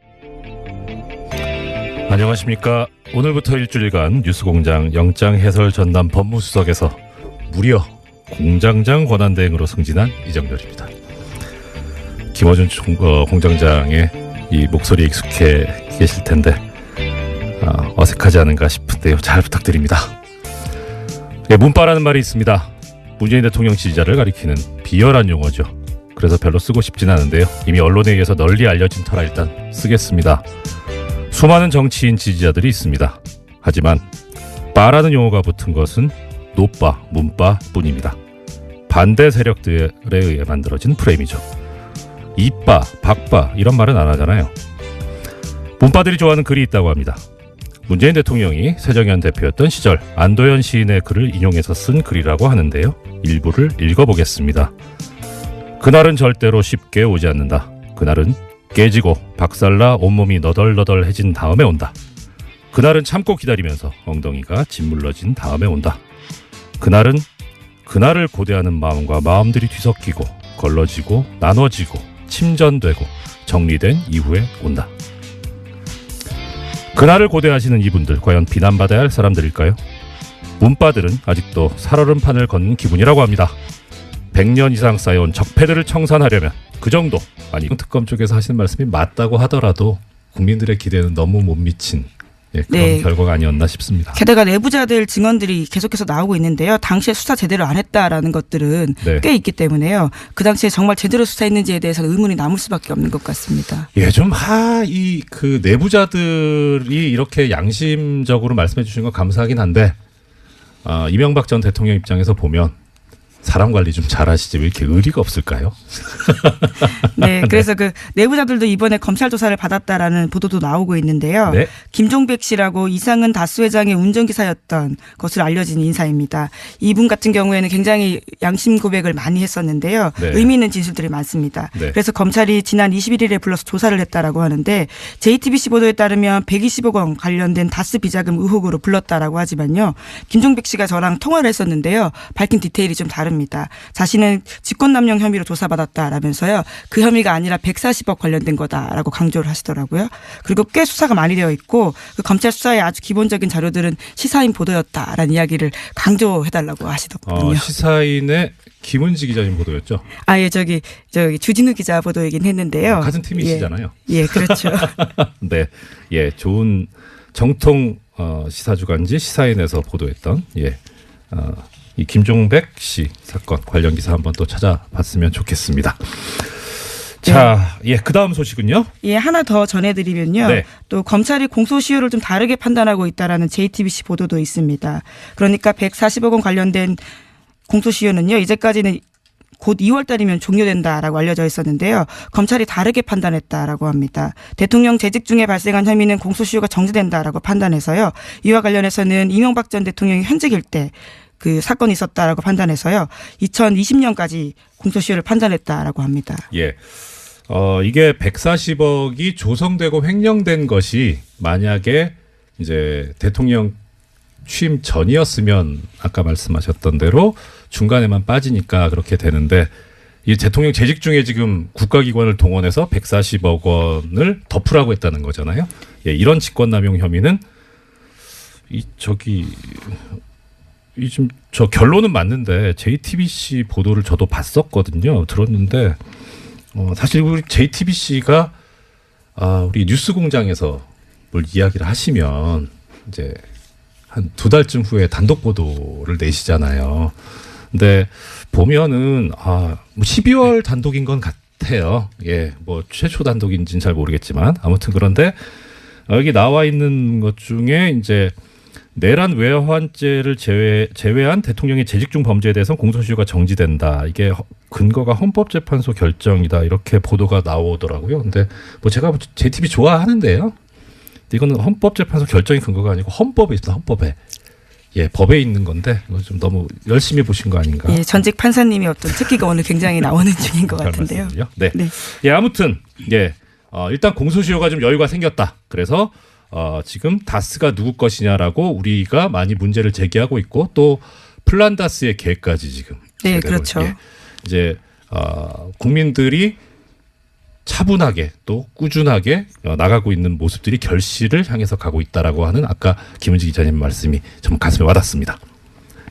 안녕하십니까. 오늘부터 일주일간 뉴스공장 영장해설 전담 법무수석에서 무려 공장장 권한대행으로 승진한 이정렬입니다. 김어준 공장장의 이 목소리에 익숙해 계실 텐데 어색하지 않은가 싶은데요. 잘 부탁드립니다. 문바라는 말이 있습니다. 문재인 대통령 지지자를 가리키는 비열한 용어죠. 그래서 별로 쓰고 싶진 않은데요. 이미 언론에 의해서 널리 알려진 터라 일단 쓰겠습니다. 수많은 정치인 지지자들이 있습니다. 하지만 바라는 용어가 붙은 것은 노바, 문바 뿐입니다. 반대 세력들에 의해 만들어진 프레임이죠. 이빠, 박바 이런 말은 안 하잖아요. 문바들이 좋아하는 글이 있다고 합니다. 문재인 대통령이 새정현 대표였던 시절 안도현 시인의 글을 인용해서 쓴 글이라고 하는데요. 일부를 읽어보겠습니다. 그날은 절대로 쉽게 오지 않는다. 그날은 깨지고 박살나 온몸이 너덜너덜해진 다음에 온다. 그날은 참고 기다리면서 엉덩이가 짓물러진 다음에 온다. 그날은 그날을 고대하는 마음과 마음들이 뒤섞이고 걸러지고 나눠지고 침전되고 정리된 이후에 온다. 그날을 고대하시는 이분들 과연 비난받아야 할 사람들일까요? 문바들은 아직도 살얼음판을 걷는 기분이라고 합니다. 100년 이상 쌓여온 적폐들을 청산하려면 그 정도, 아니 특검 쪽에서 하시는 말씀이 맞다고 하더라도 국민들의 기대는 너무 못 미친 그런 결과가 아니었나 싶습니다. 게다가 내부자들 증언들이 계속해서 나오고 있는데요. 당시에 수사 제대로 안 했다라는 것들은 꽤 있기 때문에요. 그 당시에 정말 제대로 수사했는지에 대해서는 의문이 남을 수밖에 없는 것 같습니다. 좀 그 내부자들이 이렇게 양심적으로 말씀해 주신 건 감사하긴 한데 이명박 전 대통령 입장에서 보면 사람 관리 좀 잘하시지 왜 이렇게 의리가 없을까요? 네, 그래서 그 내부자들도 이번에 검찰 조사를 받았다라는 보도도 나오고 있는데요. 네. 김종백 씨라고 이상은 다스 회장의 운전기사였던 것으로 알려진 인사입니다. 이분 같은 경우에는 굉장히 양심 고백을 많이 했었는데요. 네. 의미 있는 진술들이 많습니다. 네. 그래서 검찰이 지난 21일에 불러서 조사를 했다라고 하는데 JTBC 보도에 따르면 120억 원 관련된 다스 비자금 의혹으로 불렀다라고 하지만요. 김종백 씨가 저랑 통화를 했었는데요. 밝힌 디테일이 좀 다릅니다. 자신은 직권남용 혐의로 조사받았다라면서요. 그 혐의가 아니라 140억 관련된 거다라고 강조를 하시더라고요. 그리고 꽤 수사가 많이 되어 있고 그 검찰 수사의 아주 기본적인 자료들은 시사인 보도였다라는 이야기를 강조해달라고 하시더군요. 시사인의 김은지 기자님 보도였죠? 저기 주진우 기자 보도이긴 했는데요. 같은 팀이시잖아요. 예, 그렇죠. 네, 좋은 정통 시사주간지 시사인에서 보도했던 이 김종백 씨 사건 관련 기사 한번 또 찾아봤으면 좋겠습니다. 자, 예, 그 다음 소식은요? 예, 하나 더 전해드리면요. 네. 또 검찰이 공소시효를 좀 다르게 판단하고 있다라는 JTBC 보도도 있습니다. 그러니까 140억 원 관련된 공소시효는요. 이제까지는 곧 2월 달이면 종료된다라고 알려져 있었는데요. 검찰이 다르게 판단했다라고 합니다. 대통령 재직 중에 발생한 혐의는 공소시효가 정지된다라고 판단해서요. 이와 관련해서는 이명박 전 대통령이 현직일 때 그 사건이 있었다라고 판단해서요. 2020년까지 공소시효를 판단했다라고 합니다. 예. 이게 140억이 조성되고 횡령된 것이 만약에 이제 대통령 취임 전이었으면 아까 말씀하셨던 대로 중간에만 빠지니까 그렇게 되는데 이 대통령 재직 중에 지금 국가기관을 동원해서 140억 원을 덮으라고 했다는 거잖아요. 예, 이런 직권남용 혐의는 지금 저 결론은 맞는데 JTBC 보도를 저도 봤었거든요. 들었는데 사실 우리 JTBC가 우리 뉴스공장에서 뭘 이야기를 하시면 이제 한 2달쯤 후에 단독 보도를 내시잖아요. 근데 보면은 뭐 12월 단독인 건 같아요. 예, 뭐 최초 단독인지는 잘 모르겠지만 아무튼 그런데 여기 나와 있는 것 중에 이제 내란 외환죄를 제외한 대통령의 재직 중 범죄에 대해서는 공소시효가 정지된다. 이게 근거가 헌법재판소 결정이다. 이렇게 보도가 나오더라고요. 근데 뭐 제가 JTBC 좋아하는데요. 이거는 헌법재판소 결정이 근거가 아니고 헌법에 있습니다. 헌법에. 예, 법에 있는 건데 이거 좀 너무 열심히 보신 거 아닌가. 예, 전직 판사님이 어떤 특기가 오늘 굉장히 나오는 중인 것 같은데요. 네. 네. 예, 아무튼 예, 일단 공소시효가 좀 여유가 생겼다. 그래서 지금 다스가 누구 것이냐라고 우리가 많이 문제를 제기하고 있고 또 플란다스의 계획까지 지금. 네, 그렇죠. 예, 이제 국민들이 차분하게 또 꾸준하게 나가고 있는 모습들이 결실을 향해서 가고 있다라고 하는 아까 김은지 기자님 말씀이 좀 가슴에 와닿습니다.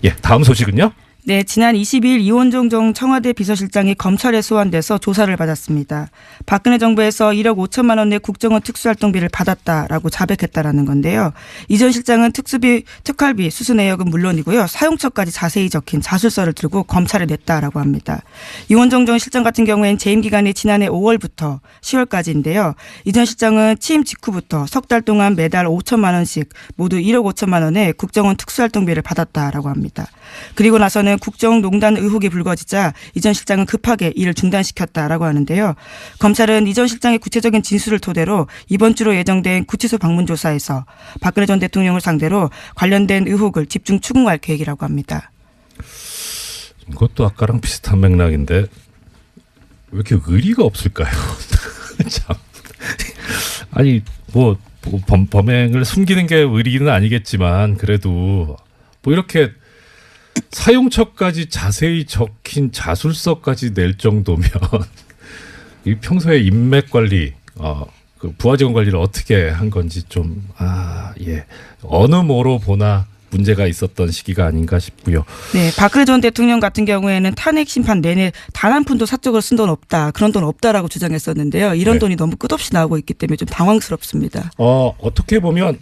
예, 다음 소식은요? 네, 지난 22일 이원종 전 청와대 비서실장이 검찰에 소환돼서 조사를 받았습니다. 박근혜 정부에서 1억 5천만 원의 국정원 특수활동비를 받았다라고 자백했다라는 건데요. 이 전 실장은 특활비, 수수 내역은 물론이고요. 사용처까지 자세히 적힌 자술서를 들고 검찰에 냈다라고 합니다. 이원종 전 실장 같은 경우에는 재임 기간이 지난해 5월부터 10월까지인데요. 이 전 실장은 취임 직후부터 석 달 동안 매달 5천만 원씩 모두 1억 5천만 원의 국정원 특수활동비를 받았다라고 합니다. 그리고 나서는 국정농단 의혹이 불거지자 이 전 실장은 급하게 일을 중단시켰다라고 하는데요. 검찰은 이 전 실장의 구체적인 진술을 토대로 이번 주로 예정된 구치소 방문 조사에서 박근혜 전 대통령을 상대로 관련된 의혹을 집중 추궁할 계획이라고 합니다. 이것도 아까랑 비슷한 맥락인데 왜 이렇게 의리가 없을까요? 참. 아니 뭐 범행을 숨기는 게 의리는 아니겠지만 그래도 뭐 이렇게 사용처까지 자세히 적힌 자술서까지 낼 정도면 이 평소에 인맥 관리, 그 부하 직원 관리를 어떻게 한 건지 좀 예, 어느 모로 보나 문제가 있었던 시기가 아닌가 싶고요. 네, 박근혜 전 대통령 같은 경우에는 탄핵 심판 내내 단 한 푼도 사적으로 쓴 돈 없다, 그런 돈 없다라고 주장했었는데요. 이런 네. 돈이 너무 끝없이 나오고 있기 때문에 좀 당황스럽습니다. 어떻게 보면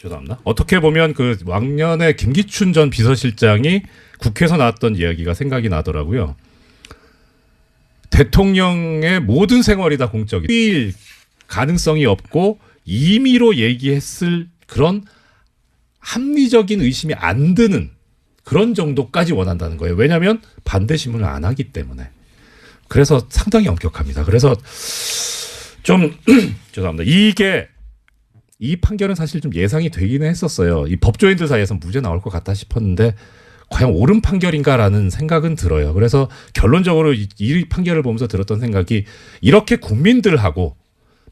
죄송합니다. 어떻게 보면 그 왕년에 김기춘 전 비서실장이 국회에서 나왔던 이야기가 생각이 나더라고요. 대통령의 모든 생활이 다 공적이 일 가능성이 없고 임의로 얘기했을 그런 합리적인 의심이 안 드는 그런 정도까지 원한다는 거예요. 왜냐하면 반대 신문을 안 하기 때문에. 그래서 상당히 엄격합니다. 그래서 좀 죄송합니다. 이 판결은 사실 좀 예상이 되기는 했었어요. 이 법조인들 사이에서 무죄 나올 것 같다 싶었는데 과연 옳은 판결인가라는 생각은 들어요. 그래서 결론적으로 이 판결을 보면서 들었던 생각이 이렇게 국민들하고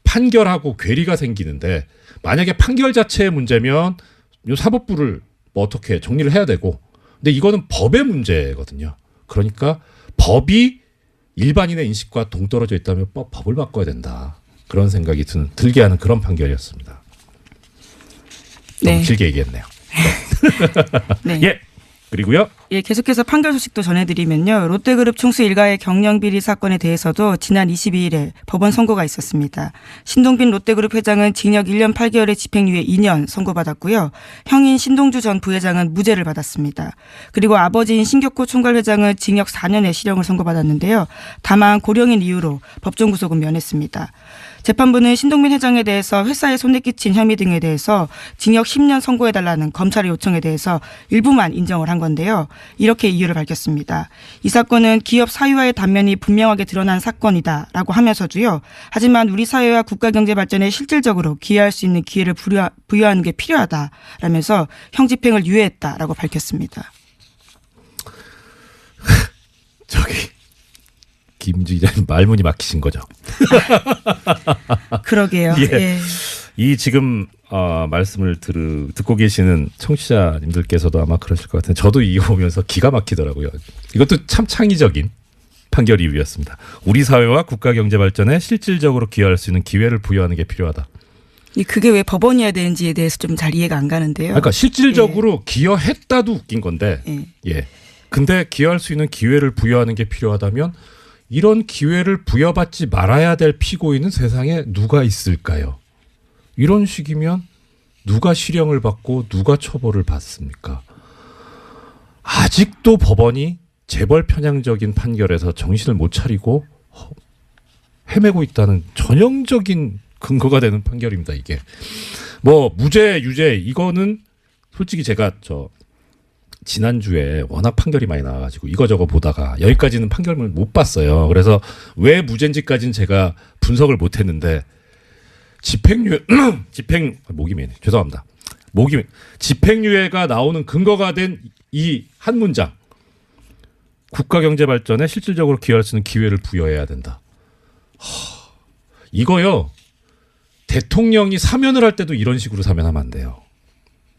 판결하고 괴리가 생기는데 만약에 판결 자체의 문제면 이 사법부를 뭐 어떻게 정리를 해야 되고 근데 이거는 법의 문제거든요. 그러니까 법이 일반인의 인식과 동떨어져 있다면 법을 바꿔야 된다. 그런 생각이 들게 하는 그런 판결이었습니다. 너무 네. 길게 얘기했네요. 네. 예. 그리고요. 예, 계속해서 판결 소식도 전해드리면요. 롯데그룹 총수 일가의 경영비리 사건에 대해서도 지난 22일에 법원 선고가 있었습니다. 신동빈 롯데그룹 회장은 징역 1년 8개월에 집행유예 2년 선고받았고요. 형인 신동주 전 부회장은 무죄를 받았습니다. 그리고 아버지인 신격호 총괄 회장은 징역 4년의 실형을 선고받았는데요. 다만 고령인 이유로 법정 구속은 면했습니다. 재판부는 신동빈 회장에 대해서 회사에 손해 끼친 혐의 등에 대해서 징역 10년 선고해달라는 검찰의 요청에 대해서 일부만 인정을 한 건데요. 이렇게 이유를 밝혔습니다. 이 사건은 기업 사유와의 단면이 분명하게 드러난 사건이다라고 하면서도요. 하지만 우리 사회와 국가 경제 발전에 실질적으로 기여할 수 있는 기회를 부여하는 게 필요하다라면서 형 집행을 유예했다라고 밝혔습니다. 저기 김지 기자님 말문이 막히신 거죠? 그러게요. 예. 예. 이 지금 말씀을 듣고 계시는 청취자님들께서도 아마 그러실 것 같은데 저도 이거 보면서 기가 막히더라고요. 이것도 참 창의적인 판결 이유였습니다. 우리 사회와 국가 경제 발전에 실질적으로 기여할 수 있는 기회를 부여하는 게 필요하다. 그게 왜 법원이어야 되는지에 대해서 좀 잘 이해가 안 가는데요. 그러니까 실질적으로 기여했다도 웃긴 건데, 예. 근데 기여할 수 있는 기회를 부여하는 게 필요하다면 이런 기회를 부여받지 말아야 될 피고인은 세상에 누가 있을까요? 이런 식이면 누가 실형을 받고 누가 처벌을 받습니까? 아직도 법원이 재벌 편향적인 판결에서 정신을 못 차리고 헤매고 있다는 전형적인 근거가 되는 판결입니다. 이게 뭐 무죄 유죄 이거는 솔직히 제가 지난주에 워낙 판결이 많이 나와가지고 이거저거 보다가 여기까지는 판결을 못 봤어요. 그래서 왜 무죄인지까지는 제가 분석을 못했는데 집행유예가 나오는 근거가 된 이 한 문장, 국가 경제 발전에 실질적으로 기여할 수 있는 기회를 부여해야 된다. 이거요. 대통령이 사면을 할 때도 이런 식으로 사면하면 안 돼요.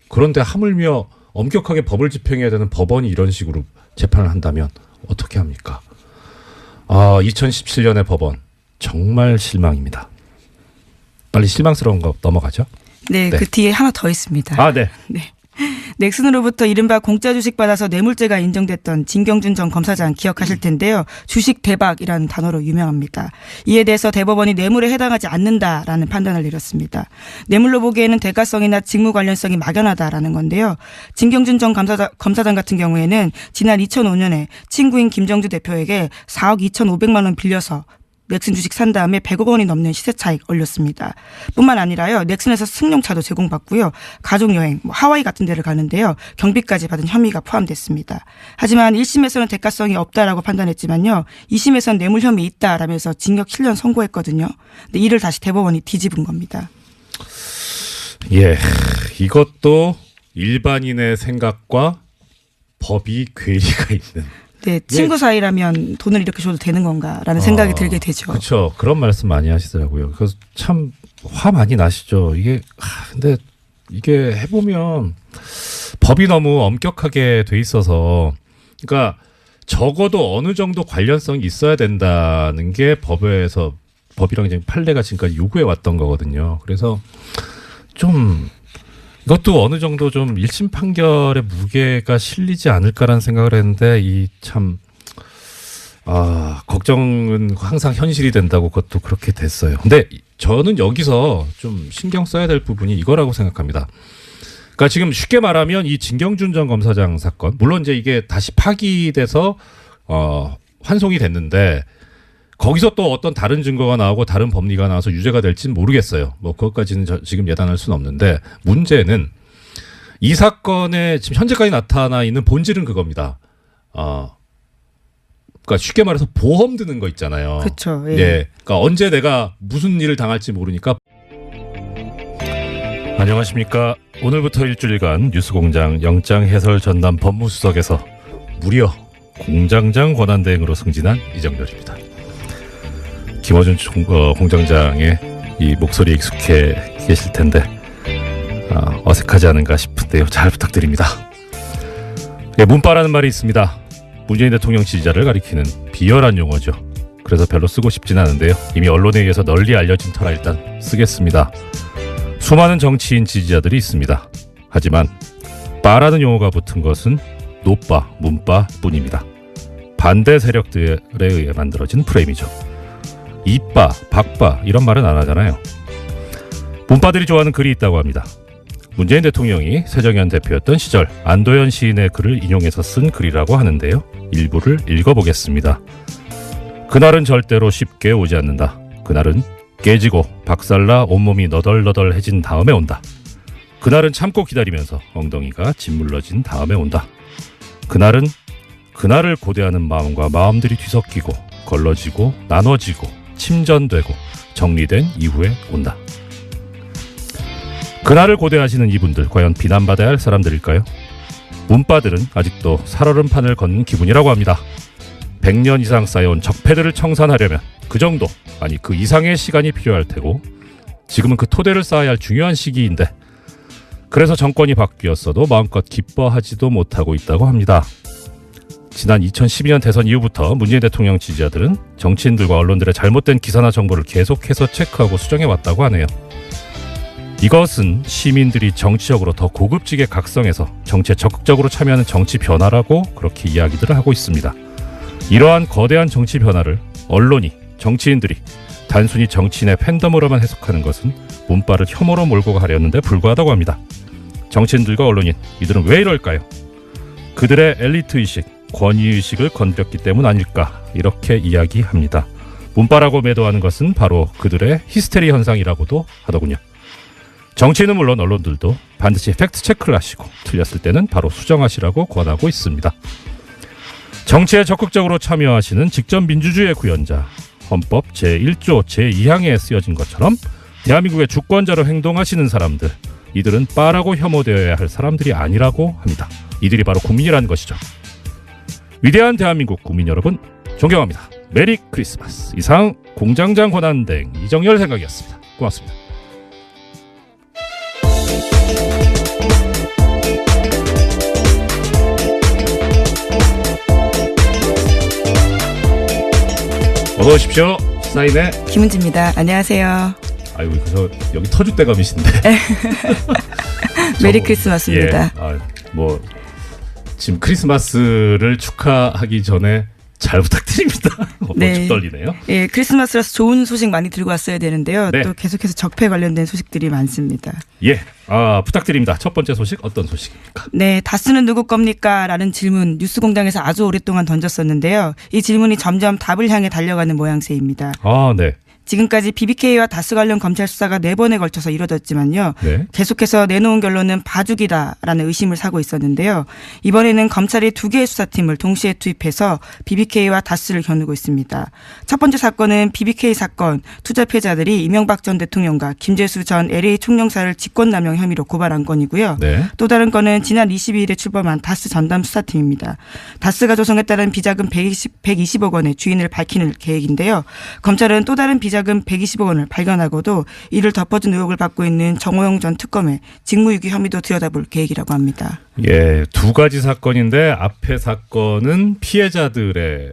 그런데 하물며 엄격하게 법을 집행해야 되는 법원이 이런 식으로 재판을 한다면 어떻게 합니까? 2017년의 법원 정말 실망입니다. 빨리 실망스러운 거 넘어가죠. 네, 그 뒤에 하나 더 있습니다. 네. 넥슨으로부터 이른바 공짜 주식 받아서 뇌물죄가 인정됐던 진경준 전 검사장 기억하실 텐데요. 주식 대박이라는 단어로 유명합니다. 이에 대해서 대법원이 뇌물에 해당하지 않는다라는 판단을 내렸습니다. 뇌물로 보기에는 대가성이나 직무 관련성이 막연하다라는 건데요. 진경준 전 검사장 같은 경우에는 지난 2005년에 친구인 김정주 대표에게 4억 2,500만 원 빌려서 넥슨 주식 산 다음에 100억 원이 넘는 시세 차익 올렸습니다. 뿐만 아니라요. 넥슨에서 승용차도 제공받고요. 가족여행, 하와이 같은 데를 가는데요. 경비까지 받은 혐의가 포함됐습니다. 하지만 1심에서는 대가성이 없다라고 판단했지만요. 2심에서는 뇌물 혐의 있다라면서 징역 7년 선고했거든요. 근데 이를 다시 대법원이 뒤집은 겁니다. 예, 이것도 일반인의 생각과 법이 괴리가 있는. 네, 친구 사이라면 돈을 이렇게 줘도 되는 건가라는 생각이 들게 되죠. 그렇죠. 그런 말씀 많이 하시더라고요. 그래서 참 화 많이 나시죠. 이게 근데 이게 해보면 법이 너무 엄격하게 돼 있어서 그러니까 적어도 어느 정도 관련성이 있어야 된다는 게 법이랑 이제 판례가 지금까지 요구해 왔던 거거든요. 그래서 좀 이것도 어느 정도 좀 1심 판결의 무게가 실리지 않을까라는 생각을 했는데 걱정은 항상 현실이 된다고 그것도 그렇게 됐어요. 근데 저는 여기서 좀 신경 써야 될 부분이 이거라고 생각합니다. 그러니까 지금 쉽게 말하면 이 진경준 전 검사장 사건, 물론 이제 이게 다시 파기돼서 환송이 됐는데 거기서 또 어떤 다른 증거가 나오고 다른 법리가 나와서 유죄가 될지는 모르겠어요. 뭐 그것까지는 지금 예단할 수는 없는데 문제는 이 사건에 지금 현재까지 나타나 있는 본질은 그겁니다. 그러니까 쉽게 말해서 보험 드는 거 있잖아요. 그렇죠. 예. 예. 그러니까 언제 내가 무슨 일을 당할지 모르니까. 안녕하십니까. 오늘부터 일주일간 뉴스공장 영장 해설 전담 법무수석에서 무려 공장장 권한대행으로 승진한 이정렬입니다. 김어준 공장장의 이 목소리에 익숙해 계실 텐데 어색하지 않은가 싶은데요. 잘 부탁드립니다. 예, 문바라는 말이 있습니다. 문재인 대통령 지지자를 가리키는 비열한 용어죠. 그래서 별로 쓰고 싶진 않은데요. 이미 언론에 의해서 널리 알려진 터라 일단 쓰겠습니다. 수많은 정치인 지지자들이 있습니다. 하지만 바라는 용어가 붙은 것은 노빠, 문빠뿐입니다. 반대 세력들에 의해 만들어진 프레임이죠. 이빠, 박빠 이런 말은 안 하잖아요. 문빠들이 좋아하는 글이 있다고 합니다. 문재인 대통령이 새정현 대표였던 시절 안도현 시인의 글을 인용해서 쓴 글이라고 하는데요. 일부를 읽어보겠습니다. 그날은 절대로 쉽게 오지 않는다. 그날은 깨지고 박살나 온몸이 너덜너덜해진 다음에 온다. 그날은 참고 기다리면서 엉덩이가 짓물러진 다음에 온다. 그날은 그날을 고대하는 마음과 마음들이 뒤섞이고 걸러지고 나눠지고 침전되고 정리된 이후에 온다. 그날을 고대하시는 이분들 과연 비난받아야 할 사람들일까요? 문빠들은 아직도 살얼음판을 걷는 기분이라고 합니다. 100년 이상 쌓여온 적폐들을 청산하려면 그 정도 아니 그 이상의 시간이 필요할 테고 지금은 그 토대를 쌓아야 할 중요한 시기인데 그래서 정권이 바뀌었어도 마음껏 기뻐하지도 못하고 있다고 합니다. 지난 2012년 대선 이후부터 문재인 대통령 지지자들은 정치인들과 언론들의 잘못된 기사나 정보를 계속해서 체크하고 수정해왔다고 하네요. 이것은 시민들이 정치적으로 더 고급지게 각성해서 정치에 적극적으로 참여하는 정치 변화라고 그렇게 이야기들을 하고 있습니다. 이러한 거대한 정치 변화를 언론이, 정치인들이 단순히 정치인의 팬덤으로만 해석하는 것은 문빠를 혐오로 몰고 가려는데 불과하다고 합니다. 정치인들과 언론인, 이들은 왜 이럴까요? 그들의 엘리트의식, 권위의식을 건드렸기 때문 아닐까 이렇게 이야기합니다. 문빠라고 매도하는 것은 바로 그들의 히스테리 현상이라고도 하더군요. 정치인은 물론 언론들도 반드시 팩트체크를 하시고 틀렸을 때는 바로 수정하시라고 권하고 있습니다. 정치에 적극적으로 참여하시는 직접 민주주의의 구현자, 헌법 제1조 제2항에 쓰여진 것처럼 대한민국의 주권자로 행동하시는 사람들, 이들은 빠라고 혐오되어야 할 사람들이 아니라고 합니다. 이들이 바로 국민이라는 것이죠. 위대한 대한민국 국민 여러분, 존경합니다. 메리 크리스마스. 이상 공장장 권한대행 이정열 생각이었습니다. 고맙습니다. 어서 오십시오. 사인의 김은지입니다. 안녕하세요. 아이고 그래서 여기 터줏대감이신데. 메리 크리스마스입니다. 예, 뭐 지금 크리스마스를 축하하기 전에 잘 부탁드립니다. 네. 떨리네요. 예, 크리스마스라서 좋은 소식 많이 들고 왔어야 되는데요. 네. 또 계속해서 적폐 관련된 소식들이 많습니다. 예, 부탁드립니다. 첫 번째 소식 어떤 소식입니까? 네, 다스는 누구 겁니까? 라는 질문 뉴스공장에서 아주 오랫동안 던졌었는데요. 이 질문이 점점 답을 향해 달려가는 모양새입니다. 네. 지금까지 BBK와 다스 관련 검찰 수사가 4번에 걸쳐서 이뤄졌지만요. 네. 계속해서 내놓은 결론은 봐주기다라는 의심을 사고 있었는데요. 이번에는 검찰이 2개의 수사팀을 동시에 투입해서 BBK와 다스를 겨누고 있습니다. 첫 번째 사건은 BBK 사건 투자 피해자들이 이명박 전 대통령과 김재수 전 LA 총영사를 직권남용 혐의로 고발한 건이고요. 네. 또 다른 건은 지난 22일에 출범한 다스 전담 수사팀입니다. 다스가 조성에 따른 비자금 120억 원의 주인을 밝히는 계획인데요. 검찰은 또 다른 비자금 120억 원을 발견하고도 이를 덮어준 의혹을 받고 있는 정호영 전 특검의 직무유기 혐의도 들여다볼 계획이라고 합니다. 예, 2가지 사건인데 앞에 사건은 피해자들에서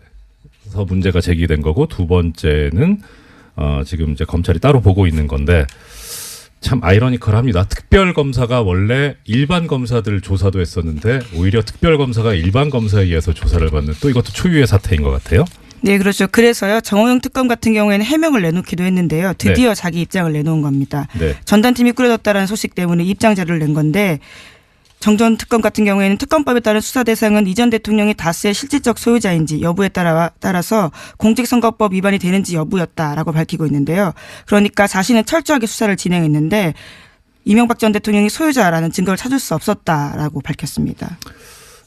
문제가 제기된 거고 두 번째는 지금 이제 검찰이 따로 보고 있는 건데 참 아이러니컬합니다. 특별검사가 원래 일반 검사들 조사도 했었는데 오히려 특별검사가 일반 검사에 의해서 조사를 받는 또 이것도 초유의 사태인 것 같아요. 네, 그렇죠. 그래서요. 정호영 특검 같은 경우에는 해명을 내놓기도 했는데요. 드디어 네. 자기 입장을 내놓은 겁니다. 네. 전단팀이 꾸려졌다는 소식 때문에 입장 자료를 낸 건데 정 전 특검 같은 경우에는 특검법에 따른 수사 대상은 이전 대통령이 다스의 실질적 소유자인지 여부에 따라서 공직선거법 위반이 되는지 여부였다라고 밝히고 있는데요. 그러니까 자신은 철저하게 수사를 진행했는데 이명박 전 대통령이 소유자라는 증거를 찾을 수 없었다라고 밝혔습니다.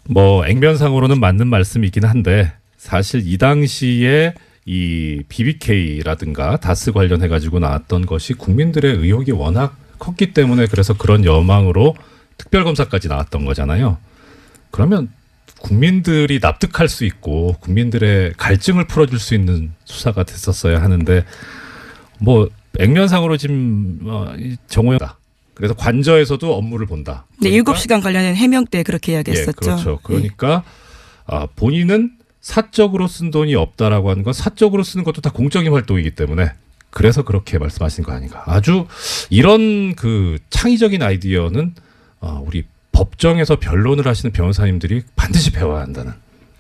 뭐 액면상으로는 맞는 말씀이긴 한데 사실 이 당시에 이 BBK라든가 다스 관련해 가지고 나왔던 것이 국민들의 의혹이 워낙 컸기 때문에 그래서 그런 여망으로 특별검사까지 나왔던 거잖아요. 그러면 국민들이 납득할 수 있고 국민들의 갈증을 풀어줄 수 있는 수사가 됐었어야 하는데 뭐 액면상으로 지금 정호영 그래서 관저에서도 업무를 본다. 그러니까, 네, 7시간 관련된 해명 때 그렇게 이야기했었죠. 예, 그렇죠. 그러니까 본인은 사적으로 쓴 돈이 없다라고 하는 건 사적으로 쓰는 것도 다 공적인 활동이기 때문에 그래서 그렇게 말씀하신 거 아닌가. 아주 이런 그 창의적인 아이디어는 우리 법정에서 변론을 하시는 변호사님들이 반드시 배워야 한다는.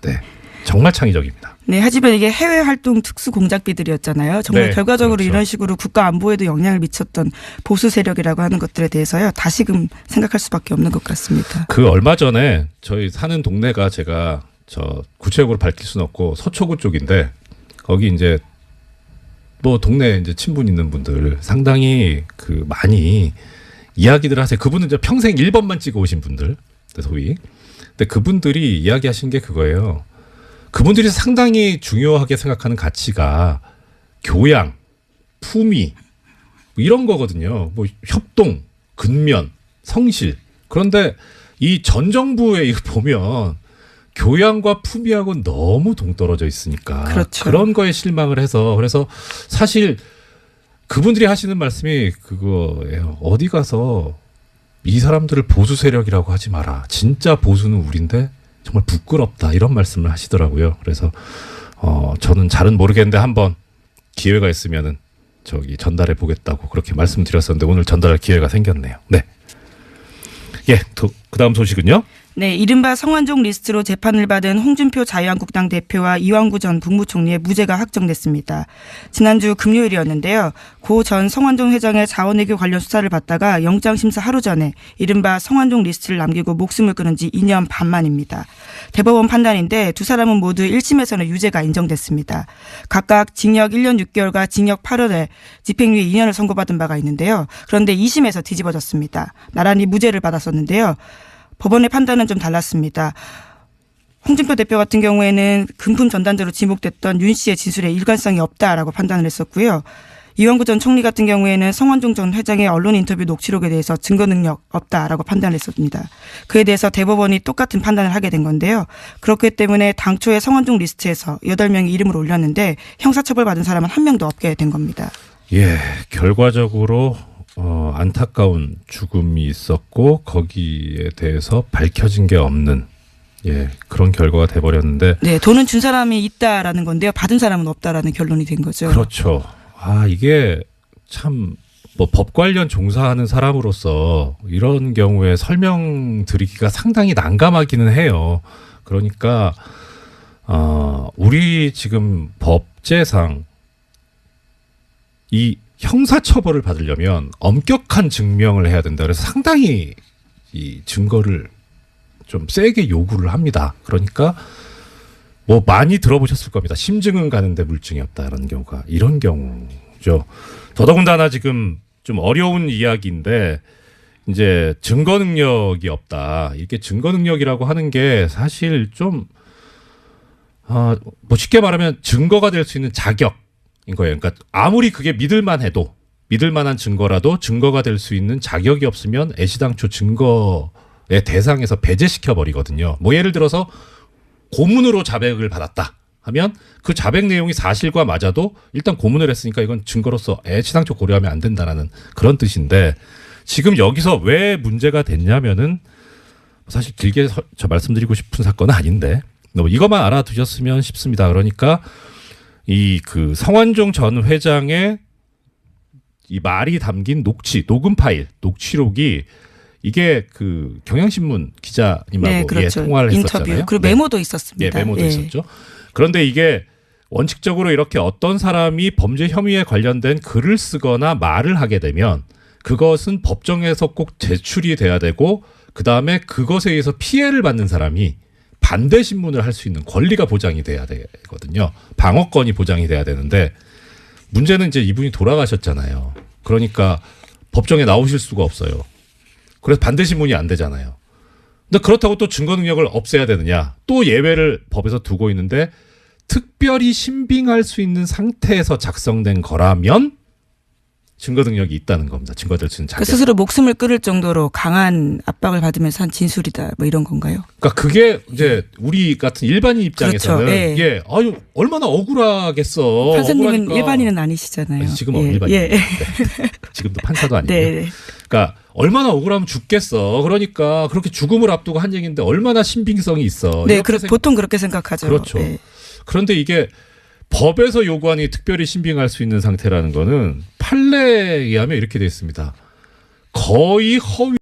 네. 정말 창의적입니다. 네, 하지만 이게 해외 활동 특수 공작비들이었잖아요. 정말 네, 결과적으로 그렇죠. 이런 식으로 국가 안보에도 영향을 미쳤던 보수 세력이라고 하는 것들에 대해서요. 다시금 생각할 수밖에 없는 것 같습니다. 그 얼마 전에 저희 사는 동네가 제가 구체적으로 밝힐 수는 없고 서초구 쪽인데 거기 이제 뭐 동네 이제 친분 있는 분들 상당히 그 많이 이야기들 하세요. 그분은 이제 평생 1번만 찍어 오신 분들, 소위. 근데 그분들이 이야기하신 게 그거예요. 그분들이 상당히 중요하게 생각하는 가치가 교양, 품위 이런 거거든요. 뭐 협동, 근면, 성실. 그런데 이 전 정부에 이거 보면 교양과 품위하고 너무 동떨어져 있으니까 그렇죠. 그런 거에 실망을 해서 그래서 사실 그분들이 하시는 말씀이 그거예요. 어디 가서 이 사람들을 보수 세력이라고 하지 마라. 진짜 보수는 우린데 정말 부끄럽다 이런 말씀을 하시더라고요. 그래서 저는 잘은 모르겠는데 한번 기회가 있으면은 전달해 보겠다고 그렇게 말씀드렸었는데 오늘 전달할 기회가 생겼네요. 네. 예, 그다음 소식은요. 네, 이른바 성완종 리스트로 재판을 받은 홍준표 자유한국당 대표와 이완구 전 국무총리의 무죄가 확정됐습니다. 지난주 금요일이었는데요. 고 전 성완종 회장의 자원외교 관련 수사를 받다가 영장심사 하루 전에 이른바 성완종 리스트를 남기고 목숨을 끊은 지 2년 반 만입니다. 대법원 판단인데 두 사람은 모두 1심에서는 유죄가 인정됐습니다. 각각 징역 1년 6개월과 징역 8월에 집행유예 2년을 선고받은 바가 있는데요. 그런데 2심에서 뒤집어졌습니다. 나란히 무죄를 받았었는데요. 법원의 판단은 좀 달랐습니다. 홍준표 대표 같은 경우에는 금품 전단자로 지목됐던 윤 씨의 진술에 일관성이 없다라고 판단을 했었고요. 이완구 전 총리 같은 경우에는 성완종 전 회장의 언론 인터뷰 녹취록에 대해서 증거 능력 없다라고 판단을 했었습니다. 그에 대해서 대법원이 똑같은 판단을 하게 된 건데요. 그렇기 때문에 당초에 성완종 리스트에서 8명이 이름을 올렸는데 형사처벌 받은 사람은 한 명도 없게 된 겁니다. 예, 결과적으로 안타까운 죽음이 있었고 거기에 대해서 밝혀진 게 없는 그런 결과가 돼버렸는데 네, 돈은 준 사람이 있다라는 건데요. 받은 사람은 없다라는 결론이 된 거죠. 그렇죠. 이게 참 뭐 법 관련 종사하는 사람으로서 이런 경우에 설명드리기가 상당히 난감하기는 해요. 그러니까 우리 지금 법제상 이 형사처벌을 받으려면 엄격한 증명을 해야 된다. 그래서 상당히 이 증거를 좀 세게 요구를 합니다. 그러니까 뭐 많이 들어보셨을 겁니다. 심증은 가는데 물증이 없다라는 경우가 이런 경우죠. 더더군다나 지금 좀 어려운 이야기인데 이제 증거 능력이 없다. 이게 증거 능력이라고 하는 게 사실 좀 뭐 쉽게 말하면 증거가 될 수 있는 자격. 인 거예요. 그러니까 아무리 그게 믿을 만한 증거라도 증거가 될 수 있는 자격이 없으면 애시당초 증거의 대상에서 배제시켜 버리거든요. 뭐 예를 들어서 고문으로 자백을 받았다 하면 그 자백 내용이 사실과 맞아도 일단 고문을 했으니까 이건 증거로서 애시당초 고려하면 안 된다라는 그런 뜻인데 지금 여기서 왜 문제가 됐냐면은 사실 길게 말씀드리고 싶은 사건은 아닌데 이것만 알아두셨으면 싶습니다. 그러니까 그 성완종 전 회장의 이 말이 담긴 녹음 파일, 녹취록이 이게 그 경향신문 기자님하고 그렇죠. 통화를 인터뷰. 했었잖아요. 그리고 메모도 있었습니다. 메모도 있었죠. 그런데 이게 원칙적으로 이렇게 어떤 사람이 범죄 혐의에 관련된 글을 쓰거나 말을 하게 되면 그것은 법정에서 꼭 제출이 돼야 되고 그다음에 그것에 의해서 피해를 받는 사람이 반대 신문을 할 수 있는 권리가 보장이 돼야 되거든요. 방어권이 보장이 돼야 되는데 문제는 이제 이분이 돌아가셨잖아요. 그러니까 법정에 나오실 수가 없어요. 그래서 반대 신문이 안 되잖아요. 근데 그렇다고 또 증거 능력을 없애야 되느냐? 또 예외를 법에서 두고 있는데 특별히 신빙할 수 있는 상태에서 작성된 거라면 증거 능력이 있다는 겁니다. 증거될 수 있는 자격. 스스로 목숨을 끊을 정도로 강한 압박을 받으면서 한 진술이다. 뭐 이런 건가요? 그러니까 그게 이제 우리 같은 일반인 입장에서는 그렇죠. 얼마나 억울하겠어. 판사님은 억울하니까. 일반인은 아니시잖아요. 아니, 지금 일반인. 네. 지금도 판사도 아니에요. 네. 그러니까 얼마나 억울하면 죽겠어. 그러니까 그렇게 죽음을 앞두고 한 얘기인데 얼마나 신빙성이 있어. 네, 보통 그렇게 생각하죠. 그렇죠. 네. 그런데 이게 법에서 요구하니 특별히 신빙할 수 있는 상태라는 거는 판례에 의하면 이렇게 돼 있습니다. 거의 허위